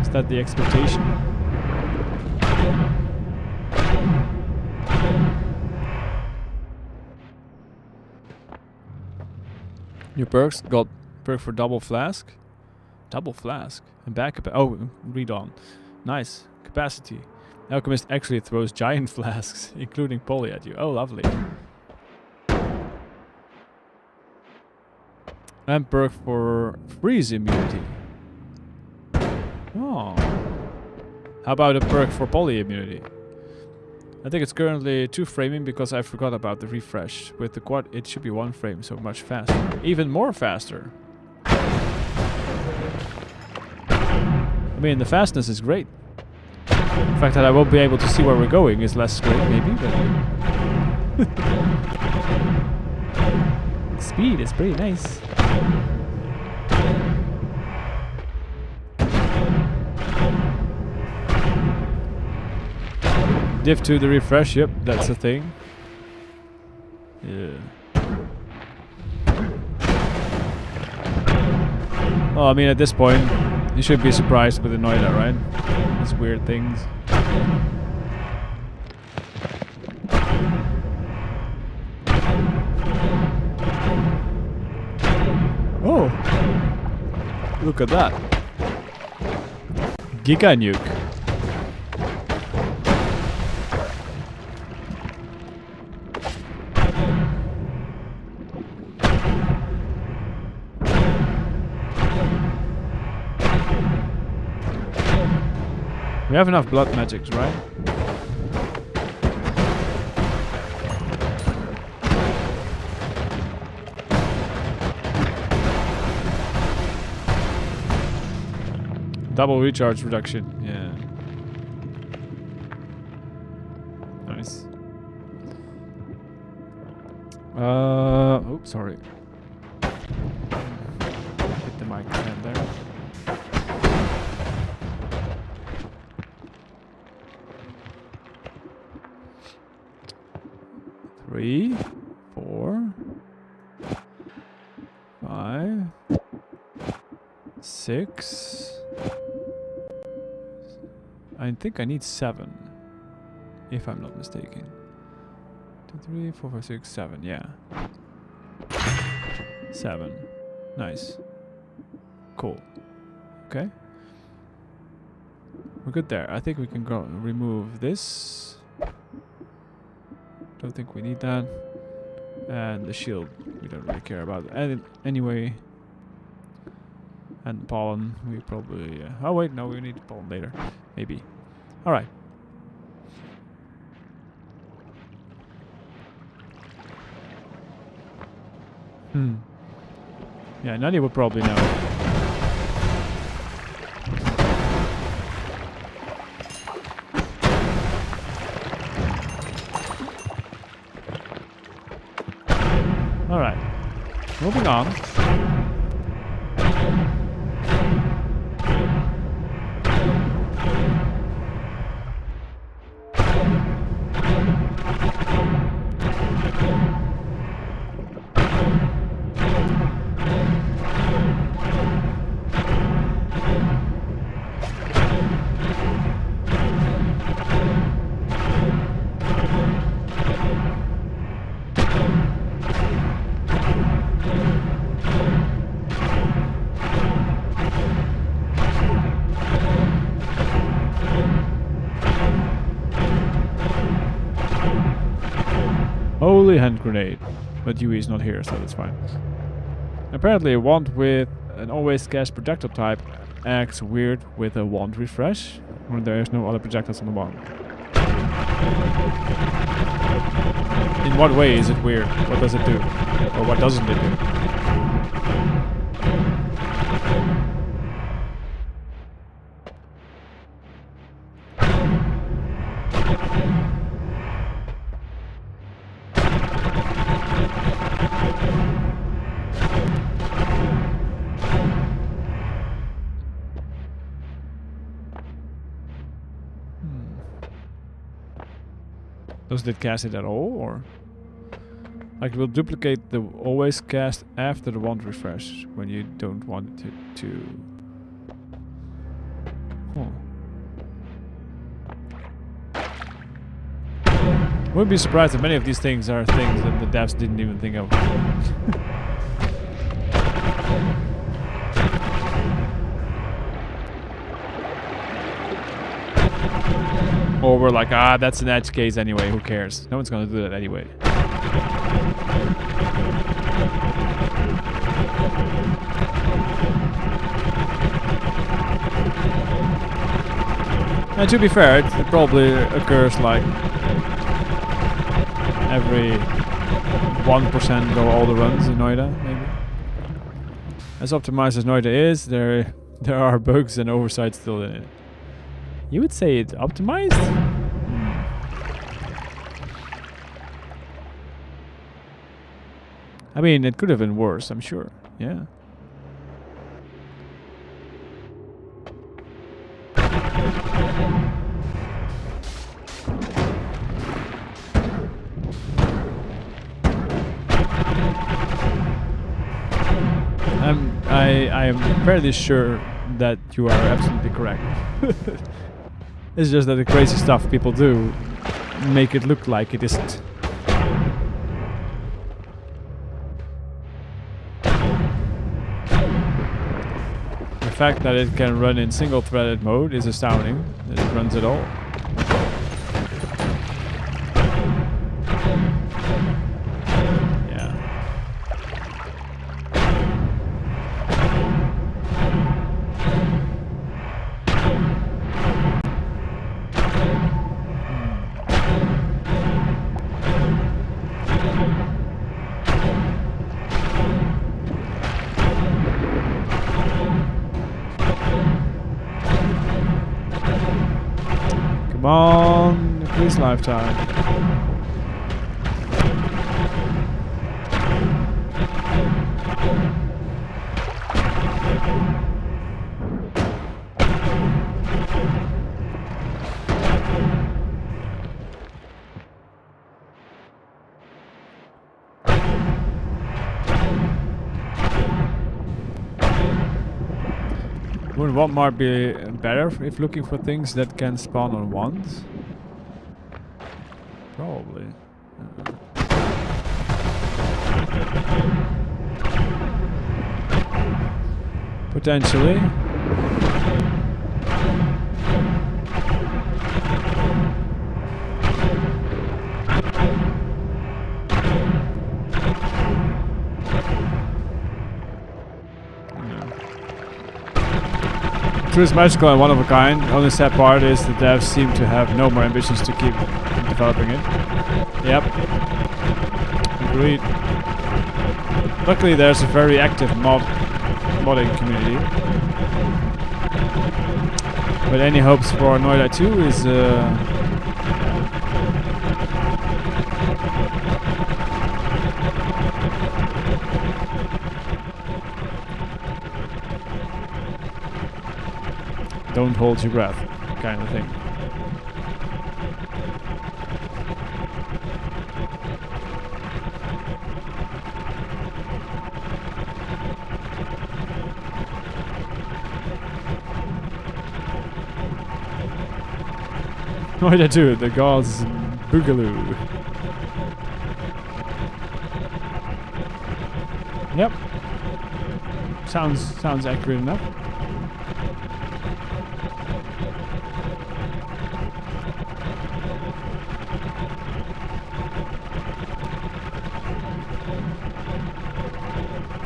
Is that the expectation? Your perks got perk for double flask. Double flask. And back oh, read on. Nice. Capacity. Alchemist actually throws giant flasks, including poly at you. Oh, lovely. And perk for freeze immunity. Oh. How about a perk for poly immunity? I think it's currently 2 framing because I forgot about the refresh. With the quad, it should be 1 frame, so much faster. Even more faster. I mean, the fastness is great. The fact that I won't be able to see where we're going is less great, maybe, but... Speed is pretty nice. Div to the refresh, yep, that's a thing. Yeah. Oh, I mean, at this point, you should be surprised with the Noita, right? These weird things. Oh! Look at that. Giga Nuke. We have enough blood magics, right? Double recharge reduction, yeah. Nice. Oh, sorry. Hit the mic stand there. Three, 4, 5, 6. I think I need 7, if I'm not mistaken. 2, 3, 4, 5, 6, 7. Yeah, 7. Nice. Cool. Okay. We're good there. I think we can go remove this. Don't think we need that. And the shield, we don't really care about. And anyway. And the pollen, we probably... oh wait, no, we need the pollen later. Maybe. Alright. Yeah, Nadia would probably know. Alright. Moving on. Holy hand grenade. But Yui is not here, so that's fine. Apparently a wand with an always cast projectile type acts weird with a wand refresh when there is no other projectiles on the wand. In what way is it weird? What does it do? Or what doesn't it do? Does it cast it at all, or? Like, it will duplicate the always cast after the wand refresh when you don't want it to. Wouldn't be surprised if many of these things are things that the devs didn't even think of. Or we're like, ah, that's an edge case anyway, who cares? No one's gonna do that anyway. And to be fair, it probably occurs like every 1% go all the runs in Noita, maybe. As optimized as Noita is, there are bugs and oversights still in it. You would say it's optimized? I mean, it could have been worse, I'm sure. Yeah. I am fairly sure that you are absolutely correct. It's just that the crazy stuff people do make it look like it isn't. The fact that it can run in single-threaded mode is astounding. That it runs at all. Come on, increase lifetime. What might be better if looking for things that can spawn on wands? Probably. Potentially. True is magical and one of a kind. Only sad part is the devs seem to have no more ambitions to keep developing it. Yep. Agreed. Luckily there's a very active modding community. But any hopes for Noita 2 is don't hold your breath, kind of thing. Noita 2, the gods boogaloo. Yep. Sounds accurate enough.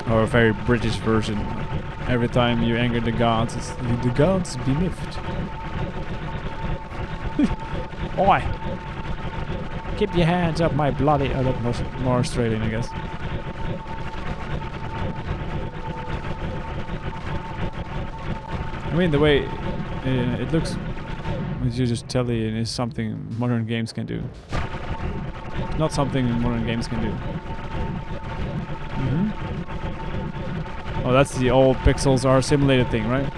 Or a very British version. Every time you anger the gods, it's the gods be miffed. Oi! Keep your hands up my bloody... Oh, that was more Australian, I guess. I mean, the way it looks, as you just tell you, is something modern games can do. Not something modern games can do. Oh, that's the old pixels are simulated thing, right?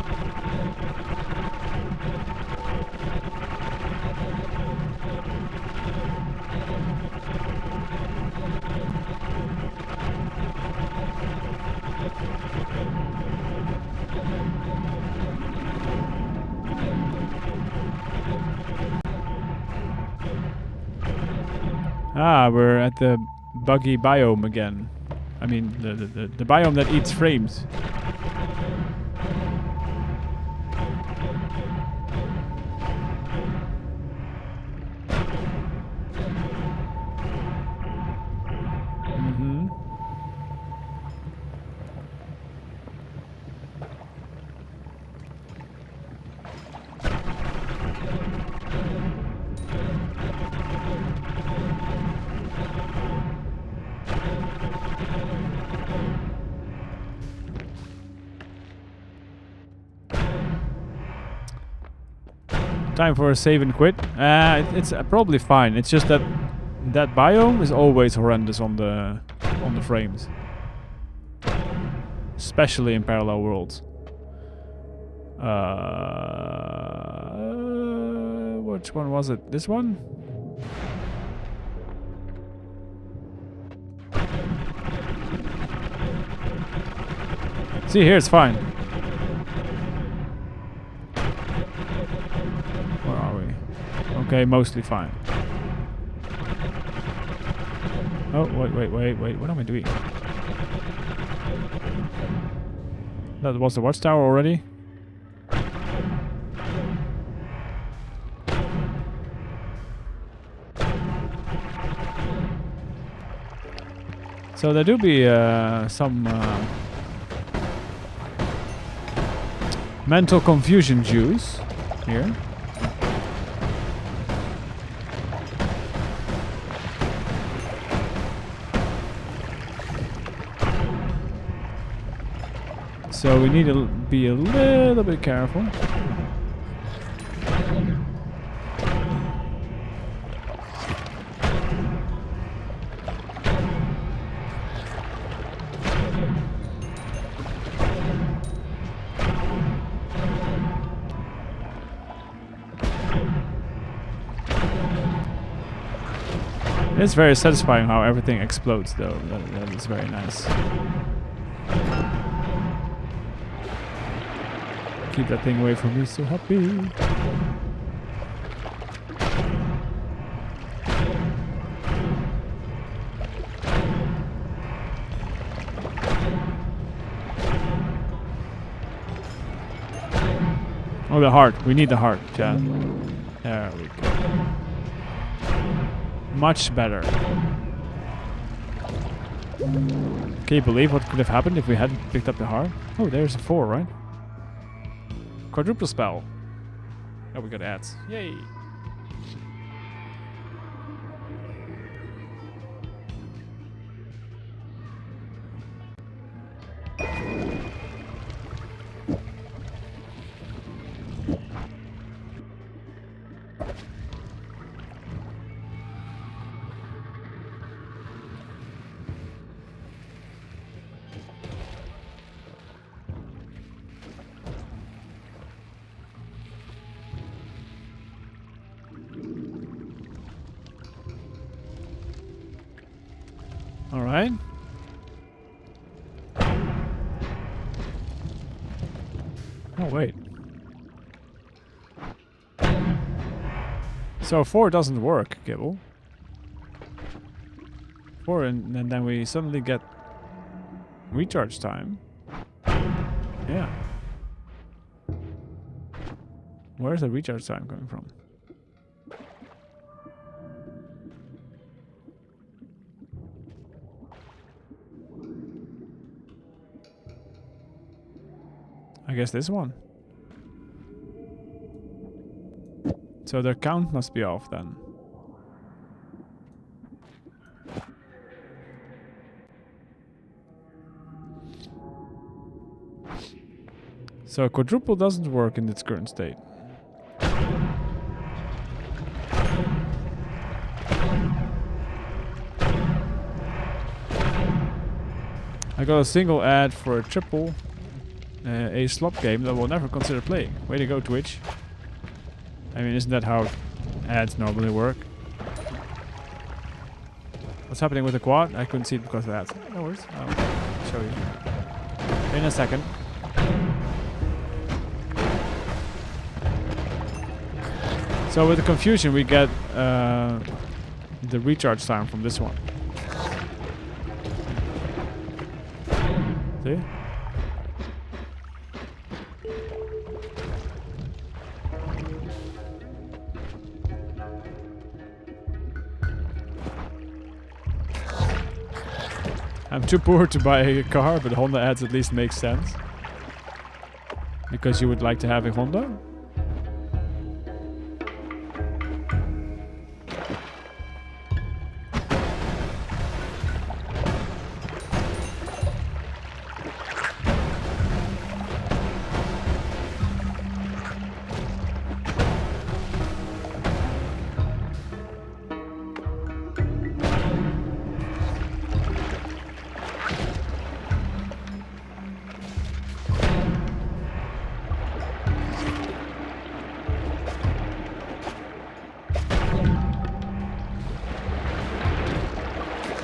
Ah, we're at the buggy biome again. I mean, the biome that eats frames. Mm-hmm. Time for a save and quit. It's probably fine. It's just that that biome is always horrendous on the frames, especially in parallel worlds. Which one was it? This one? See, here it's fine. Where are we? Okay, mostly fine. Oh, wait. What am I doing? That was the watchtower already? So there do be some mental confusion juice here. So we need to be a little bit careful. It's very satisfying how everything explodes, though. That is very nice. Keep that thing away from me, so happy. Oh, the heart. We need the heart, Chad. There we go. Much better. Can you believe what could have happened if we hadn't picked up the heart? Oh, there's a 4, right? Quadruple spell. Oh, we got ads. Yay! All right. Oh, wait. So 4 doesn't work, Gibble. 4 and then we suddenly get recharge time. Yeah. Where's the recharge time coming from? I guess this one. So their count must be off then. So quadruple doesn't work in its current state. I got a single ad for a triple. A slop game that we'll never consider playing. Way to go, Twitch. I mean, isn't that how ads normally work? What's happening with the quad? I couldn't see it because of that. No worries. I'll show you in a second. So with the confusion we get the recharge time from this one. See? I'm too poor to buy a car, but Honda ads at least makes sense. Because you would like to have a Honda?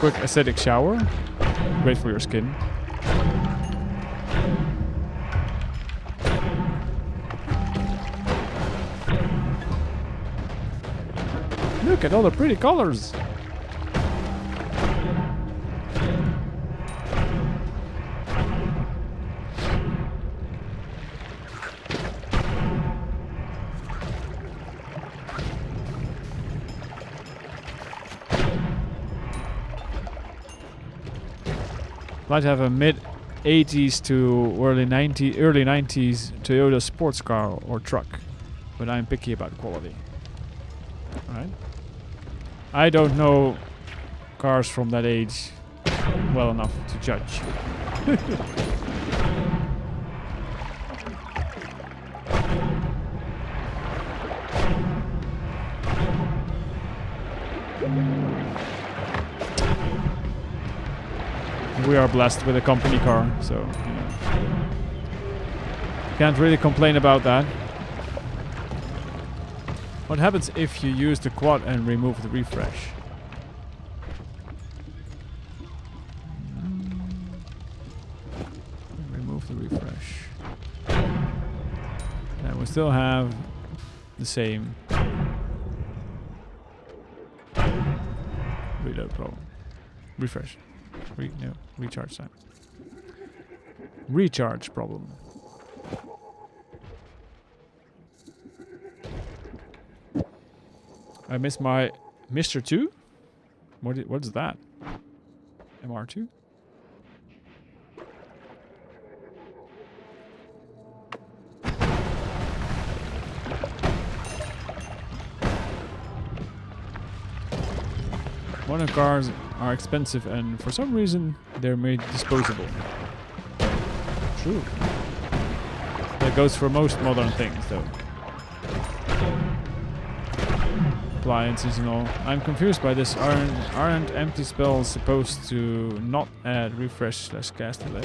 Quick acidic shower. Great for your skin. Look at all the pretty colors. Might have a mid 80s to early 90s Toyota sports car or truck, but I'm picky about quality. Alright. I don't know cars from that age well enough to judge. We are blessed with a company car, so you know, can't really complain about that. What happens if you use the quad and remove the refresh? Remove the refresh. And we still have the same reload problem. Refresh. No, recharge time. Recharge problem. I missed my Mr. 2? What is that? MR2? Modern cars are expensive and for some reason they're made disposable. True. That goes for most modern things though. Appliances and all. I'm confused by this. Aren't empty spells supposed to not add refresh / cast delay?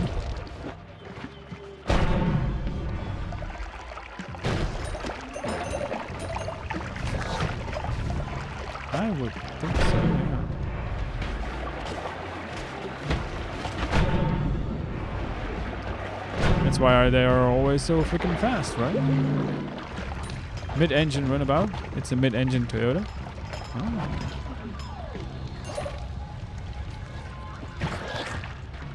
I would think so, yeah. That's why they are always so freaking fast, right? Mid-engine runabout. It's a mid-engine Toyota. Oh.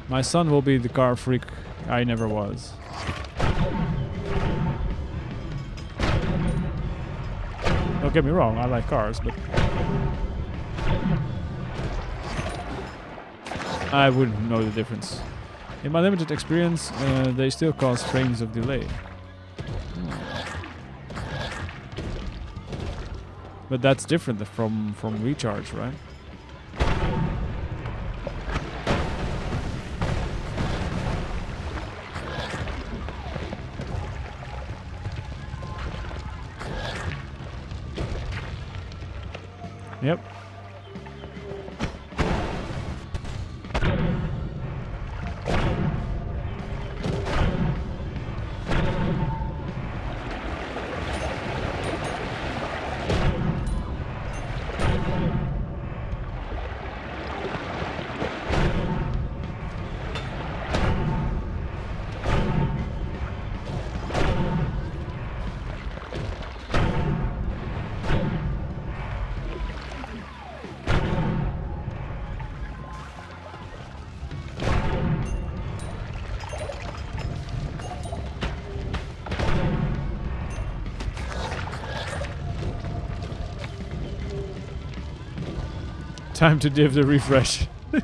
My son will be the car freak I never was. Don't get me wrong, I like cars, but I wouldn't know the difference. In my limited experience, they still cause frames of delay. But that's different from recharge, right? Yep. Time to give the refresh. It's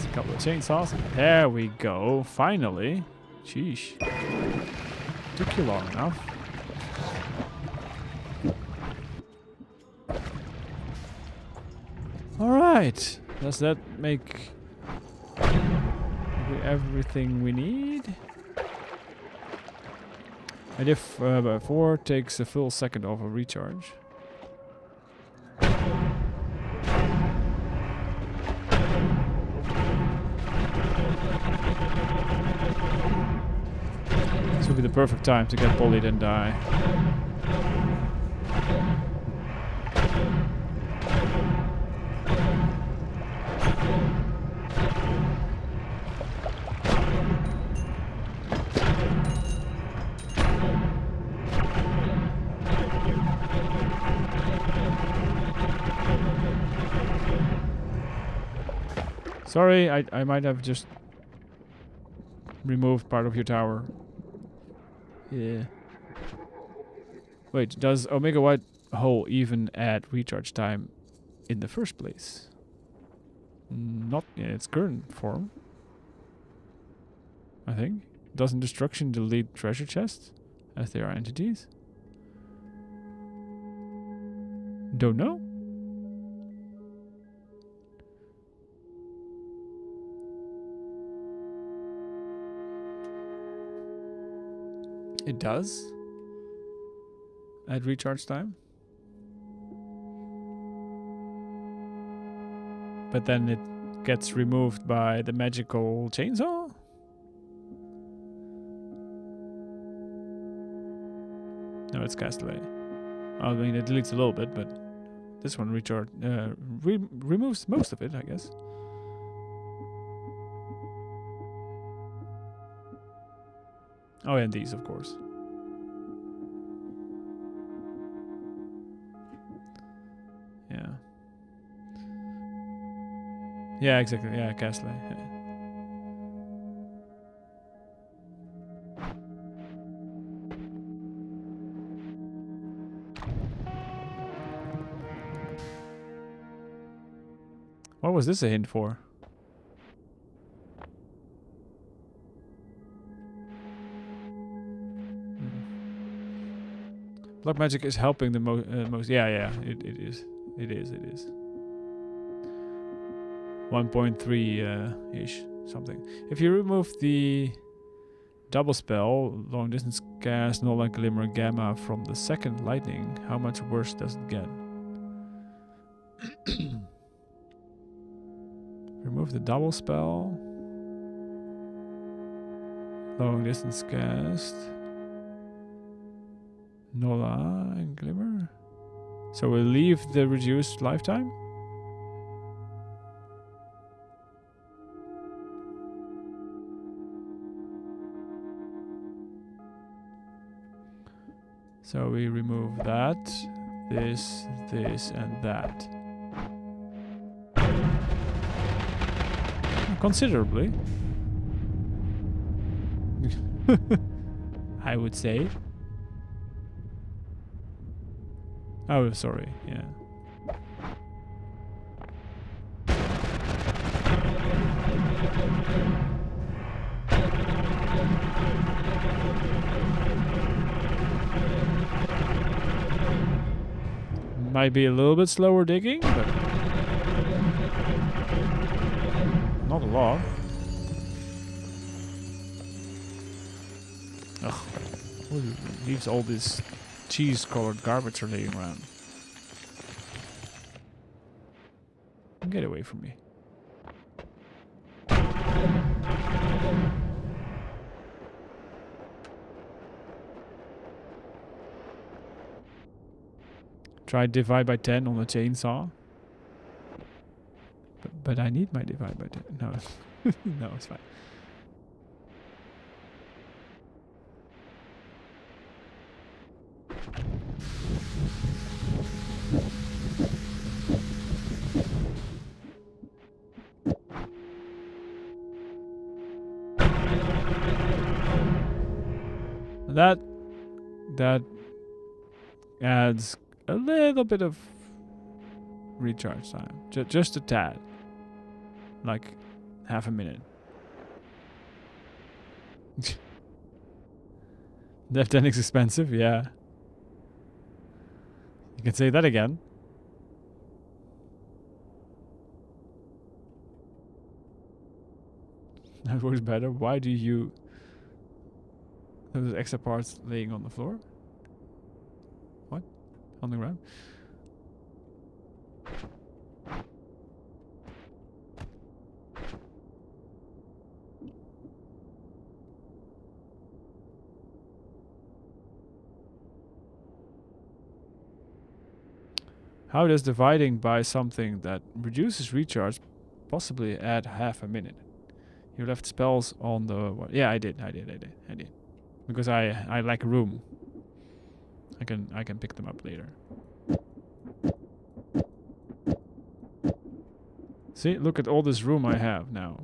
a couple of chainsaws. There we go. Finally. Sheesh. Took you long enough. Alright. Does that make everything we need? And if 4 takes a full second of a recharge. This would be the perfect time to get bullied and die. Sorry, I might have just removed part of your tower. Yeah. Wait, does Omega White Hole even add recharge time in the first place? Not in its current form. I think. Doesn't destruction delete treasure chests as they are entities? Don't know. It does add recharge time. But then it gets removed by the magical chainsaw? No, it's Castaway. I mean, it deletes a little bit, but this one removes most of it, I guess. Oh, and these, of course. Yeah. Yeah, exactly. Yeah, Castle. Yeah. What was this a hint for? Black magic is helping the most. Yeah, it is. It is. 1.3 ish something. If you remove the double spell, long distance cast, Nola, Glimmer, Gamma from the second lightning, how much worse does it get? Remove the double spell, long distance cast, Nola and Glimmer. So we'll leave the reduced lifetime. So we remove that, this, and that. Considerably. I would say. Oh, sorry, yeah. Might be a little bit slower digging, but not a lot. Ugh, who leaves all this cheese-colored garbage laying around? Get away from me. Try divide by 10 on the chainsaw. But I need my divide by 10. No, no, it's fine. That adds a little bit of recharge time. Just a tad. Like half a minute. Dev 10 is expensive, yeah. You can say that again. That works better. Why do you have those extra parts laying on the floor? What? On the ground? How does dividing by something that reduces recharge possibly add half a minute? You left spells on the... Yeah, I did. Because I lack room. I can pick them up later. See, look at all this room I have now.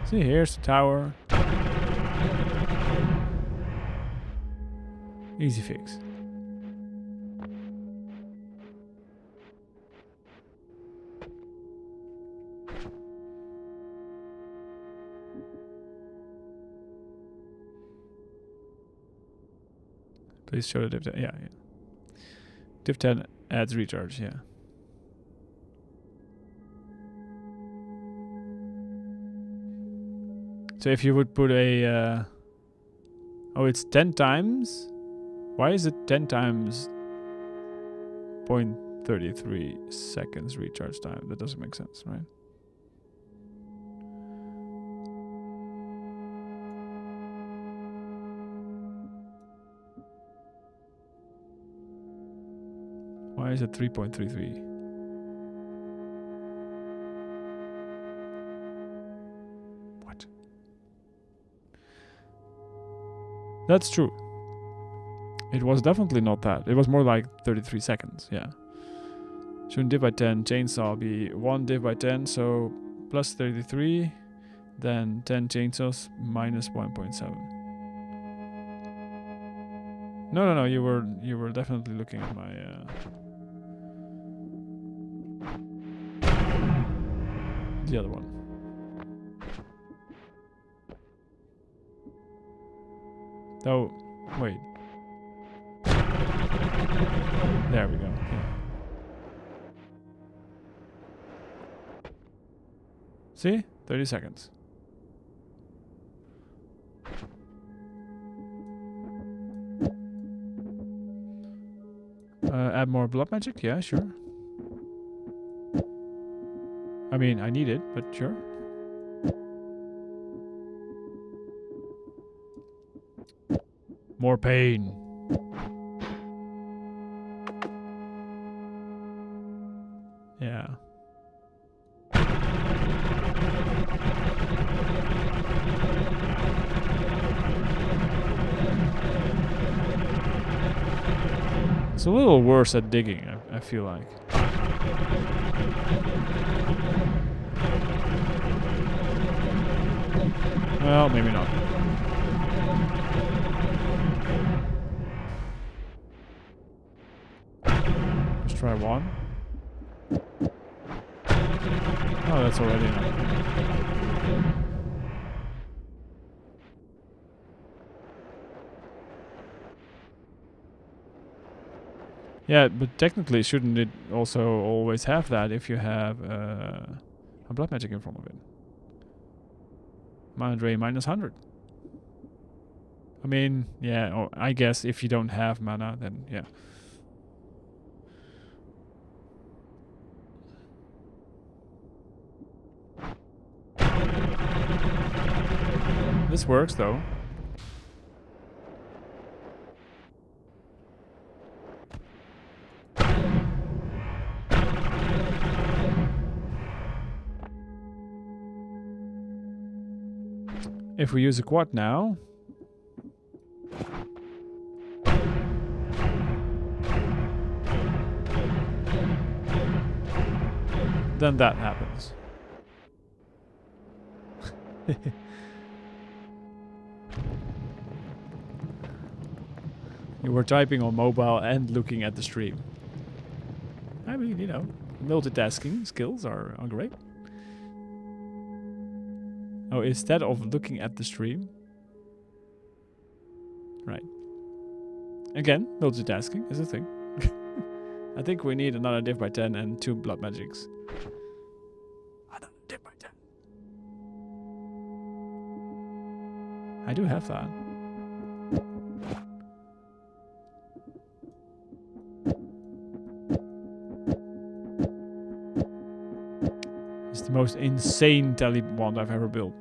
See, here's the tower. Easy fix. Please show the div 10. Yeah. Div 10 adds recharge, yeah. So if you would put a... oh, it's 10 times? Why is it 10 times 0.33 seconds recharge time? That doesn't make sense, right? Why is it 3.33? What? That's true. It was definitely not that. It was more like 33 seconds, yeah. Shouldn't div by 10 chainsaw be 1 div by 10, so plus 33, then 10 chainsaws minus 1.7. No, you were definitely looking at my the other one. Oh, wait. There we go. Yeah. See? 30 seconds. Add more blood magic? Yeah, sure. I mean, I need it, but sure. More pain. Yeah. It's a little worse at digging, I feel like. Well, maybe not. Let's try one. Oh, that's already enough. Yeah, but technically, shouldn't it also always have that if you have a blood magic in front of it? Mana drain minus 100. I mean, yeah, or I guess if you don't have mana, then yeah. This works though. If we use a quad now, then that happens. You were typing on mobile and looking at the stream. I mean, you know, multitasking skills are great. Oh, instead of looking at the stream. Right. Again, multitasking is a thing. I think we need another div by 10 and 2 blood magics. Another div by 10. I do have that. It's the most insane tele wand I've ever built.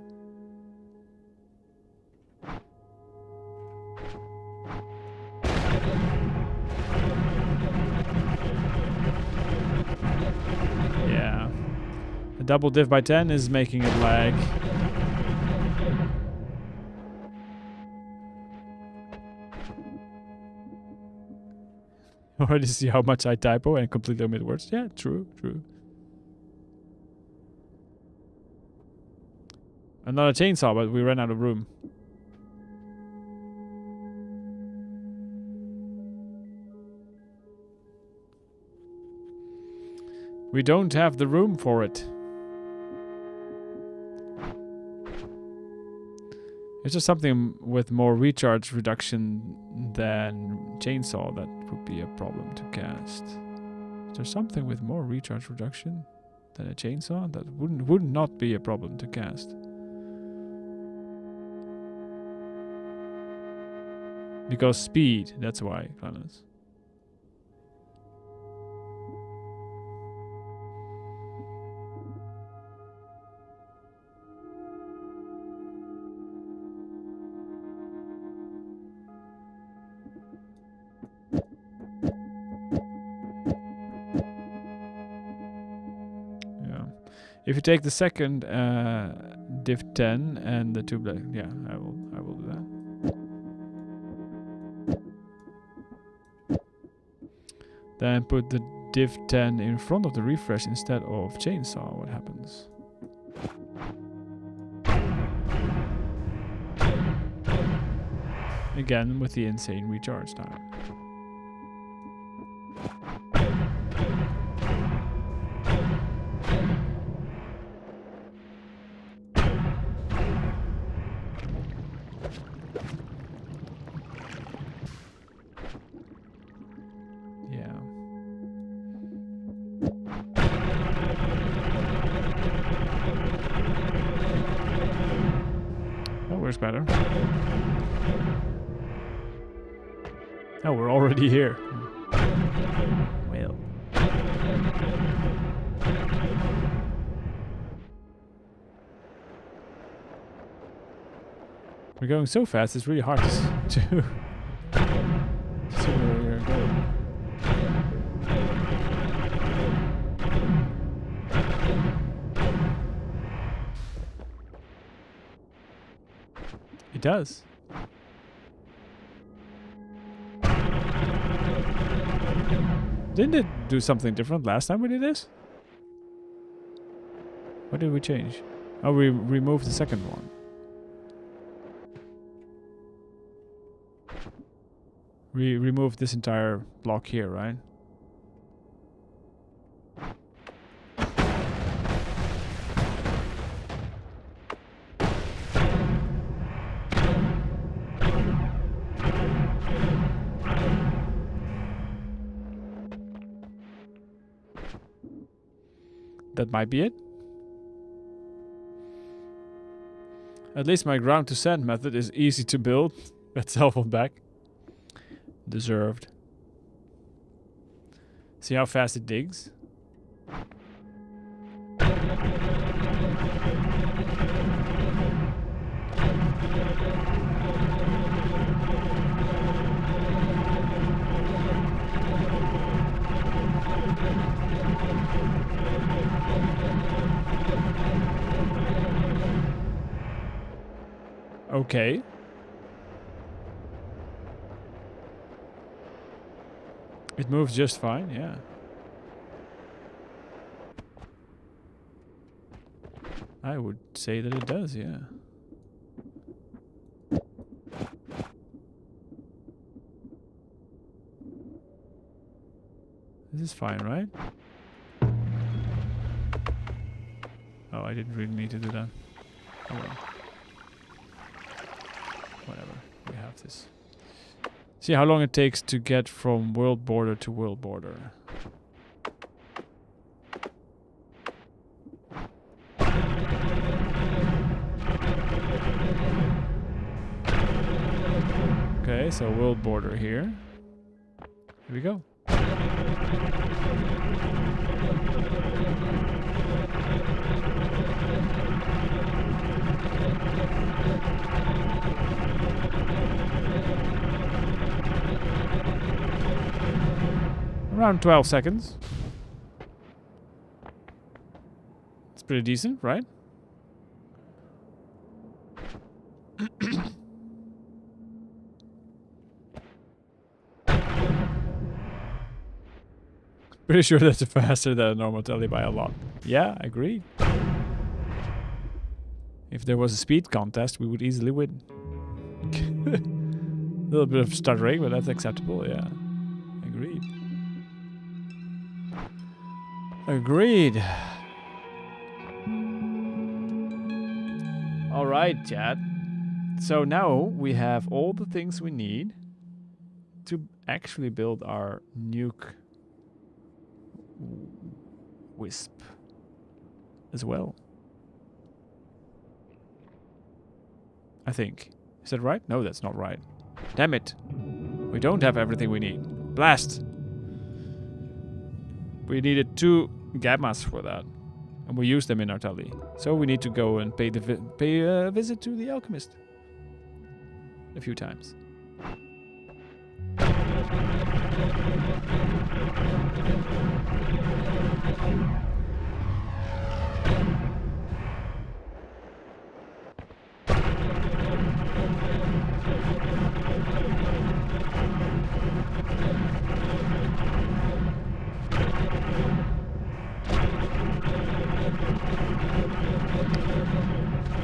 Yeah. The double div by 10 is making it lag. Already see how much I typo and completely omit words. Yeah, true, true. Another chainsaw, but we ran out of room. We don't have the room for it. It's just something with more recharge reduction than chainsaw that would be a problem to cast. Is there something with more recharge reduction than a chainsaw that would not be a problem to cast? Because speed, that's why, Clanus. Yeah. If you take the second div 10 and the 2 black, yeah, I will do that. Then put the div 10 in front of the refresh instead of chainsaw. What happens? Again with the insane recharge time. Better. Oh, we're already here. Well. We're going so fast, it's really hard to see where we're going. It does. Didn't it do something different last time we did this? What did we change? Oh, we removed the second one. We removed this entire block here, right? That might be it. At least my ground to sand method is easy to build. That's helpful back. Deserved. See how fast it digs? Okay. It moves just fine, yeah. I would say that it does, yeah. This is fine, right? Oh, I didn't really need to do that. Oh well. Whatever, we have this. See how long it takes to get from world border to world border. Okay, so world border here. Here we go. Around 12 seconds. It's pretty decent, right? Pretty sure that's faster than a normal telly by a lot. Yeah, agreed. If there was a speed contest, we would easily win. A little bit of stuttering, but that's acceptable, yeah. Agreed. Agreed. Alright, chat. So now we have all the things we need to actually build our Nuke wisp as well. I think. Is that right? No, that's not right. Damn it. We don't have everything we need. Blast! We needed 2 gammas for that. And we used them in our tally. So we need to go and pay a visit to the alchemist. A few times.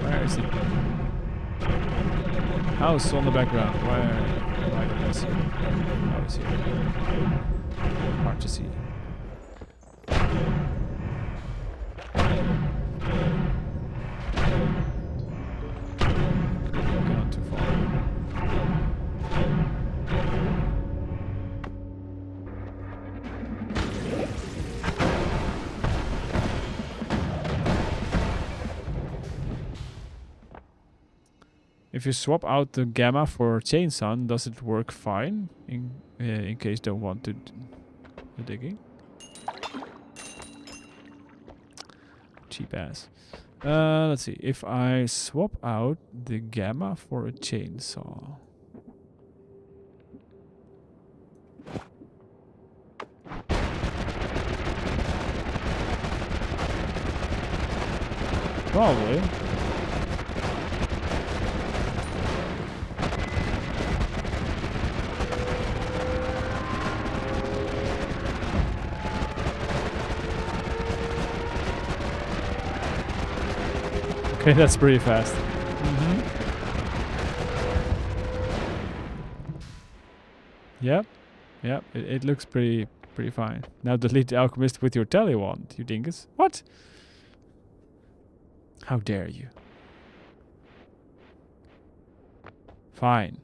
Where is he? House on the background. Why did I see him? Oh, is here. Hard to see. Gone too far. If you swap out the gamma for chainsaw, does it work fine? In case don't want to do digging. Cheap ass. Let's see. If I swap out the gamma for a chainsaw. Probably. Okay, that's pretty fast. Yep. Yep, it looks pretty fine. Now delete the alchemist with your tally wand, you dingus. What? How dare you? Fine.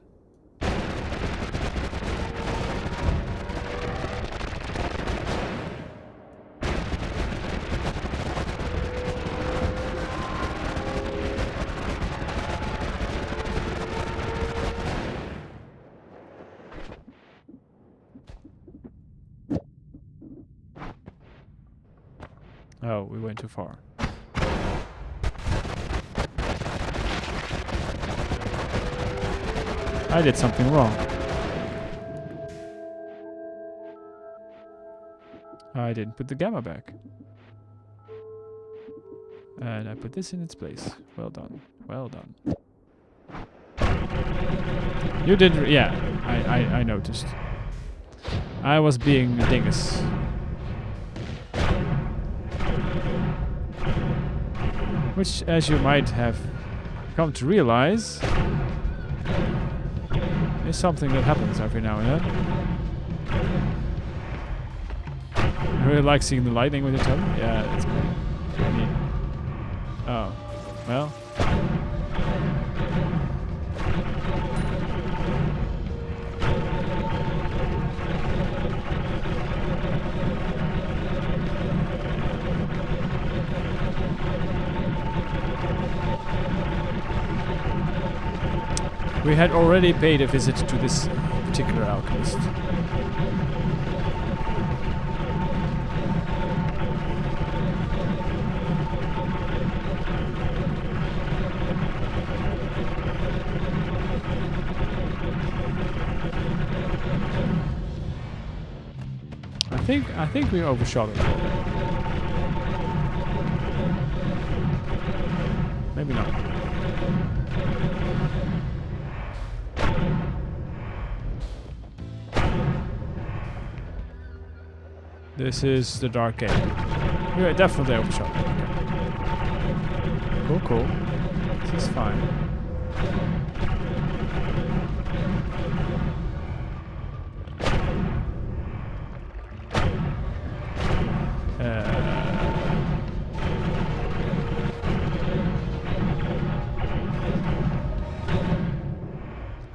Oh, we went too far. I did something wrong. I didn't put the gamma back. And I put this in its place. Well done. Well done. You did... yeah, I noticed. I was being a dingus. Which, as you might have come to realize, is something that happens every now and then. I really like seeing the lightning with your tongue. Yeah, it's pretty neat. Oh, well. We had already paid a visit to this particular alchemist. I think we overshot it a little bit. Maybe not. This is the dark cave. Yeah, definitely overshot. Okay. Cool, cool. This is fine.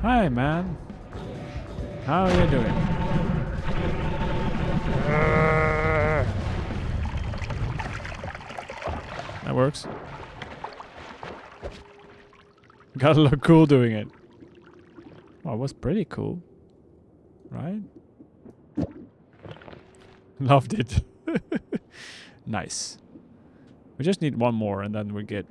Hi, man. How are you doing? That works. Gotta look cool doing it. Well, it was pretty cool. Right? Loved it. Nice. We just need one more and then we're good.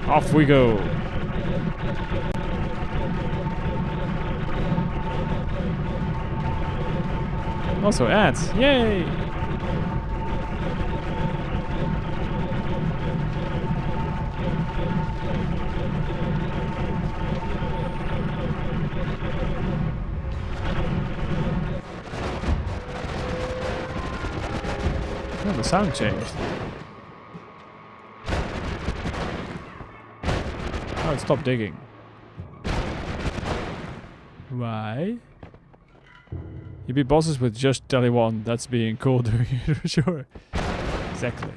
Off we go. Also ants. Yay! Oh, the sound changed. Oh, it stopped digging. Why? You beat bosses with just Tele 1. That's being cool doing it for sure. Exactly.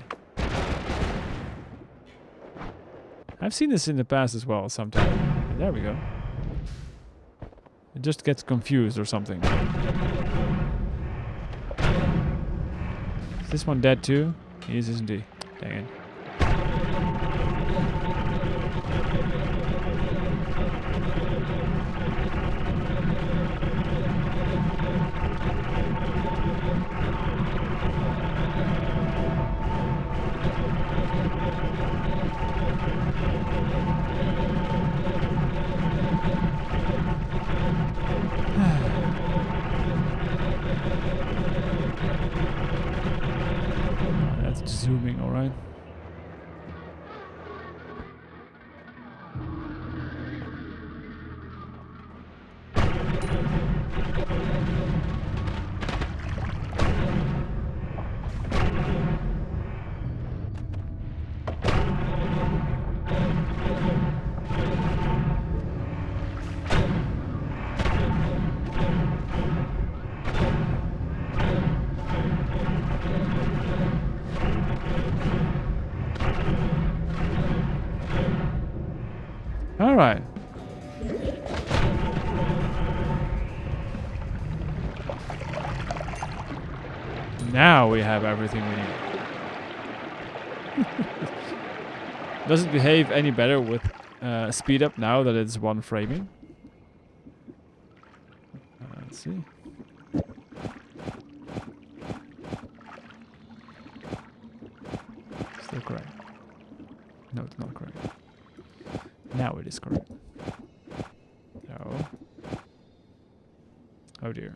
I've seen this in the past as well sometime. There we go. It just gets confused or something. Is this one dead too? He is, isn't he? Dang it. Zooming, all right. All right. Now we have everything we need. Does it behave any better with speed up now that it's one framing? Let's see. Still correct. No, it's not correct. Now it is correct. Oh. Oh dear.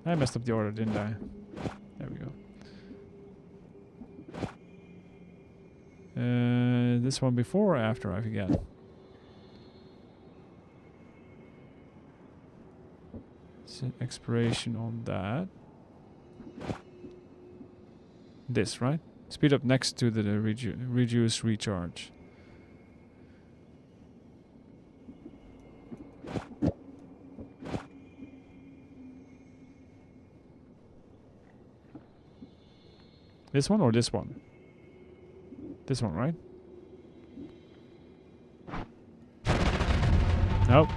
I messed up the order, didn't I? There we go. This one before or after, I forget. It's an expiration on that. This, right? Speed up next to the reduce recharge. This one or this one? This one, right? Nope,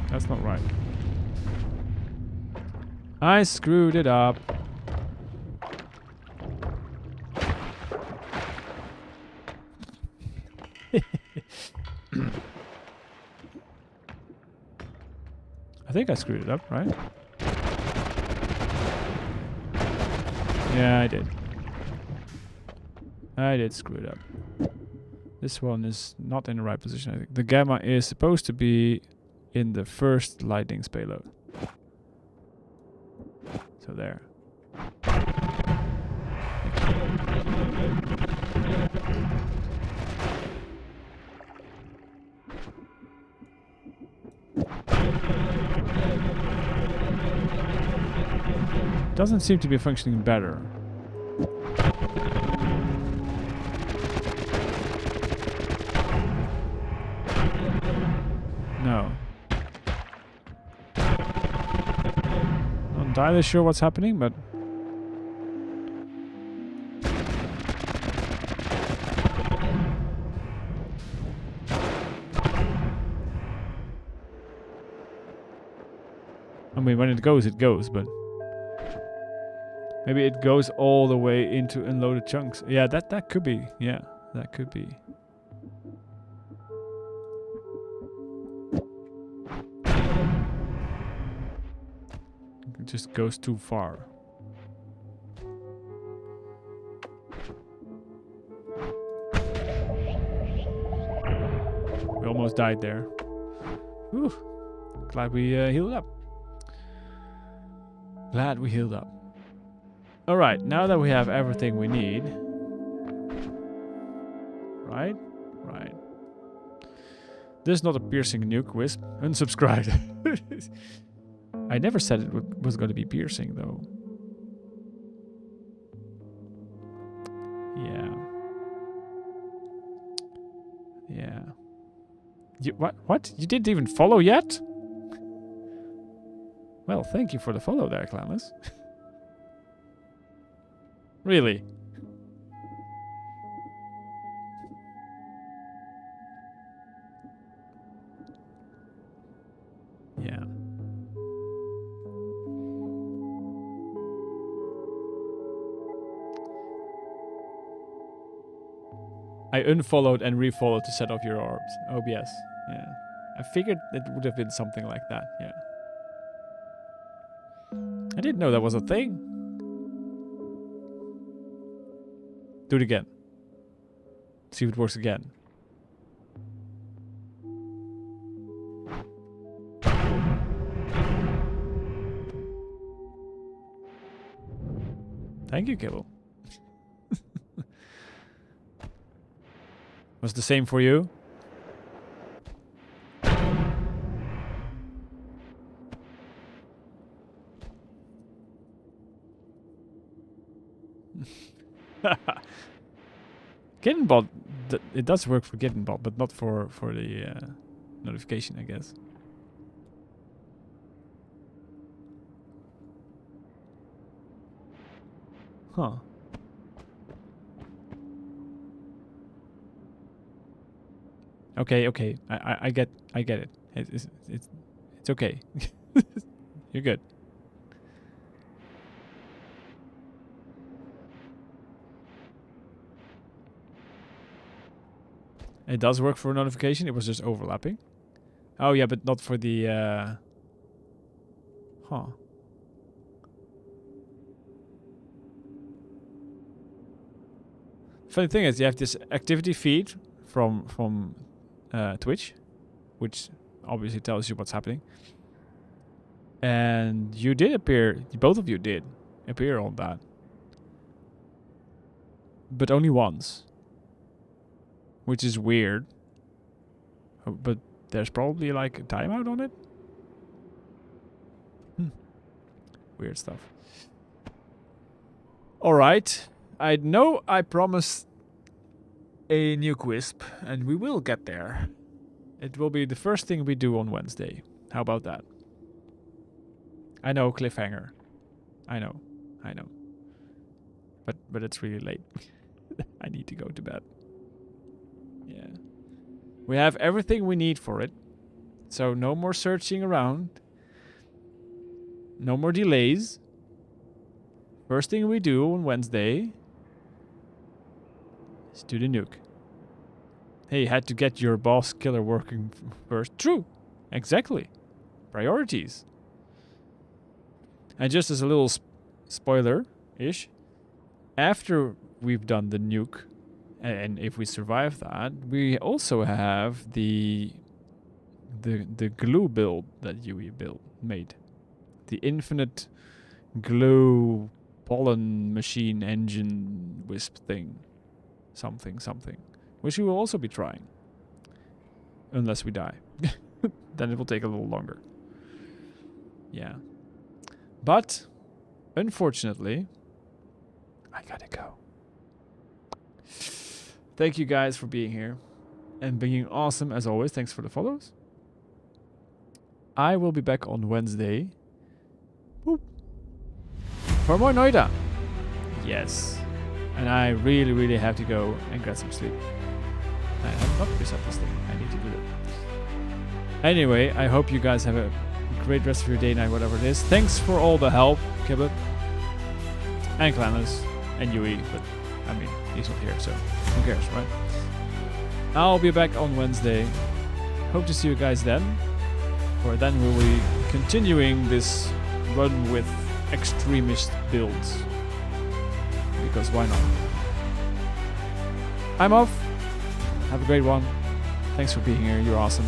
that's not right. I screwed it up. I think I screwed it up, right? Yeah, I did. I did screw it up. This one is not in the right position, I think. The gamma is supposed to be in the first lightning's payload. So there. Doesn't seem to be functioning better. No. Not entirely sure what's happening, but I mean, when it goes, but maybe it goes all the way into unloaded chunks. Yeah, that could be. Yeah, that could be. It just goes too far. We almost died there. Whew. Glad we healed up. Glad we healed up. Alright, now that we have everything we need. Right? Right. This is not a piercing nuke, wisp. Unsubscribed. I never said it was going to be piercing, though. Yeah. Yeah. You, what? You didn't even follow yet? Well, thank you for the follow there, Clanless. Really? Yeah. I unfollowed and refollowed to set off your orbs. OBS. Yeah. I figured it would have been something like that. Yeah. I didn't know that was a thing. Do it again. See if it works again. Thank you, Kibble. Was the same for you? Gittenbot, it does work for Gittenbot, but not for the notification, I guess. Huh. Okay, okay. I get it. It's okay. You're good. It does work for notification. It was just overlapping. Oh yeah, but not for the huh. Funny thing is, you have this activity feed from Twitch, which obviously tells you what's happening. And you did appear, both of you did appear on that. But only once. Which is weird. But there's probably like a timeout on it. weird stuff. Alright. I know I promised a Nuke wisp, and we will get there. It will be the first thing we do on Wednesday. How about that? I know, cliffhanger. I know. But it's really late. I need to go to bed. Yeah. We have everything we need for it. So no more searching around. No more delays. First thing we do on Wednesday is do the nuke. Hey, you had to get your boss killer working first. True. Exactly. Priorities. And just as a little spoiler-ish, after we've done the nuke, and if we survive that, we also have the glue build that Yui made. The infinite glue pollen machine engine wisp thing. Something. Which we will also be trying. Unless we die. Then it will take a little longer. Yeah. But, unfortunately, I gotta go. Thank you guys for being here. And being awesome as always. Thanks for the follows. I will be back on Wednesday. Boop. For more Noita. Yes. And I really have to go and get some sleep. I have not reset this thing. I need to do that. Anyway, I hope you guys have a great rest of your day, night, whatever it is. Thanks for all the help, Kibbut. And Clanus. And Yui. But, I mean, he's not here, so who cares, right? I'll be back on Wednesday. Hope to see you guys then. For then we'll be continuing this run with extremist builds. Because why not? I'm off. Have a great one. Thanks for being here. You're awesome.